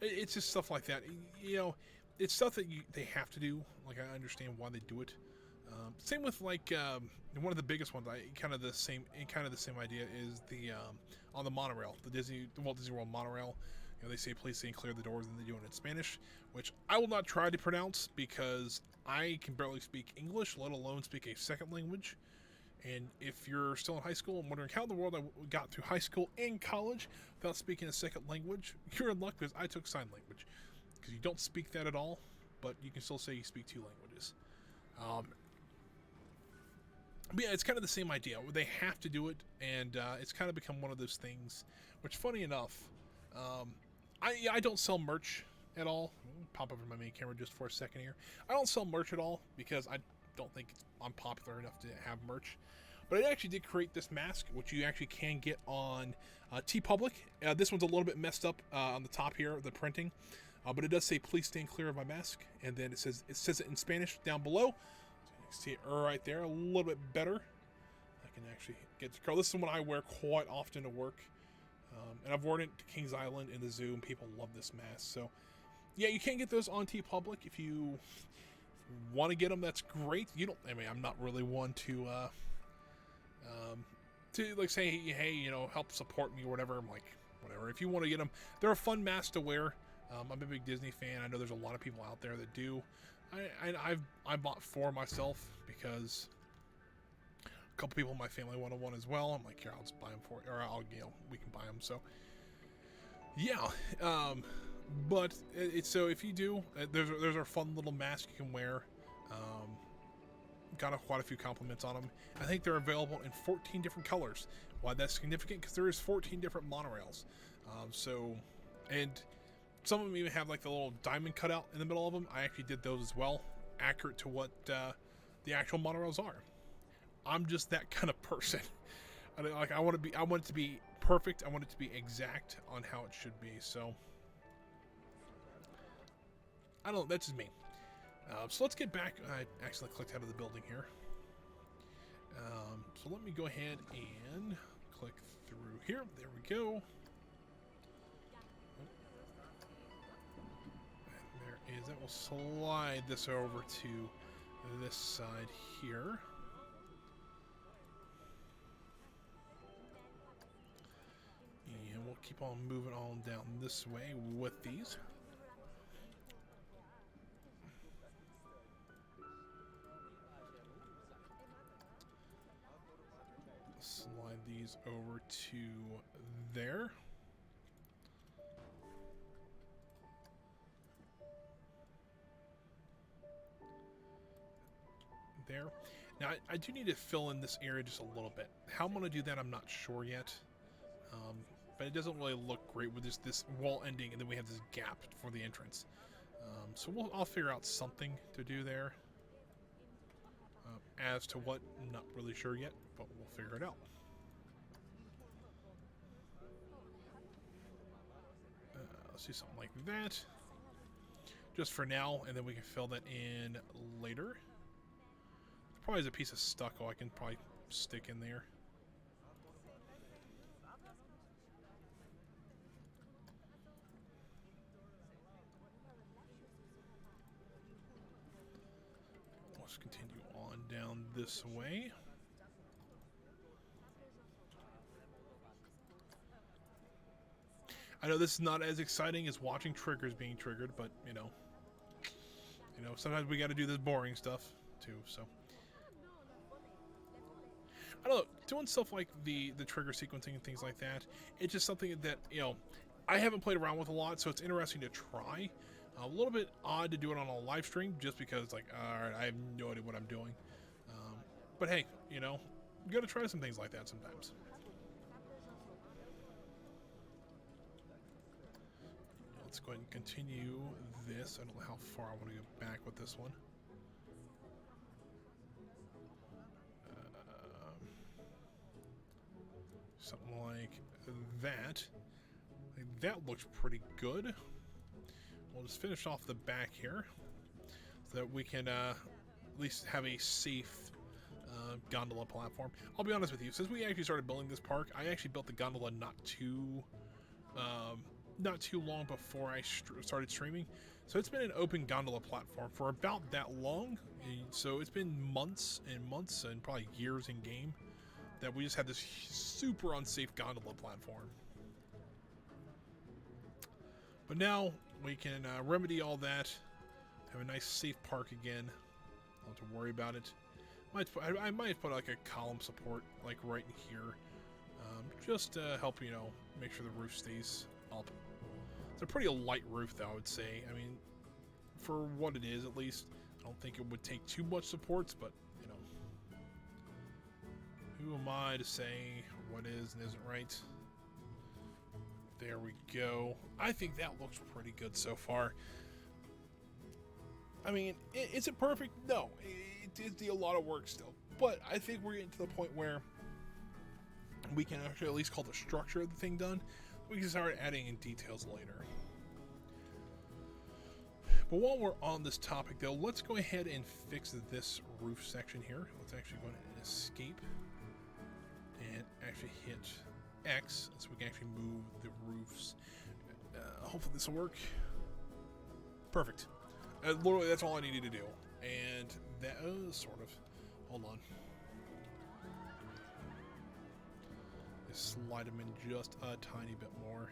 it's just stuff like that. You know, it's stuff that they have to do. Like, I understand why they do it. Same with, like, one of the biggest ones. Kind of the same idea is the on the monorail, the Walt Disney World monorail. You know, they say please stay and clear the doors, and they do it in Spanish, which I will not try to pronounce because I can barely speak English, let alone speak a second language. And if you're still in high school and wondering how in the world I got through high school and college without speaking a second language, you're in luck because I took sign language. Because you don't speak that at all, but you can still say you speak 2 languages. But yeah, it's kind of the same idea. They have to do it, and it's kind of become one of those things. Which, funny enough, I don't sell merch at all. Pop over my main camera just for a second here. I don't sell merch at all because I don't think I'm popular enough to have merch. But I actually did create this mask, which you actually can get on TeePublic. This one's a little bit messed up on the top here, the printing. But it does say, please stand clear of my mask. And then it says it in Spanish down below. So you can see it right there, a little bit better. I can actually get the curl. This is one I wear quite often to work. And I've worn it to Kings Island in the zoo, and people love this mask. So, yeah, you can get those on TeePublic. If you want to get them, that's great. I'm not really one to like say, hey, you know, help support me or whatever. I'm like, whatever. If you want to get them, they're a fun mask to wear. I'm a big Disney fan. I know there's a lot of people out there that do. I bought 4 myself because a couple people in my family wanted one as well. I'm like, here, I'll just buy them for you, or we can buy them. So, yeah. But so if you do, there's a fun little mask you can wear. Got quite a few compliments on them. I think they're available in 14 different colors. Why that's significant? Because there is 14 different monorails. And some of them even have like the little diamond cutout in the middle of them. I actually did those as well, accurate to what the actual monorails are. I'm just that kind of person. I want it to be perfect. I want it to be exact on how it should be. So I don't know. That's just me. So let's get back. I accidentally clicked out of the building here. So let me go ahead and click through here. There we go. And there is. That will slide this over to this side here. And we'll keep on moving on down this way with these. Slide these over to there. There. Now, I do need to fill in this area just a little bit. How I'm going to do that, I'm not sure yet. But it doesn't really look great with this wall ending, and then we have this gap for the entrance. So I'll figure out something to do there. As to what, I'm not really sure yet, but we'll figure it out. Let's do something like that. Just for now, and then we can fill that in later. There probably is a piece of stucco I can probably stick in there. Let's continue on down this way. I know this is not as exciting as watching triggers being triggered, but you know, sometimes we got to do this boring stuff. too. So I don't know, doing stuff like the trigger sequencing and things like that. It's just something that, you know, I haven't played around with a lot, so it's interesting to try. A little bit odd to do it on a live stream, just because, like, all right, I have no idea what I'm doing. But hey, you know, you got to try some things like that sometimes. Let's go ahead and continue this. I don't know how far I want to go back with this one. Something like that. That looks pretty good. We'll just finish off the back here so that we can at least have a safe gondola platform. I'll be honest with you, since we actually started building this park, I actually built the gondola not too long before I started streaming. So it's been an open gondola platform for about that long. So it's been months and months and probably years in game that we just had this super unsafe gondola platform. But now we can remedy all that, have a nice safe park again. Don't have to worry about it. I might put like a column support like right in here, just to help, you know, make sure the roof stays up. It's a pretty light roof though, I would say. I mean, for what it is at least, I don't think it would take too much supports, but you know, who am I to say what is and isn't right? There we go. I think that looks pretty good so far. I mean, is it perfect? No. It did a lot of work still. But I think we're getting to the point where we can actually at least call the structure of the thing done. We can start adding in details later. But while we're on this topic, though, let's go ahead and fix this roof section here. Let's actually go ahead and escape and actually hit X so we can actually move the roofs. Hopefully this will work. Perfect. Literally, that's all I needed to do. And that sort of. Hold on. Just slide them in just a tiny bit more.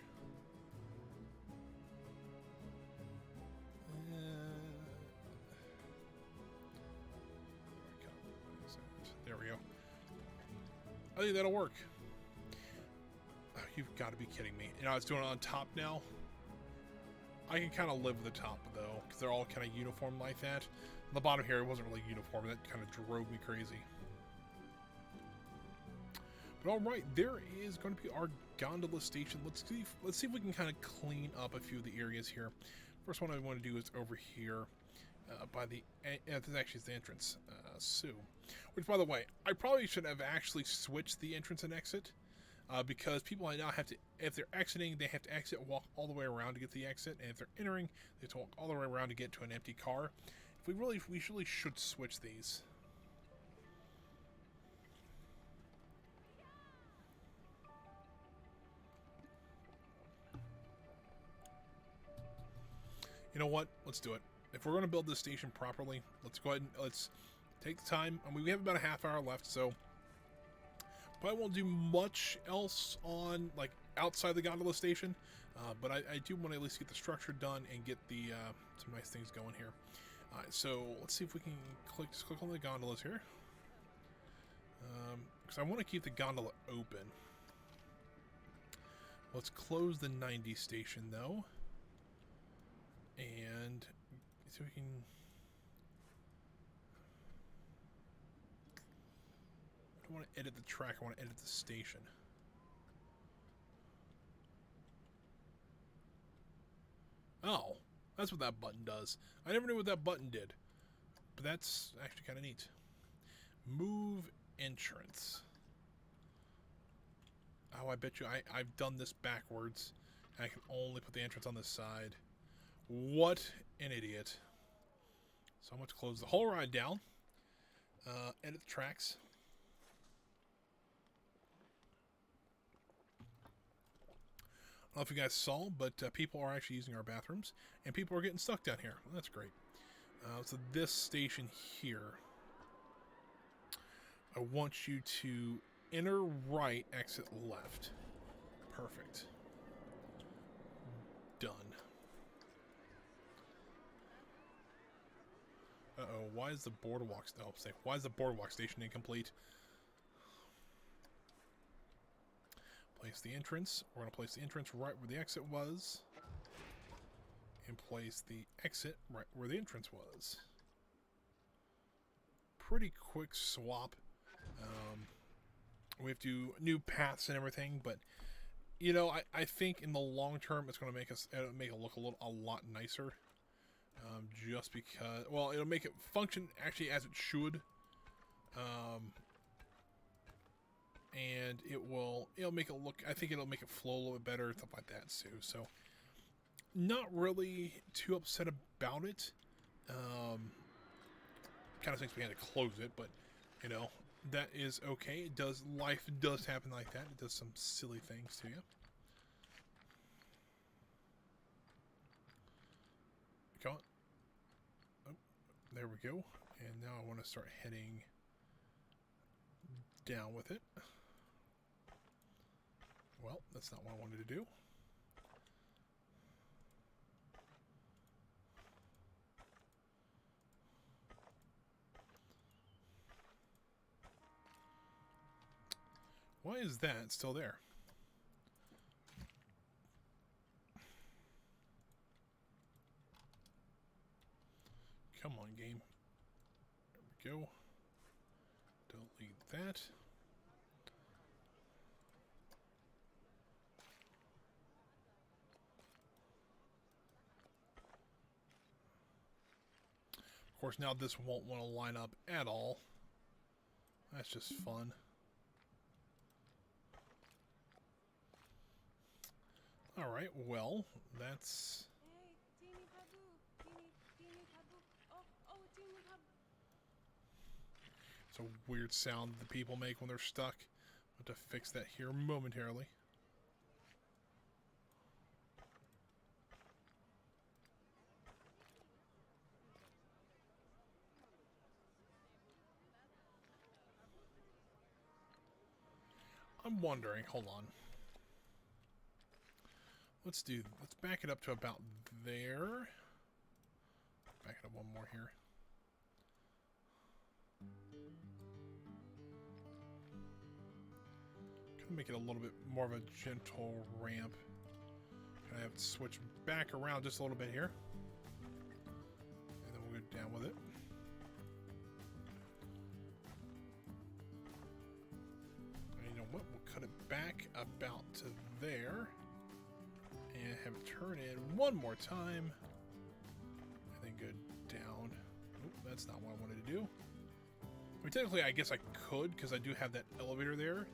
There we go. I think that'll work. Oh, you've got to be kidding me. You know, I was doing it on top now. I can kind of live with the top, though, because they're all kind of uniform like that. On the bottom here, it wasn't really uniform. That kind of drove me crazy. But all right, there is going to be our gondola station. Let's see if we can kind of clean up a few of the areas here. First one I want to do is over here by the... this actually is the entrance. Which, by the way, I probably should have actually switched the entrance and exit. Because people now have to, if they're exiting, they have to exit and walk all the way around to get to the exit, and if they're entering, they have to walk all the way around to get to an empty car. We really should switch these. You know what? Let's do it. If we're going to build this station properly, let's go ahead and let's take the time. I mean, we have about a half hour left, so probably won't do much else on, like, outside the gondola station, but I do want to at least get the structure done and get the some nice things going here. Alright, so let's see if we can just click on the gondolas here. Because I want to keep the gondola open. Let's close the 90 station, though. And see if we can... I don't want to edit the track, I want to edit the station. Oh, that's what that button does. I never knew what that button did. But that's actually kind of neat. Move entrance. Oh, I bet you I've done this backwards. And I can only put the entrance on this side. What an idiot. So I'm going to close the whole ride down. Edit the tracks. I don't know if you guys saw, but people are actually using our bathrooms, and people are getting stuck down here. Well, that's great. So this station here, I want you to enter right, exit left. Perfect. Done. Uh-oh, why is the boardwalk... Oh, say, why is the boardwalk station incomplete? Place the entrance. We're going to place the entrance right where the exit was. And place the exit right where the entrance was. Pretty quick swap. We have to do new paths and everything, but you know, I think in the long term it's going to make it look a lot nicer. Just because, well, it'll make it function actually as it should. And it'll make it look, I think it'll make it flow a little bit better, stuff like that too. So not really too upset about it. Kind of thinks we had to close it, but you know, that is okay. Life does happen like that. It does some silly things to you. Come on. Oh, there we go. And now I want to start heading down with it. Well, that's not what I wanted to do. Why is that still there? Come on, game. There we go. Delete that. Of course, now this won't want to line up at all. That's just fun. Alright, well, that's... It's a weird sound that the people make when they're stuck. I'll have to fix that here momentarily. I'm wondering, hold on. Let's back it up to about there. Back it up one more here. Gonna make it a little bit more of a gentle ramp. Gonna have to switch back around just a little bit here. And then we'll go down with it. And you know what? We'll cut it back about to there. And have it turn in one more time. And then go down. Oop, that's not what I wanted to do. I mean, technically, I guess I could, because I do have that elevator there.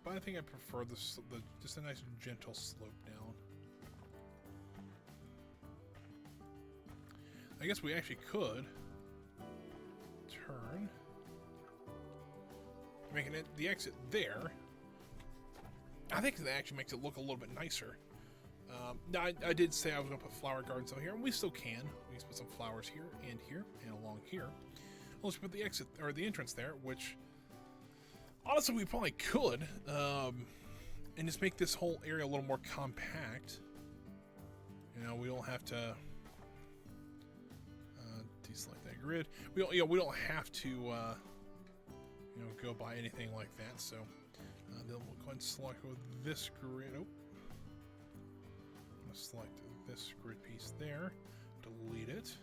But I think I prefer just a nice gentle slope down. I guess we actually could turn, making it the exit there. I think that actually makes it look a little bit nicer. Now, I did say I was going to put flower gardens out here, and we still can. We can put some flowers here, and along here. Let's put the exit, or the entrance there, which, honestly, we probably could. And just make this whole area a little more compact. You know, we don't have to deselect that grid. We don't have to, go by anything like that, so... then we'll go ahead and select with this grid. Oh. I'm going to select this grid piece there. Delete it.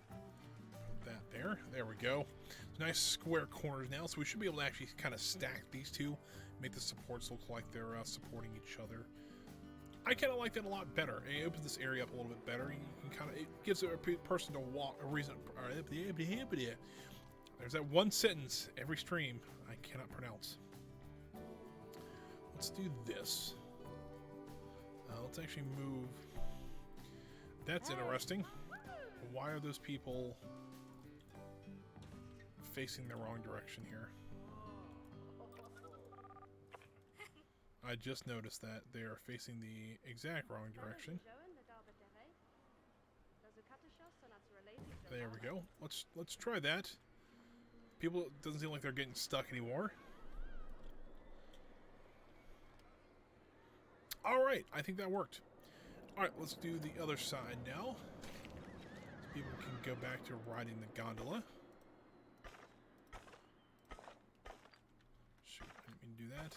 Put that there. There we go. Nice square corners now, so we should be able to actually kind of stack these two. Make the supports look like they're supporting each other. I kind of like that a lot better. It opens this area up a little bit better. You can kind of, it gives a person to walk, a reason. There's that one sentence every stream I cannot pronounce. Let's do this. Let's actually move. That's interesting. Why are those people facing the wrong direction here? I just noticed that they are facing the exact wrong direction. There we go. Let's try that. People, it doesn't seem like they're getting stuck anymore. Alright, I think that worked. Alright, let's do the other side now. People can go back to riding the gondola. Shoot, I didn't mean to do that.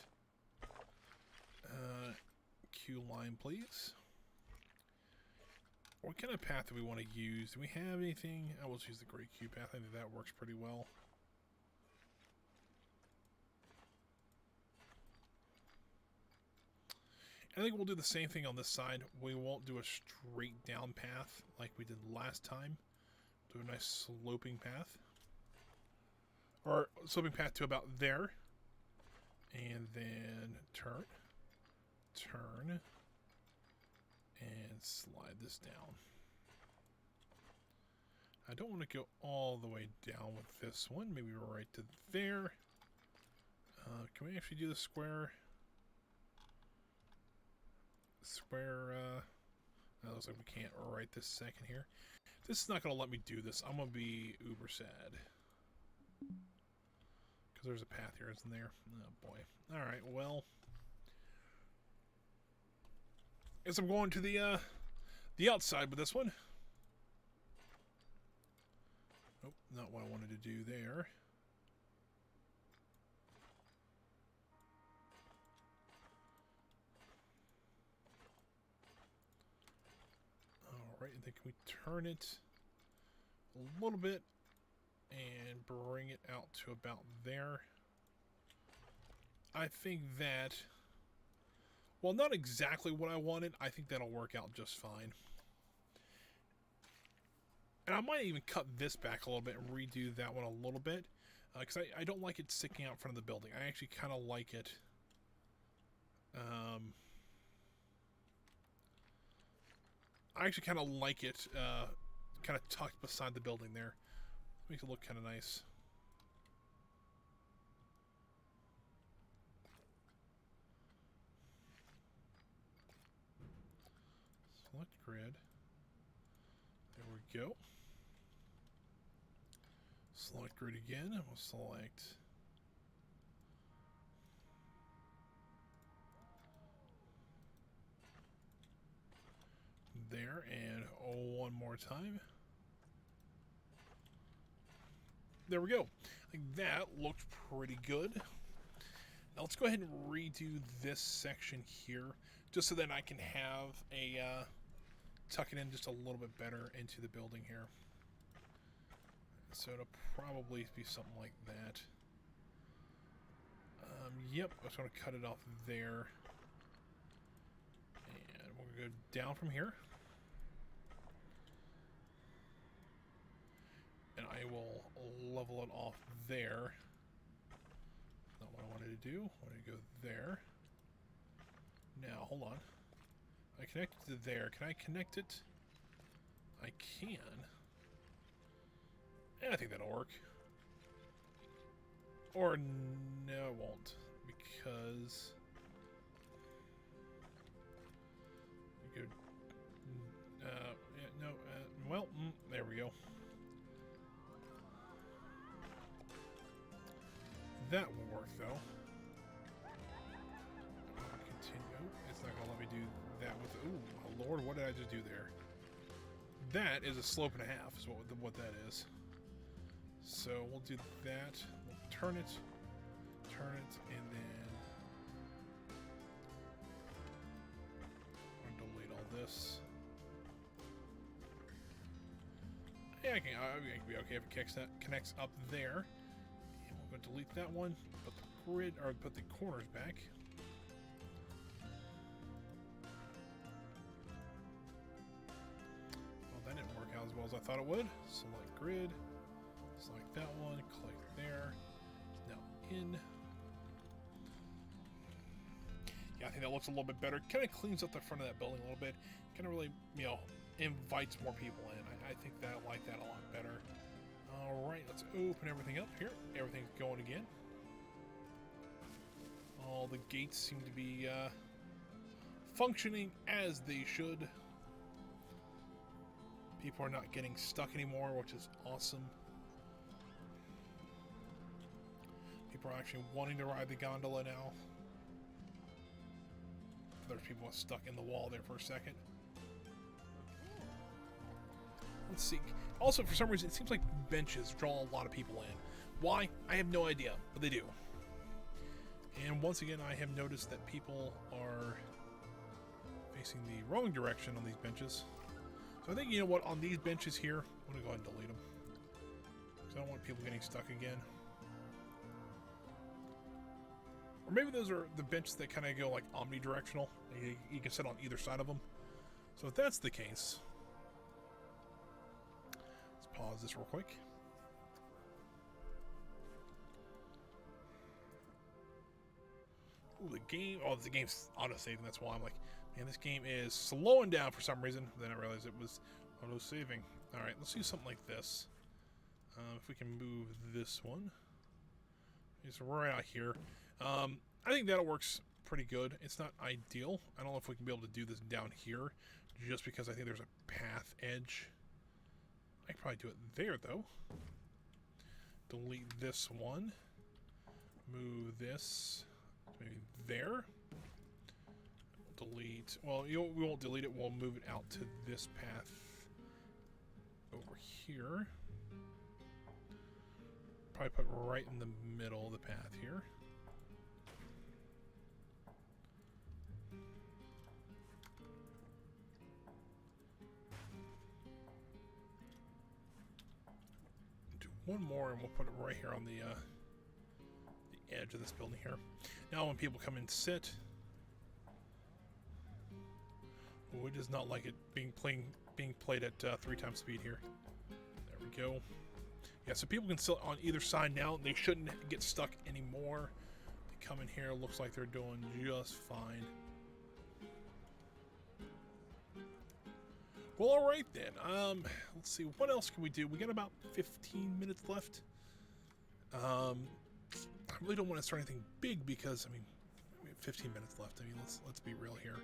Queue line, please. What kind of path do we want to use? Do we have anything? I will use the great queue path. I think that works pretty well. I think we'll do the same thing on this side. We won't do a straight down path like we did last time. Do a nice sloping path. Or sloping path to about there. And then turn. Turn. And slide this down. I don't want to go all the way down with this one. Maybe right to there. Can we actually do the square? That looks like we can't right this second here. This is not going to let me do this. I'm going to be uber sad. Because there's a path here, isn't there? Oh, boy. Alright, well. Guess I'm going to the outside with this one. Nope, not what I wanted to do there. Alright, and then can we turn it a little bit and bring it out to about there? I think that, well, not exactly what I wanted. I think that'll work out just fine. And I might even cut this back a little bit and redo that one a little bit. Because I don't like it sticking out in front of the building. I actually kind of like it. I actually kind of like it kind of tucked beside the building there. Makes it look kind of nice. Select grid. There we go. Select grid again, and we'll select there, and one more time. There we go. I think that looked pretty good. Now let's go ahead and redo this section here, just so that I can have a tuck it in just a little bit better into the building here. So it'll probably be something like that. Yep, I just want to cut it off there. And we're going to go down from here. And I will level it off there. Not what I wanted to do. I wanted to go there. Now, hold on. I connected to there. Can I connect it? I can. I think that'll work. Or no, it won't. Because you could, yeah, no, well, there we go. That will work though. Continue. It's not gonna let me do that with. Ooh, my lord! What did I just do there? That is a slope and a half. Is what that is. So we'll do that. We'll turn it, and then I'm gonna delete all this. Yeah, I can be okay if it connects up there. And we're gonna delete that one. Put the grid, or put the corners back. Well, that didn't work out as well as I thought it would. Select grid. Select that one, click there. Now in. Yeah, I think that looks a little bit better. Kind of cleans up the front of that building a little bit. Kind of really, you know, invites more people in. I think that I like that a lot better. All right, let's open everything up here. Everything's going again. All the gates seem to be functioning as they should. People are not getting stuck anymore, which is awesome. People are actually wanting to ride the gondola now. There's people stuck in the wall there for a second. Let's see. Also, for some reason, it seems like benches draw a lot of people in. Why? I have no idea, but they do. And once again, I have noticed that people are facing the wrong direction on these benches. So I think, you know what, on these benches here, I'm going to go ahead and delete them. Because I don't want people getting stuck again. Or maybe those are the benches that kind of go like omnidirectional. You can sit on either side of them. So if that's the case, let's pause this real quick. Ooh, the game's auto-saving. That's why I'm like, man, this game is slowing down for some reason. Then I realized it was auto-saving. All right, let's do something like this. If we can move this one. It's right out here. I think that works pretty good. It's not ideal. I don't know if we can be able to do this down here, just because I think there's a path edge. I could probably do it there, though. Delete this one. Move this maybe there. Delete. Well, we won't delete it. We'll move it out to this path over here. Probably put right in the middle of the path here. Do one more, and we'll put it right here on the edge of this building here. Now, when people come and sit, oh, it does not like it being played at 3 times speed here. There we go. Yeah, so people can sit on either side now. They shouldn't get stuck anymore. They come in here, looks like they're doing just fine. Well, all right then. Let's see, what else can we do? We got about 15 minutes left. I really don't want to start anything big because, I mean, we have 15 minutes left. I mean, let's be real here.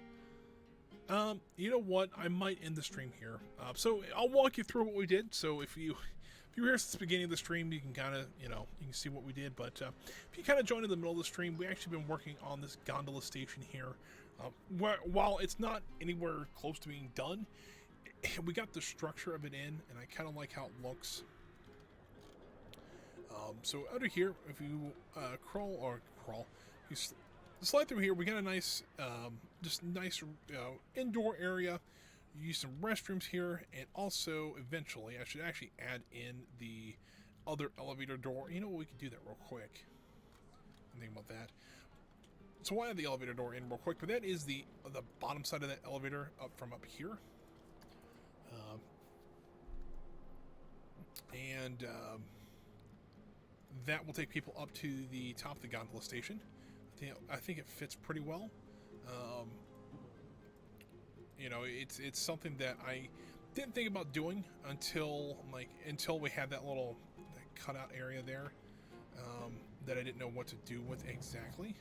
You know what? I might end the stream here. So I'll walk you through what we did. So if you were here since the beginning of the stream, you can kind of, you can see what we did. But if you kind of joined in the middle of the stream, we actually been working on this gondola station here. While it's not anywhere close to being done, we got the structure of it in, and I kind of like how it looks. So under here, if you you slide through here, we got a nice, just nice indoor area. You use some restrooms here, and also eventually, I should actually add in the other elevator door. You know what? We could do that real quick. Think about that. So we'll add the elevator door in real quick, but that is the bottom side of that elevator from up here. That will take people up to the top of the gondola station. I think it fits pretty well. It's something that I didn't think about doing until we had that little cutout area there that I didn't know what to do with exactly.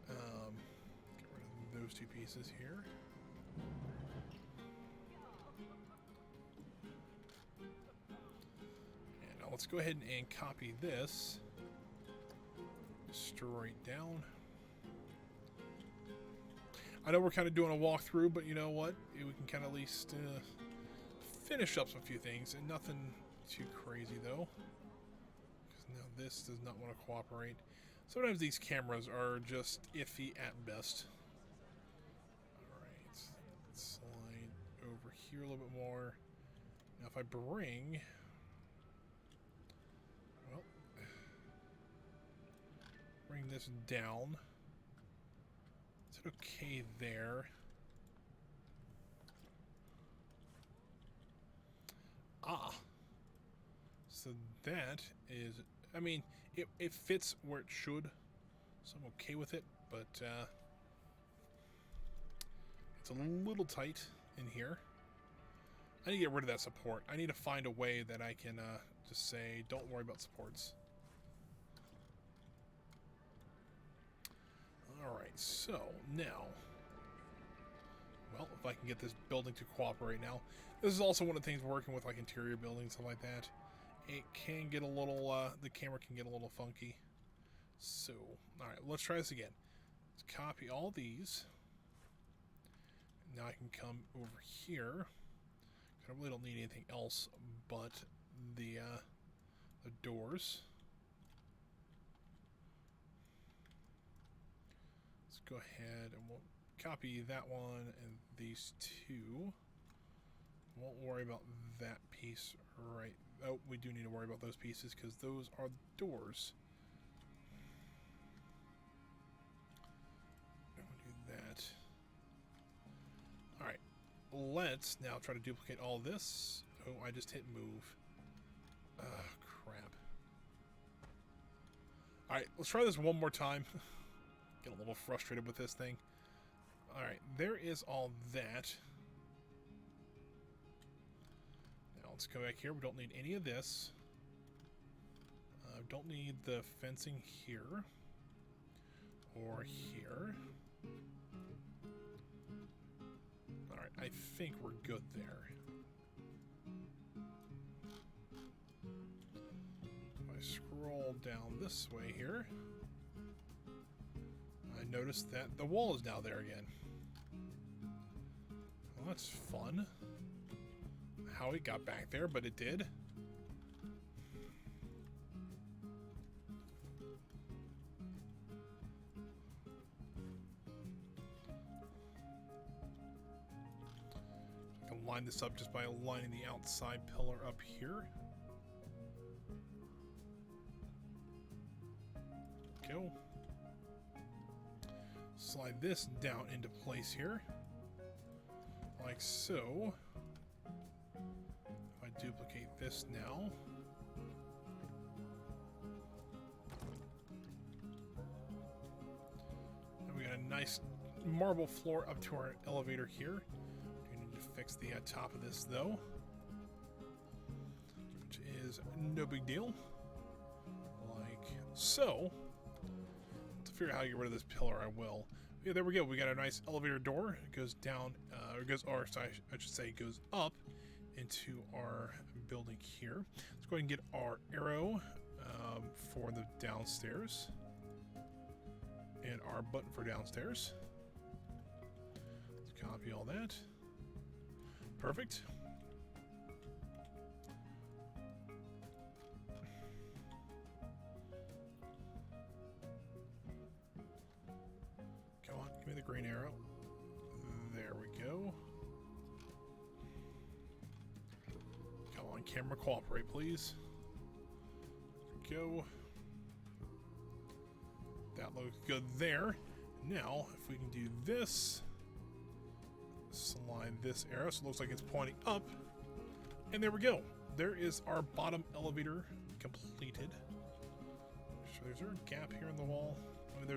Get rid of those 2 pieces here. And now let's go ahead and copy this straight down. I know we're kind of doing a walkthrough, but you know what? We can kind of at least finish up some few things, and nothing too crazy though. Because now this does not want to cooperate. Sometimes these cameras are just iffy at best. Alright, let's slide over here a little bit more. Now if I bring... well, bring this down. Is it okay there? So that is, I mean, it fits where it should, so I'm okay with it, but it's a little tight in here. I need to get rid of that support. I need to find a way that I can just say, don't worry about supports. Alright, so now, well, if I can get this building to cooperate now. This is also one of the things working with like interior buildings, stuff like that. It can get a little, the camera can get a little funky. So, alright, let's try this again. Let's copy all these. Now I can come over here. I really don't need anything else but the doors. Let's go ahead and we'll copy that one and these two. Won't worry about that piece right. Oh, we do need to worry about those pieces because those are the doors. We'll do that. Alright. Let's now try to duplicate all this. Oh, I just hit move. Crap. Alright, let's try this one more time. Get a little frustrated with this thing. Alright, there is all that. Now let's go back here. We don't need any of this. Don't need the fencing here. Or here. Alright, I think we're good there. If I scroll down this way here, I noticed that the wall is now there again. Well, that's fun. How it got back there, but it did. I can line this up just by aligning the outside pillar up here. Go. Slide this down into place here. Like so. If I duplicate this now. And we got a nice marble floor up to our elevator here. We need to fix the top of this though. Which is no big deal. Like so. To figure out how to get rid of this pillar, I will. Yeah, there we go. We got a nice elevator door. It goes down, or sorry, I should say, it goes up into our building here. Let's go ahead and get our arrow for the downstairs and our button for downstairs. Let's copy all that. Perfect. Come on, give me the green arrow. There we go. Come on, camera, cooperate, please. There we go. That looks good there. Now, if we can do this, slide this arrow so it looks like it's pointing up. And there we go. There is our bottom elevator completed. So is there a gap here in the wall? I mean,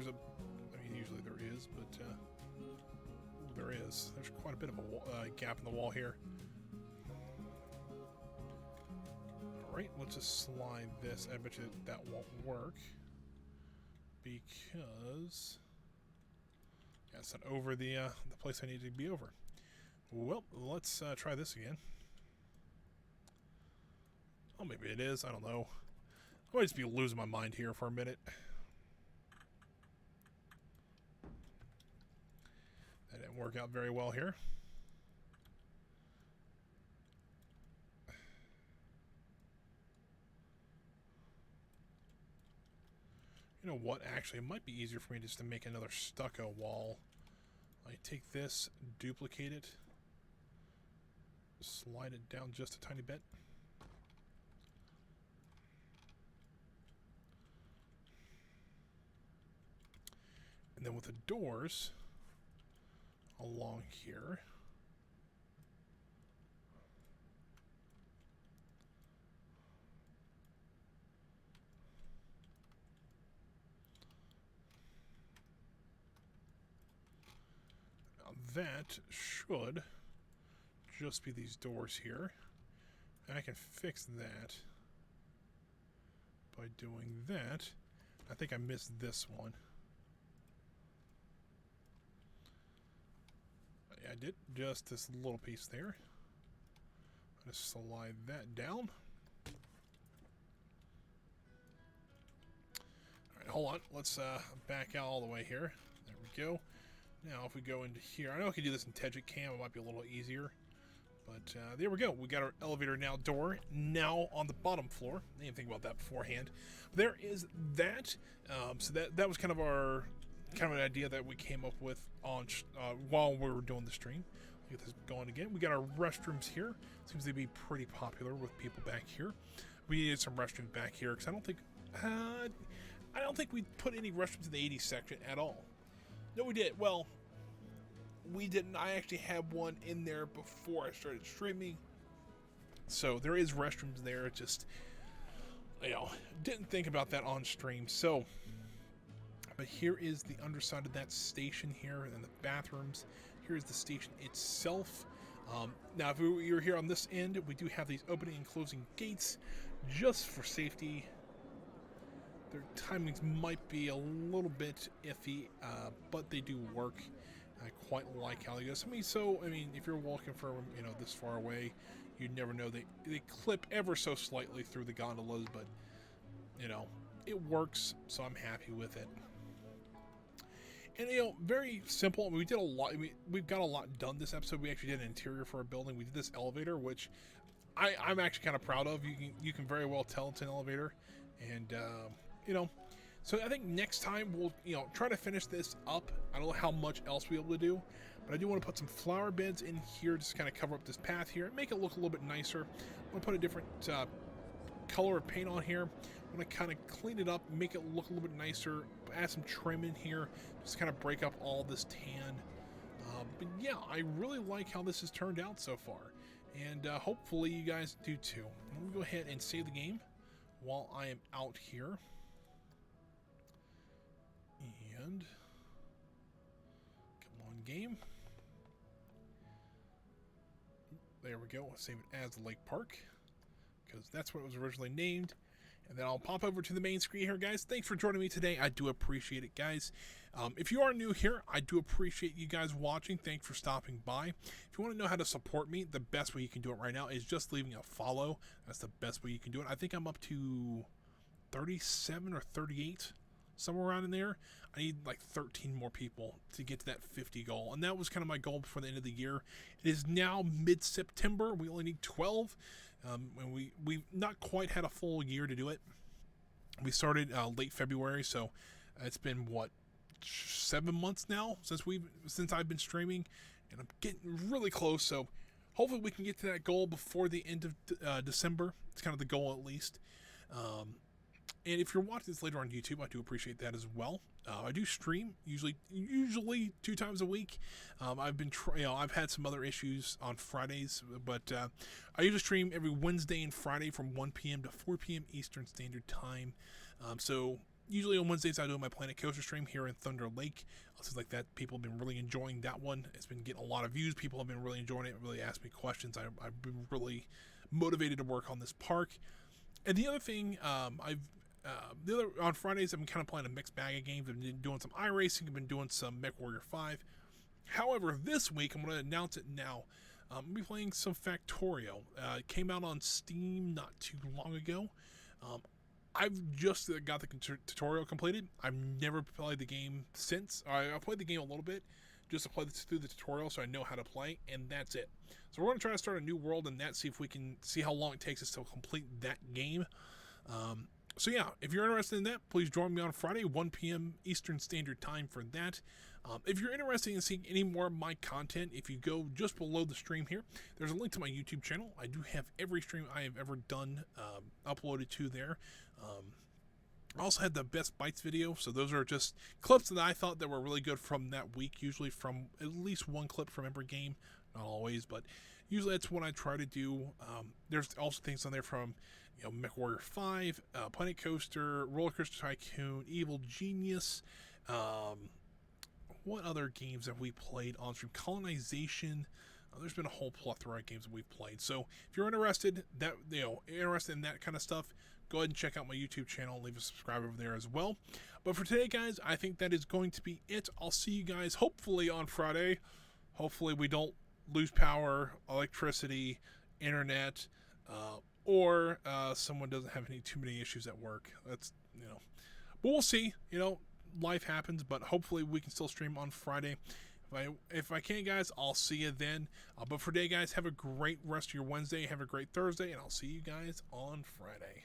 usually there is, but there is. There's quite a bit of a gap in the wall here. Alright, let's just slide this. I bet you that won't work. Because yeah, it's not over the place I need to be over. Well, let's try this again. Oh, maybe it is. I don't know. I might just be losing my mind here for a minute. That didn't work out very well here. You know what? Actually, it might be easier for me just to make another stucco wall. I take this, duplicate it, slide it down just a tiny bit. And then with the doors along here, now that should just be these doors here. And I can fix that by doing that. I think I missed this one. I did just this little piece there. I just slide that down. Alright, hold on. Let's back out all the way here. There we go. Now if we go into here, I know I can do this in Tejit Cam, it might be a little easier. But there we go. We got our elevator door now on the bottom floor. I didn't think about that beforehand. But there is that. So that was kind of an idea that we came up with on while we were doing the stream. Get this going again. We got our restrooms here. Seems to be pretty popular with people back here. We needed some restrooms back here because I don't think we put any restrooms in the 80s section at all. No, we did. Well, we didn't. I actually had one in there before I started streaming. So there is restrooms there. Just, didn't think about that on stream. So, but here is the underside of that station here, and then the bathrooms. Here's the station itself. Now, if you're here on this end, we do have these opening and closing gates just for safety. Their timings might be a little bit iffy, but they do work. I quite like how they go. If you're walking from this far away, you'd never know. They clip ever so slightly through the gondolas, but it works. So I'm happy with it. And very simple. We did a lot. We've got a lot done this episode. We actually did an interior for a building. We did this elevator, which I'm actually kind of proud of. You can very well tell it's an elevator, and So I think next time we'll try to finish this up. I don't know how much else we'll be able to do, but I do want to put some flower beds in here, just kind of cover up this path here and make it look a little bit nicer. I'm gonna put a different color of paint on here. I'm gonna kind of clean it up, make it look a little bit nicer, add some trim in here, just kind of break up all this tan. But yeah, I really like how this has turned out so far, and hopefully you guys do too. Let me go ahead and save the game while I am out here. And come on, game. There we go. I'll save it as Lake Park because that's what it was originally named. And then I'll pop over to the main screen here, guys. Thanks for joining me today. I do appreciate it, guys. If you are new here, I do appreciate you guys watching. Thanks for stopping by. If you want to know how to support me, the best way you can do it right now is just leaving a follow. That's the best way you can do it. I think I'm up to 37 or 38, somewhere around in there. I need like 13 more people to get to that 50 goal. And that was kind of my goal before the end of the year. It is now mid-September. We only need 12. And we've not quite had a full year to do it. We started late February, so it's been, 7 months now since I've been streaming. And I'm getting really close, so hopefully we can get to that goal before the end of December. It's kind of the goal at least. And if you're watching this later on YouTube, I do appreciate that as well. I do stream usually 2 times a week. I've had some other issues on Fridays, but I usually stream every Wednesday and Friday from 1 p.m. to 4 p.m. Eastern Standard Time. So usually on Wednesdays I do my Planet Coaster stream here in Thunder Lake. Things like that. People have been really enjoying that one. It's been getting a lot of views. People have been really enjoying it. Really asked me questions. I've been really motivated to work on this park. And the other thing, on Fridays, I've been kind of playing a mixed bag of games. I've been doing some iRacing. I've been doing some MechWarrior 5. However, this week, I'm going to announce it now. I'm going to be playing some Factorio. It came out on Steam not too long ago. I've just got the tutorial completed. I've never played the game since. I played the game a little bit just to play through the tutorial so I know how to play, and that's it. So we're going to try to start a new world in that, see if we can see how long it takes us to complete that game. So yeah, if you're interested in that, please join me on Friday, 1 p.m. Eastern Standard Time for that. If you're interested in seeing any more of my content, if you go just below the stream here, there's a link to my YouTube channel. I do have every stream I have ever done uploaded to there. I also had the Best Bites video, so those are just clips that I thought that were really good from that week, usually from at least one clip from every game. Not always, but usually that's what I try to do. There's also things on there from MechWarrior 5, Planet Coaster, Roller Coaster Tycoon, Evil Genius. What other games have we played on stream? Colonization. There's been a whole plethora of games that we've played. So if you're interested in that kind of stuff, go ahead and check out my YouTube channel. Leave a subscribe over there as well. But for today, guys, I think that is going to be it. I'll see you guys hopefully on Friday. Hopefully we don't lose power, electricity, internet, or someone doesn't have too many issues at work. That's, but we'll see. Life happens, but hopefully we can still stream on Friday. If I can, guys, I'll see you then. But for today, guys, have a great rest of your Wednesday. Have a great Thursday, and I'll see you guys on Friday.